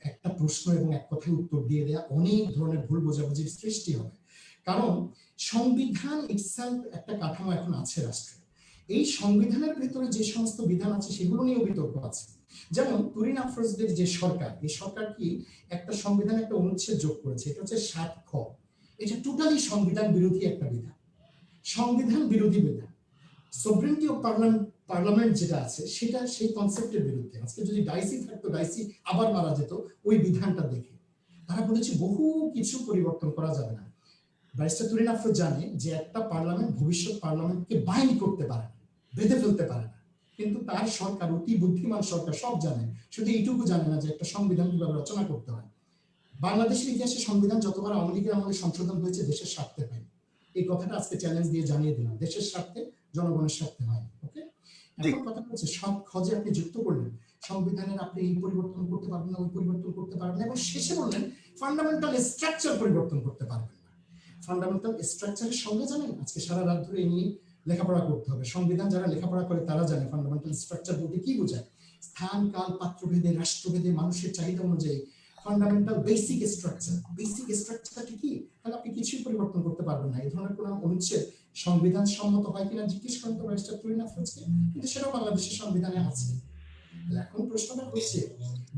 একটা প্রশ্ন এবং এক কথায় উত্তর দিয়ে দেয়া অনেক ধরনের ভুল বোঝাবুঝির সৃষ্টি হবে। কারণ সংবিধান ইটসেলফ একটা কাঠামো এখন আছে রাষ্ট্রে। এই সংবিধানের ভেতরে যে সমস্ত বিধান আছে সেগুলো নিয়েও বিতর্ক আছে। যেমন তুরিন আফরোজদের যে সরকার, এই সরকার কি একটা সংবিধানে একটা অনুচ্ছেদ যোগ করেছে, এটা হচ্ছে 7 খ। এটা টোটালি সংবিধান বিরোধী একটা বিধান, সংবিধান বিরোধী বিধান। সভরেনিটি অফ পার্লামেন্ট যেটা আছে সেটা সেই কনসেপ্টের বিরুদ্ধে। আজকে যদি ডাইসি থাকতো, ডাইসি আবার মারা যেত ওই বিধানটা দেখে। তারা বলেছে বহু কিছু পরিবর্তন করা যাবে না। ব্যারিস্টার তুরিন আফরোজ জানে যে একটা পার্লামেন্ট ভবিষ্যৎ পার্লামেন্টকে বাইন্ড করতে পারে না, বেঁধে ফেলতে পারে না। কিন্তু তার সরকার অতি বুদ্ধিমান সরকার, সব জানে, শুধু এইটুকু জানে না যে একটা সংবিধান কিভাবে রচনা করতে হয়। বাংলাদেশের ইতিহাসে সংবিধান যতবার আওয়ামী লীগের আমলে সংশোধন হয়েছে দেশের স্বার্থে হয়। এই কথাটা আজকে চ্যালেঞ্জ দিয়ে জানিয়ে দিলাম, দেশের স্বার্থে, জনগণের স্বার্থে হয়। ওকে, এখন কথা হচ্ছে সব খজে আপনি যুক্ত করলেন সংবিধানের, আপনি এই পরিবর্তন করতে পারবেন না, ওই পরিবর্তন করতে পারবেন না, এবং শেষে বললেন ফান্ডামেন্টাল স্ট্রাকচার পরিবর্তন করতে পারবেন না। ফান্ডামেন্টাল স্ট্রাকচারের সঙ্গে জানেন আজকে সারা রাত ধরে এই নিয়ে লেখাপড়া করতে হবে। সংবিধান যারা লেখাপড়া করে তারা জানে ফান্ডামেন্টাল স্ট্রাকচার বলতে কি বোঝায়। স্থান কাল পাত্রভেদে রাষ্ট্রভেদে মানুষের চাহিদা অনুযায়ী ফান্ডামেন্টাল বেসিক স্ট্রাকচারটি কি, তাহলে আপনি কিছুই পরিবর্তন করতে পারবেন না। এই ধরনের কোন অনুচ্ছেদ সংবিধান সম্মত হয় কিনা জিজ্ঞেস করেন তো ব্যারিস্টার তুরিন আফরোজকে, কিন্তু সেটাও বাংলাদেশের সংবিধানে আছে। এখন প্রশ্নটা হচ্ছে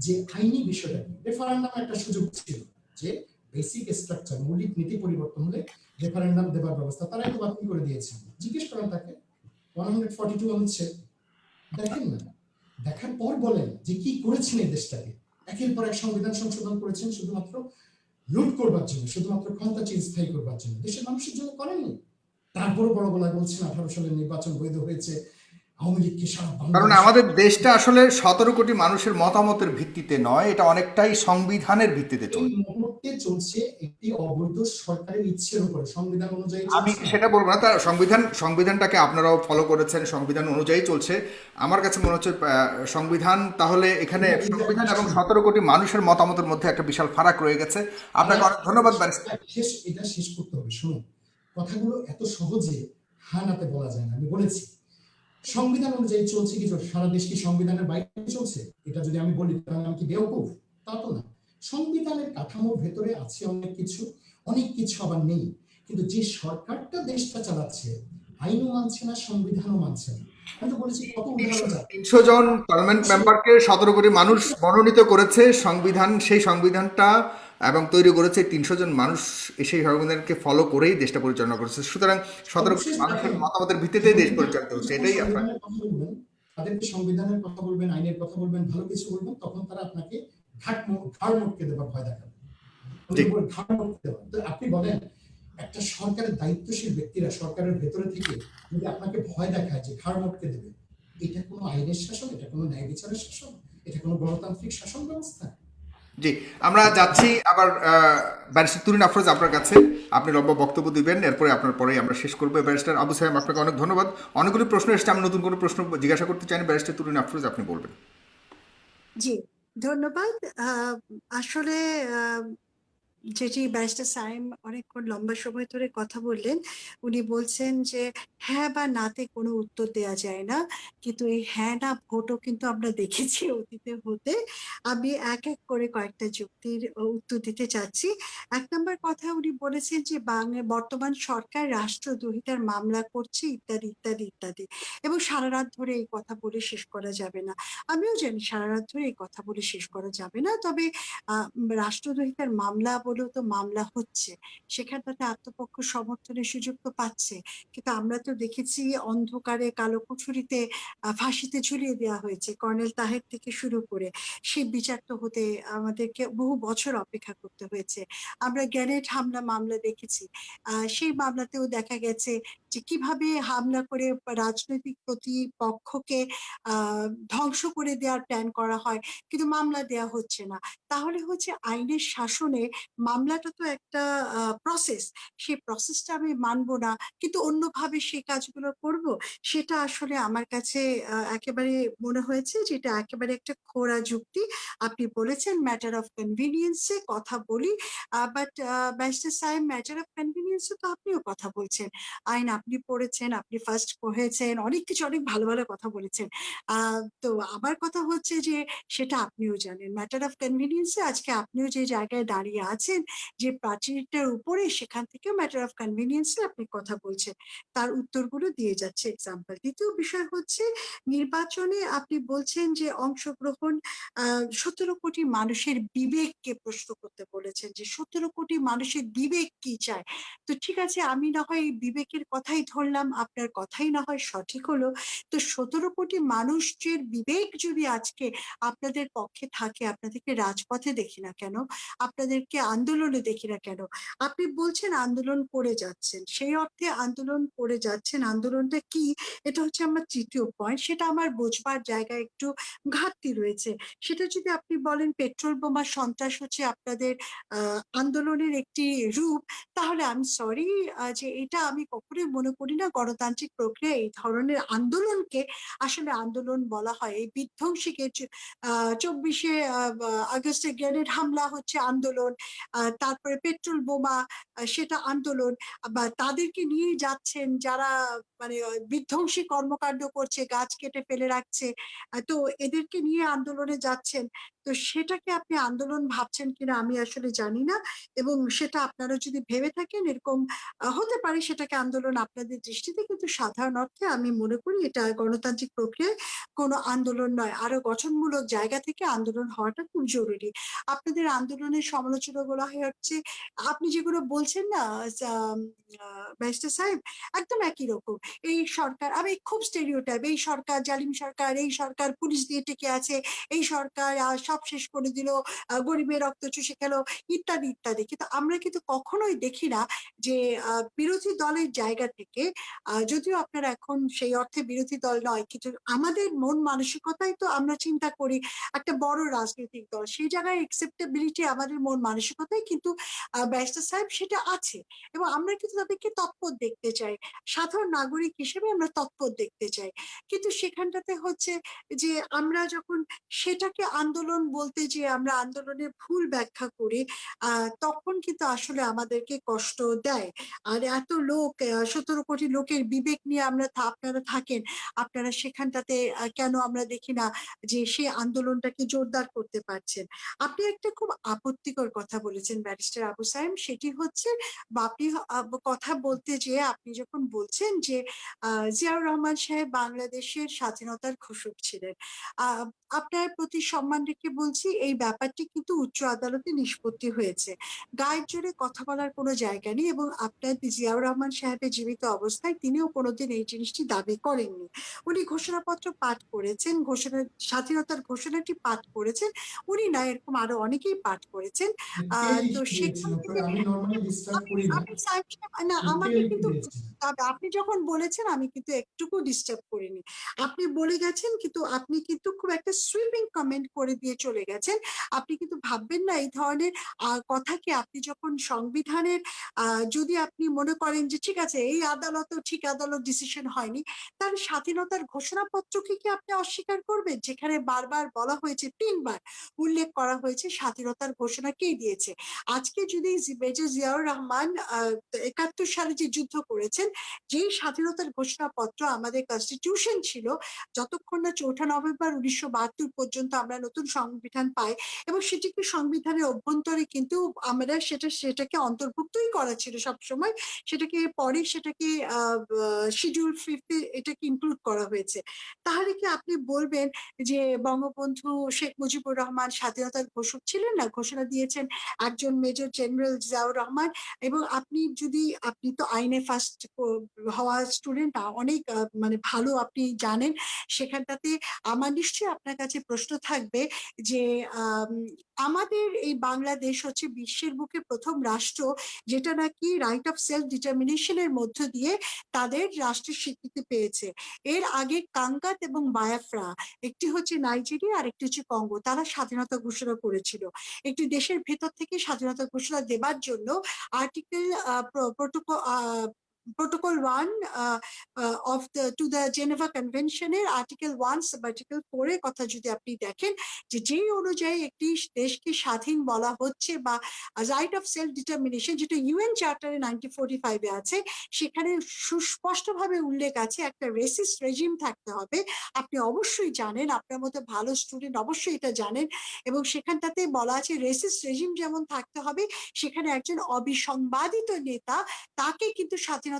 যে আইনি বিষয়টা কি। রেফারেন্ডাম একটা সুযোগ ছিল যে বেসিক স্ট্রাকচার, মৌলিক নীতি পরিবর্তন হলে রেফারেন্ডাম দেবার ব্যবস্থা, তারাই তো বাতিল করে দিয়েছেন। জিজ্ঞেস করেন তাকে 142 অনুচ্ছেদ দেখেন না, দেখার পর বলেন যে কি করেছেন এই দেশটাকে। একের পর এক সংবিধান সংশোধন করেছেন শুধুমাত্র লুট করবার জন্য, শুধুমাত্র ক্ষমতা চিরস্থায়ী করবার জন্য, দেশের মানুষের জন্য করেননি। তারপরে বড় গলায় বলছেন 18 সালের নির্বাচন বৈধ হয়েছে, আওয়ামী লীগকে সারা কারণ বাংলাদেশ। আমাদের দেশটা আসলে 17 কোটি মানুষের মতামতের ভিত্তিতে নয়, এটা অনেকটাই সংবিধানের ভিত্তিতে এই চলছে। মুহূর্তে চলছে একটি অবৈধ সরকারের ইচ্ছের উপরে, সংবিধান অনুযায়ী আমি চলছে না। সেটা বলবো না, তার সংবিধানটাকে আপনারাও ফলো করেছেন, সংবিধান অনুযায়ী চলছে। আমার কাছে মনে হচ্ছে সংবিধান তাহলে এখানে সংবিধান এবং 17 কোটি মানুষের মতামতের মধ্যে একটা বিশাল ফারাক রয়ে গেছে। আপনাকে অনেক ধন্যবাদ ব্যারিস্টার। এটা শেষ করতে হবে। শুনুন, কথাগুলো এত সহজে হ্যাঁ নাতে বলা যায় না। আমি বলেছি সংবিধান অনুযায়ী চলছে, কি চলছে? সারা দেশ কি সংবিধানের বাইরে চলছে? এটা যদি আমি বলি তাহলে আমি কি বেওকুফ? তা তো না। সংবিধানের কাঠামোর ভেতরে আছে অনেক কিছু আবার নেই। কিন্তু যে সরকারটা দেশটা চালাচ্ছে আইনও মানছে না, সংবিধানও মানছে না। আমি তো বলেছি কত উদাহরণ আছে। 300 জন পার্লামেন্ট মেম্বারকে 17 কোটি মানুষ মনোনীত করেছে, সংবিধান সেই সংবিধানটা এবং তৈরি করেছে 300 জন মানুষ, সেই সংবিধানকে ফলো করেই দেশটা পরিচালনা করেছে। সুতরাং 17 কোটি সর্বশেষ মানুষের দেখেন, মতামতের ভিত্তিতেই দেশ যখন পরিচালিত হচ্ছে, যখন এটাই আপনার। সংবিধানের কথা বলবেন, তাদেরকে সংবিধানের কথা বলবেন, আইনের কথা বলবেন, ভালো কিছু বলবেন, তখন তারা আপনাকে ঘাড় মটকে দেবার ভয় দেখাবে। জি। ওদের উপর ঘাড় মটকে দেওয়া। তো আপনি বলেন, একটা সরকারের দায়িত্বশীল ব্যক্তিরা সরকারের ভেতরে থেকে যদি আপনাকে ভয় দেখায় যে ঘাড় মটকে দেবে, এটা কোনো আইনের শাসন? এটা কোনো ন্যায় বিচারের শাসন? এটা কোনো গণতান্ত্রিক শাসন ব্যবস্থা? জি, আমরা যাচ্ছি আবার ব্যারিস্টার তুরিন আফরোজ আপনার কাছে। আপনি লম্বা বক্তব্য দিবেন, এরপরে আপনার পরেই আমরা শেষ করবো। ব্যারিস্টার আবু সাহেব, আপনাকে অনেক ধন্যবাদ। অনেকগুলি প্রশ্ন এসেছে, আমি নতুন কোনো প্রশ্ন জিজ্ঞাসা করতে চাই না। ব্যারিস্টার তুরিন আফরোজ, আপনি বলবেন। জি, ধন্যবাদ। আসলে যেটি ব্যারিস্টার সাইম অনেকক্ষণ লম্বা সময় ধরে কথা বললেন, উনি বলছেন যে হ্যাঁ বা নাতে কোনো উত্তর দেয়া যায় না, কিন্তু এই হ্যাঁ না ভোটও কিন্তু আমরা দেখেছি অতীতে হতে। আমি এক এক করে কয়েকটা যুক্তির উত্তর দিতে চাচ্ছি। এক নম্বর কথা, উনি বলেছেন যে বর্তমান সরকার রাষ্ট্রদ্রোহিতার মামলা করছে ইত্যাদি ইত্যাদি ইত্যাদি, এবং সারা রাত ধরে এই কথা বলে শেষ করা যাবে না। আমিও জানি সারা রাত ধরে এই কথা বলে শেষ করা যাবে না, তবে রাষ্ট্রদ্রোহিতার মামলা বলেও তো মামলা হচ্ছে, সেখানটাতে আত্মপক্ষ সমর্থনের সুযোগ তো পাচ্ছে। কিন্তু আমরা তো দেখেছি অন্ধকারে কালো কুঠুরিতে ফাঁসিতে ঝুলিয়ে দেওয়া হয়েছে কর্নেল তাহের থেকে শুরু করে, সেই বিচার তো হতে আমাদেরকে বহু বছর অপেক্ষা করতে হয়েছে। আমরা গ্রেনেড হামলা মামলা দেখেছি, সেই মামলাতেও দেখা গেছে যে কিভাবে হামলা করে রাজনৈতিক প্রতিপক্ষকে ধ্বংস করে দেওয়ার প্ল্যান করা হয়, কিন্তু মামলা দেয়া হচ্ছে না। তাহলে হচ্ছে আইনের শাসনে মামলাটা তো একটা প্রসেস, সেই প্রসেসটা আমি মানবো না কিন্তু অন্যভাবে সেই কাজগুলো করব, সেটা আসলে আমার কাছে একেবারে মনে হয়েছে যেটা একেবারে একটা খোঁড়া যুক্তি। আপনি বলেছেন ম্যাটার অফ কনভিনিয়েন্সে কথা বলি, বাট ব্যারিস্টার সাহেব, ম্যাটার অফ কনভিনিয়েন্সে তো আপনিও কথা বলছেন, আইন আপনি পড়েছেন, আপনি ফার্স্ট পড়েছেন, অনেক কিছু অনেক ভালো ভালো কথা বলেছেন। তো আমার কথা হচ্ছে যে সেটা আপনিও জানেন, ম্যাটার অফ কনভিনিয়েন্সে আজকে আপনিও যে জায়গায় দাঁড়িয়ে আছেন, যে প্রাচীরটার উপরে, সেখান থেকে ম্যাটার অফ কনভিনিয়েন্সে আপনি কথা বলছেন, তার উত্তরগুলো দিয়ে যাচ্ছে এক্সাম্পল। দ্বিতীয় বিষয় হচ্ছে নির্বাচনে আপনি বলছেন যে অংশগ্রহণ, 17 কোটি মানুষের বিবেককে প্রশ্ন করতে বলেছেন, যে 17 কোটি মানুষের বিবেক কি চায়। তো ঠিক আছে, আমি না হয় এই বিবেকের কথাই ধরলাম, আপনার কথাই না হয় সঠিক হলো। তো 17 কোটি মানুষের বিবেক যদি আজকে আপনাদের পক্ষে থাকে, আপনাদেরকে রাজপথে দেখি না কেন, আপনাদেরকে আন্দোলনে দেখি না কেন? আপনি বলছেন আন্দোলন করে যাচ্ছেন, সেই অর্থে আন্দোলন করে যাচ্ছেন, আন্দোলনটা কি? এটা হচ্ছে আমার তৃতীয় পয়েন্ট, সেটা আমার বোঝবার জায়গায় একটু ঘাটতি রয়েছে। সেটা যদি আপনি বলেন পেট্রোল বোমা সন্ত্রাস হচ্ছে আপনাদের আন্দোলনের একটি রূপ, তাহলে আমি সরি, যে এটা আমি কখনোই মনে করি না গণতান্ত্রিক প্রক্রিয়া এই ধরনের আন্দোলনকে আসলে আন্দোলন বলা হয়। এই বিধ্বংসীকে 24শে আগস্টে গ্রেনেড হামলা হচ্ছে আন্দোলন, তারপরে পেট্রোল বোমা, সেটা আন্দোলন, বা তাদেরকে নিয়ে যাচ্ছেন যারা মানে বিধ্বংসী কর্মকাণ্ড করছে, গাছ কেটে ফেলে রাখছে, তো এদেরকে নিয়ে আন্দোলনে যাচ্ছেন। তো সেটাকে আপনি আন্দোলন ভাবছেন কিনা আমি আসলে জানি না, এবং সেটা আপনারা যদি ভেবে থাকেন এরকম হতে পারে সেটাকে আন্দোলন আপনাদের দৃষ্টিতে, কিন্তু সাধারণ অর্থে আমি মনে করি এটা গণতান্ত্রিক প্রক্রিয়ায় কোনো আন্দোলন নয়, আরো গঠনমূলক জায়গা থেকে আন্দোলন হওয়াটা খুব জরুরি। আপনাদের আন্দোলনের সমালোচনা গুলো হচ্ছে, আপনি যেগুলো বলছেন না ব্যারিস্টার সাহেব, একদম একই রকম। এই সরকার, আমি খুব স্টেরিওটাইপ, এই সরকার জালিম সরকার, এই সরকার পুলিশ দিয়ে টিকে আছে, এই সরকার সব শেষ করে দিল, গরিবের রক্ত চুষে খেলো, ইত্যাদি ইত্যাদি। কিন্তু আমরা কিন্তু কখনোই দেখি না যে বিরোধী দলের জায়গা থেকে, যদিও আপনারা এখন সেই অর্থে বিরোধী দল নয়, কিন্তু আমাদের মন মানসিকতাই তো আমরা চিন্তা করি একটা বড় রাজনৈতিক দল, সেই জায়গায় একসেপ্টেবিলিটি আমাদের মন মানসিকতাই কিন্তু ব্যারিস্টার সাহেব সেটা আছে। এবং আমরা কিন্তু তাদেরকে তৎপর দেখতে চাই, সাধারণ নাগরিক হিসেবে আমরা তৎপর দেখতে চাই। কিন্তু সেখানটাতে হচ্ছে যে আমরা যখন সেটাকে আন্দোলন বলতে যে আমরা আন্দোলনের ভুল ব্যাখ্যা করি, তখন কিন্তু আসলে আমাদেরকে কষ্ট দেয়। আর এত লোক, 17 কোটি লোকের বিবেক নিয়ে আপনারা থাকেন, আপনারা সেখানটাতে কেন আমরা দেখি না যে সেই আন্দোলনটাকে জোরদার করতে পারছেন? আপনি একটা খুব আপত্তিকর কথা বলেছেন ব্যারিস্টার আবু সায়েম, সেটি হচ্ছে বা আপনি কথা বলতে যেয়ে আপনি যখন বলছেন যে জিয়াউর রহমান সাহেব বাংলাদেশের স্বাধীনতার ঘোষক ছিলেন, আহ আপনার প্রতি সম্মান রেখে বলছি এই ব্যাপারটি কিন্তু উচ্চ আদালতে নিষ্পত্তি হয়েছে, গায়ের জোরে কথা বলার কোনো জায়গা নেই। এবং আপনার জিয়াউর রহমান সাহেবের জীবিত অবস্থায় তিনিও কোনোদিন এই জিনিসটি দাবি করেননি। উনি ঘোষণাপত্র পাঠ করেছেন, স্বাধীনতার ঘোষণাটি পাঠ করেছেন, উনি না, এরকম আরো অনেকেই পাঠ করেছেন। কে তো লিখে দিয়েছিল? সেখান থেকে আমি নর্মালি ডিস্টার্ব আপনি করি না, আপনি সাহেব না, কে আমাকে লিখে কিন্তু দিয়েছিল? তবে আপনি যখন বলেছেন আমি কিন্তু একটুকু ডিস্টার্ব করিনি। আপনি বলে গেছেন, কিন্তু আপনি কিন্তু খুব একটা সুইপিং কমেন্ট করে দিয়ে চলে গেছেন। আপনি কিন্তু ভাববেন না এই ধরনের কথাকে আপনি যখন সংবিধানের, যদি আপনি মনে করেন যে ঠিক আছে এই আদালতও ঠিক আদালত ডিসিশন হয়নি, তাহলে স্বাধীনতার ঘোষণাপত্রকে কি আপনি অস্বীকার করবেন, যেখানে বারবার বলা হয়েছে, 3বার উল্লেখ করা হয়েছে স্বাধীনতার ঘোষণা কে দিয়েছে? আজকে যদি মেজর জিয়াউর রহমান 71 সালে যে যুদ্ধ করেছেন, যেই স্বাধীনতার ঘোষণাপত্র আমাদের কনস্টিটিউশন ছিল, যতক্ষণ না 4ঠা নভেম্বর 1972 পর্যন্ত আমরা নতুন সংবিধান পাই, এবং সেটিকে সংবিধানের অভ্যন্তরে কিন্তু আমরা সেটাকে অন্তর্ভুক্তই করা ছিল সবসময়, সেটাকে পরে সেটাকে শিডিউল 5 এটাকে ইনক্লুড করা হয়েছে। তাহলে কি আপনি বলবেন যে বঙ্গবন্ধু শেখ মুজিবুর রহমান স্বাধীনতার ঘোষক ছিলেন না? ঘোষণা দিয়েছেন একজন মেজর জেনারেল জিয়াউর রহমান। এবং আপনি তো আইনে ফার্স্ট হওয়া স্টুডেন্ট, অনেক মানে ভালো আপনি জানেন সেখানটাতে। আমার নিশ্চয়ই আপনার কাছে প্রশ্ন থাকবে যে আমাদের এই বাংলাদেশ হচ্ছে বিশ্বের বুকে প্রথম রাষ্ট্র যেটা নাকি রাইট অফ সেলফ ডিটারমিনেশনের মধ্য দিয়ে তাদের রাষ্ট্রের স্বীকৃতি পেয়েছে। এর আগে কাঙ্গাত এবং বায়াফ্রা, একটি হচ্ছে নাইজেরিয়া আর একটি হচ্ছে কঙ্গো, তারা স্বাধীনতা ঘোষণা করেছিল। একটি দেশের ভেতর থেকে স্বাধীনতা ঘোষণা দেবার জন্য article protocol 1 of to the Geneva কনভেনশনের আর্টিকেল 1 সাব-আর্টিকেল 4 এর কথা যদি আপনি দেখেন, যে যেই অনুযায়ী একটি দেশকে স্বাধীন বলা হচ্ছে, বা রাইট অফ সেলফ ডিটারমিনেশন যেটা ইউএন চার্টারে 1945 আছে, সেখানে সুস্পষ্টভাবে উল্লেখ আছে একটা রেসিস্ট রেজিম থাকতে হবে। আপনি অবশ্যই জানেন, আপনার মতো ভালো স্টুডেন্ট অবশ্যই এটা জানেন। এবং সেখানটাতে বলা আছে রেসিস্ট রেজিম যেমন থাকতে হবে, সেখানে একজন অবিসংবাদিত নেতা, তাকে কিন্তু স্বাধীনতার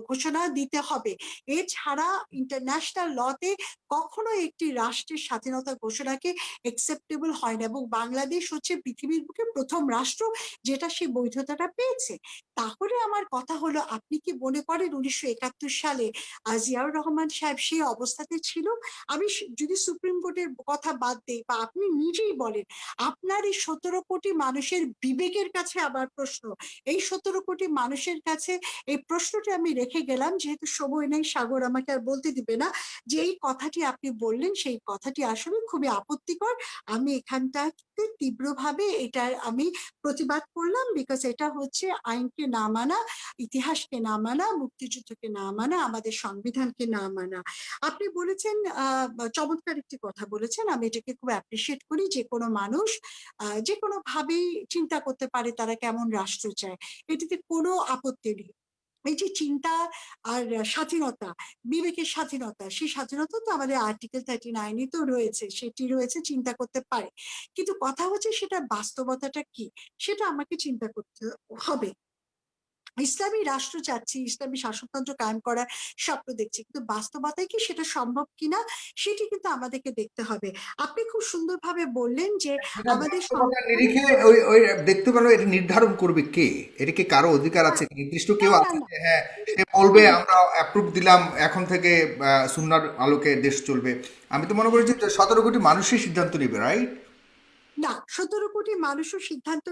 ঘোষণা দিতে হবে। এছাড়া ইন্টারন্যাশনাল লতে কখনো একটি রাষ্ট্রের স্বাধীনতা ঘোষণাকে একসেপ্টেবল হয় না। এবং বাংলাদেশ হচ্ছে পৃথিবীর বুকে প্রথম রাষ্ট্র যেটা সেই বৈধতাটা পেয়েছে। তাহলে আমার কথা হলো, আপনি কি মনে করেন 1971 সালে জিয়াউর রহমান সাহেব সেই অবস্থাতে ছিল? আমি যদি সুপ্রিম কোর্টের কথা বাদ দেই, বা আপনি নিজেই বলেন, আপনার এই 17 কোটি মানুষের বিবেকের কাছে আবার প্রশ্ন, এই 17 কোটি মানুষের কাছে এই প্রশ্নটি আমি রেখে গেলাম, যেহেতু সময় নেই, সাগর আমাকে আর বলতে দিবে না, যে এই কথাটি আপনি বললেন সেই কথাটি আসলে খুবই আপত্তিকর। আমি এখানটাতে তীব্রভাবে এটার আমি প্রতিবাদ করলাম, বিকজ এটা হচ্ছে আইনকে না মানা, ইতিহাসকে না মানা, মুক্তিযুদ্ধকে না মানা, আমাদের সংবিধানকে না মানা। আপনি বলেছেন, চমৎকার একটি কথা বলেছেন, আমি এটাকে খুব অ্যাপ্রিসিয়েট করি, যে কোনো মানুষ যে কোনো ভাবেই চিন্তা করতে পারে তারা কেমন রাষ্ট্র চায়, এটিতে কোনো আপত্তি নেই। এই যে চিন্তা আর স্বাধীনতা, বিবেকের স্বাধীনতা, সেই স্বাধীনতা তো আমাদের আর্টিকেল 39 তো রয়েছে, সেটি রয়েছে, চিন্তা করতে পারে। কিন্তু কথা হচ্ছে সেটা বাস্তবতাটা কি, সেটা আমাকে চিন্তা করতে হবে। ইসলামী রাষ্ট্র চাচ্ছি, ইসলামী শাসনতন্ত্র কায়েম করার স্বপ্ন দেখছি, কিন্তু বাস্তবতায় কি সেটা সম্ভব কিনা সেটি কিন্তু আমাদেরকে দেখতে হবে। আপনি খুব সুন্দরভাবে বললেন যে সেটা আমাদের বাস্তবতার নিরিখে ওই ওই দেখতে পেলো, এটা নির্ধারণ করবে কে? এটা কি কারো অধিকার আছে? নির্দিষ্ট না কেউ না আছে না, যে হ্যাঁ সে বলবে আমরা অ্যাপ্রুভ দিলাম, এখন থেকে সুন্নাহর আলোকে দেশ চলবে? আমি তো মনে করি যে 17 কোটি মানুষই সিদ্ধান্ত নেবে, রাইট? না, 17 কোটি মানুষও সিদ্ধান্ত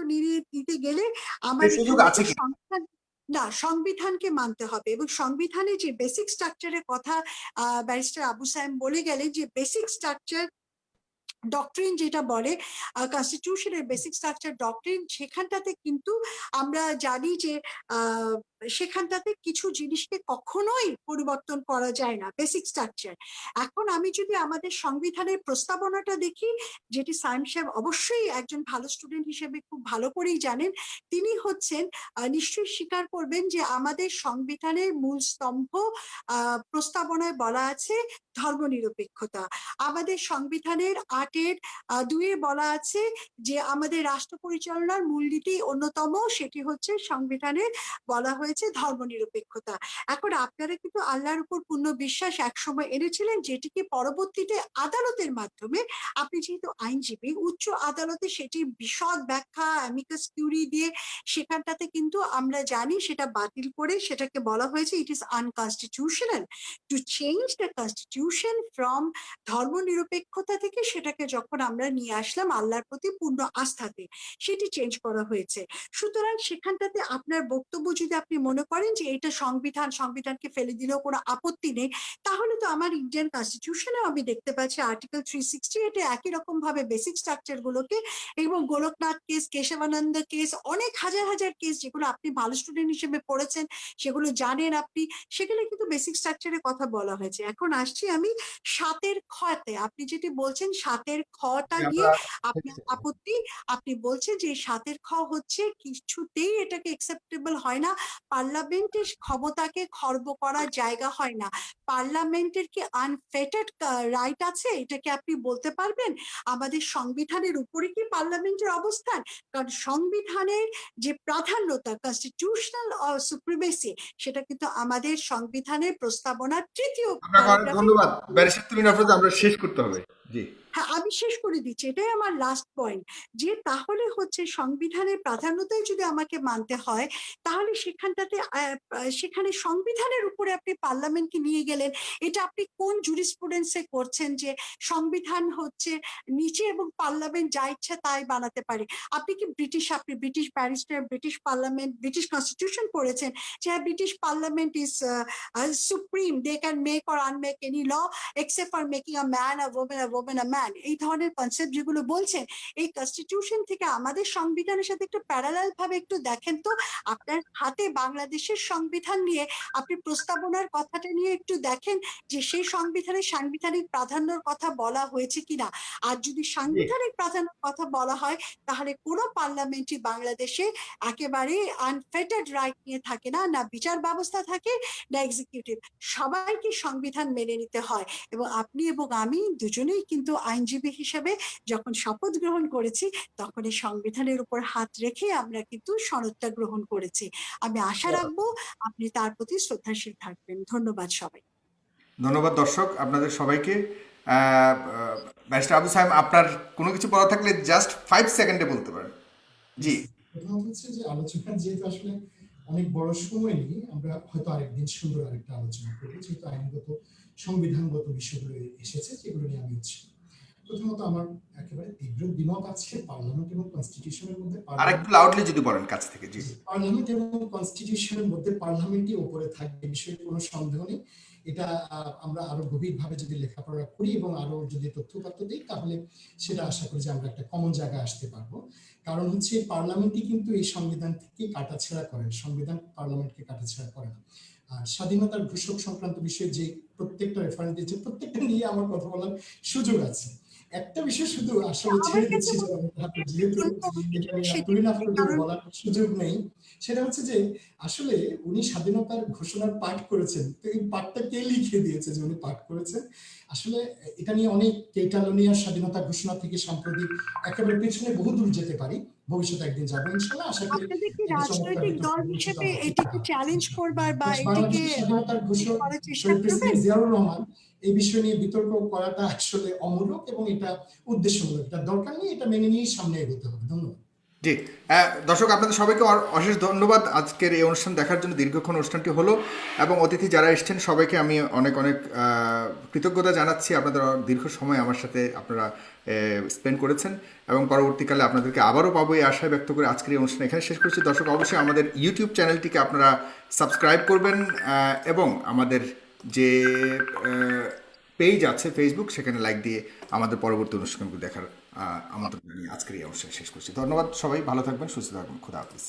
নিতে গেলে সেই আমার সুযোগ এখানে আছে তো কি? সংবিধান, না, সংবিধানকে মানতে হবে এবং সংবিধানে যে বেসিক স্ট্রাকচারের কথা ব্যারিস্টার আবু সায়েম বলে গেলেন, যে বেসিক স্ট্রাকচার ডক্ট্রিন যেটা বলে, কনস্টিটিউশনের বেসিক স্ট্রাকচার ডক্ট্রিন, সেখানটাতে কিন্তু আমরা জানি যে আহ, সেখানটাতে কিছু জিনিসকে কখনোই পরিবর্তন করা যায় না, বেসিক স্ট্রাকচার। এখন আমি যদি আমাদের সংবিধানের প্রস্তাবনাটা দেখি, যেটি সায়েম সাহেব অবশ্যই একজন ভালো স্টুডেন্ট হিসেবে খুব ভালো করেই জানেন, তিনি হচ্ছেন নিশ্চয়ই স্বীকার করবেন যে আমাদের সংবিধানের মূল স্তম্ভ প্রস্তাবনায় বলা আছে ধর্মনিরপেক্ষতা। আমাদের সংবিধানের 8-2 বলা আছে যে আমাদের রাষ্ট্র পরিচালনার মূলনীতি অন্যতম, সেটি হচ্ছে সংবিধানের বলা হয়েছে ধর্মনিরপেক্ষতা। এখন আপনারা কিন্তু আল্লাহর উপর পূর্ণ বিশ্বাস একসময় এনেছিলেন, যেটিকে পরবর্তীতে আদালতের মাধ্যমে, আপনি যেহেতু আইনজীবী, উচ্চ আদালতে সেটি বিশদ ব্যাখ্যা অ্যামিকাস কিউরি দিয়ে সেখানটাতে কিন্তু আমরা জানি সেটা বাতিল করে সেটাকে বলা হয়েছে it is unconstitutional. To change the constitution from ধর্মনিরপেক্ষতা থেকে সেটাকে যখন আমরা নিয়ে আসলাম আল্লাহর প্রতি পূর্ণ আস্থাতে, সেটি চেঞ্জ করা হয়েছে। সুতরাং সেখানটাতে আপনার বক্তব্য যদি আপনি মনে করেন যে এটা সংবিধানকে ফেলে দিলেও কোনো আপত্তি নেই, তাহলে তো আমার ইন্ডিয়ান কনস্টিটিউশনে আমি দেখতে পাচ্ছি আর্টিকেল 360, এটা একই রকম ভাবে বেসিক স্ট্রাকচার গুলোকে, এবং গোলকনাথ কেস, কেশবানন্দ কেস, অনেক হাজার হাজার কেস যেগুলো আপনি ভালো স্টুডেন্ট হিসেবে পড়েছেন, সেগুলো জানেন আপনি, সেখানে কিন্তু বেসিক স্ট্রাকচারের কথা বলা হয়েছে। এখন আসছি আমি 7-এর খতে, আপনি যেটি বলছেন 7-এর খটা নিয়ে আপনার আপত্তি। আপনি বলছেন যে 7-এর খ হচ্ছে কিছুতেই এটাকে একসেপ্টেবল হয় না, পার্লামেন্টের ক্ষমতাকে খর্ব করার জায়গা হয় না। পার্লামেন্টের কি আনফেটেড রাইট আছে, এটাকে আপনি বলতে পারবেন? আমাদের সংবিধানের উপরে কি পার্লামেন্টের অবস্থান? কারণ সংবিধানের যে প্রাধান্যতা, কনস্টিটিউশনাল সুপ্রিমেসি, সেটা কিন্তু আমাদের সংবিধানের প্রস্তাবনার 3য় আপনাকে অনেক প্যারাগ্রাফে। ধন্যবাদ ব্যারিস্টার তুমিন আফরোজ, আমরা শেষ করতে হবে। জি। হ্যাঁ, আমি শেষ করে দিচ্ছি, এটাই আমার লাস্ট পয়েন্ট, যে তাহলে হচ্ছে সংবিধানের প্রাধান্যতাই যদি আমাকে মানতে হয়, তাহলে সেখানটাতে সেখানে সংবিধানের উপরে আপনি পার্লামেন্টকে নিয়ে গেলেন। এটা আপনি কোন জুরিসপ্রুডেন্সে করছেন যে সংবিধান হচ্ছে নিচে এবং পার্লামেন্ট যা ইচ্ছা তাই বানাতে পারে? আপনি কি আপনি British barrister, British parliament, British constitution পড়েছেন, যে British parliament is supreme, they can make or unmake any law except for making a man a woman a man, এই ধরনের কনসেপ্ট যেগুলো বলছেন, এই কনস্টিটিউশন থেকে আমাদের সংবিধানের সাথে একটু প্যারালাল ভাবে একটু দেখেন তো। আপনার হাতে বাংলাদেশের সংবিধান নিয়ে আপনি প্রস্তাবনার কথাটা নিয়ে একটু দেখেন যে সেই সংবিধানের সাংবিধানিক প্রাধান্যর কথা বলা হয়েছে কিনা। আর যদি সাংবিধানিক প্রাধান্যের কথা বলা হয়, তাহলে কোনো পার্লামেন্টই বাংলাদেশে একেবারে আনফেটেড রাইট নিয়ে থাকে না, না বিচার ব্যবস্থা থাকে, না এক্সিকিউটিভ, সবাইকে সংবিধান মেনে নিতে হয়। এবং আপনি এবং আমি দুজনেই কিন্তু আইনজীবী হিসেবে যখন শপথ গ্রহণ করেছি, তখন এই সংবিধানের উপর হাত রেখে আমরা কিন্তু সনদটা গ্রহণ করেছি। আমি আশা রাখবো আপনি তার প্রতি শ্রদ্ধাশীল থাকবেন। ধন্যবাদ সবাই। ধন্যবাদ দর্শক আপনাদের সবাইকে। ব্যারিস্টার আবু সাহেব, আপনার কোনো কিছু বলা থাকলে জাস্ট 5 সেকেন্ডে বলতে পারেন। জি। প্রথমত হচ্ছে যে আলোচনা যেহেতু আসলে অনেক বড় সময় নিয়ে, আমরা হয়তো আরেকদিন সুন্দর আরেকটা আলোচনা করবো, যেহেতু আইনগত সংবিধানগত বিষয়গুলো এসেছে, যেগুলো নিয়ে আমি উৎসাহ। প্রথমত আমার একেবারে তীব্র দ্বিমত আছে পার্লামেন্ট এবং কনস্টিটিউশনের মধ্যে। আর একটু লাউডলি যদি বলেন কাছ থেকে। জি। পার্লামেন্ট এবং কনস্টিটিউশনের মধ্যে পার্লামেন্টই উপরে থাকবে, বিষয়ে কোনো সন্দেহ নেই। এটা আমরা আরো গভীরভাবে যদি লেখাপড়া করি এবং আরো যদি তথ্যপাত্র দিই, তাহলে সেটা আশা করি যে আমরা একটা কমন জায়গায় আসতে পারবো। কারণ হচ্ছে পার্লামেন্টই কিন্তু এই সংবিধান থেকে কাটাছেঁড়া করে, সংবিধান পার্লামেন্টকে কাটাছেঁড়া করে না। স্বাধীনতার ঘোষক সংক্রান্ত বিষয়ে যে প্রত্যেকটা রেফারেন্স দিয়েছে, প্রত্যেকটা নিয়ে আমার কথা বলার সুযোগ আছে। একটা বিষয় শুধু আসলে আমার ছেড়ে কাছে দিচ্ছি, যেহেতু এটা নিয়ে তুহিন আফরোজের বলার সুযোগ নেই, সেটা হচ্ছে যে আসলে উনি স্বাধীনতার ঘোষণার পাঠ করেছেন, তো এই পাঠটা কে লিখে দিয়েছে যে উনি পাঠ করেছেন? আসলে এটা নিয়ে অনেক কেটালোনিয়ার স্বাধীনতা ঘোষণা থেকে সাম্প্রতিক একেবারে পেছনে বহু দূর যেতে পারি, ভবিষ্যতে একদিন যাবো ইনশাল্লাহ। আশা করি আপনাদের কি একটা চমৎকার রাজনৈতিক বিতর্ক দল ভবিষ্যতে হিসেবে আমরা করতে এটিকে পারবো। চ্যালেঞ্জ করবার বা এটিকে বাংলাদেশের স্বাধীনতার ঘোষক করার চেষ্টা শহীদ করবেন? প্রেসিডেন্ট জিয়াউর রহমান এই বিষয় নিয়ে বিতর্ক করাটা আসলে অমূলক এবং এটা উদ্দেশ্যমূলক, এটা দরকার নেই, এটা মেনে নিয়েই সামনে এগোতে হবে। ধন্যবাদ। জি, দর্শক আপনাদের সবাইকে অশেষ ধন্যবাদ আজকের এই অনুষ্ঠান দেখার জন্য। দীর্ঘক্ষণ অনুষ্ঠানটি হলো এবং অতিথি যারা এসেছেন সবাইকে আমি অনেক অনেক কৃতজ্ঞতা জানাচ্ছি। আপনাদের দীর্ঘ সময় আমার সাথে আপনারা স্পেন্ড করেছেন এবং পরবর্তীকালে আপনাদেরকে আবারও পাবো এই আশায় ব্যক্ত করে আজকের এই অনুষ্ঠান এখানে শেষ করছি। দর্শক অবশ্যই আমাদের ইউটিউব চ্যানেলটিকে আপনারা সাবস্ক্রাইব করবেন এবং আমাদের যে পেজ আছে ফেসবুক, সেখানে লাইক দিয়ে আমাদের পরবর্তী অনুষ্ঠানগুলো দেখার আমন্ত্রণ জানিয়ে আজকের এই অনুষ্ঠান শেষ করছি। ধন্যবাদ সবাই, ভালো থাকবেন, সুস্থ থাকবেন, খুদা হাফিজ।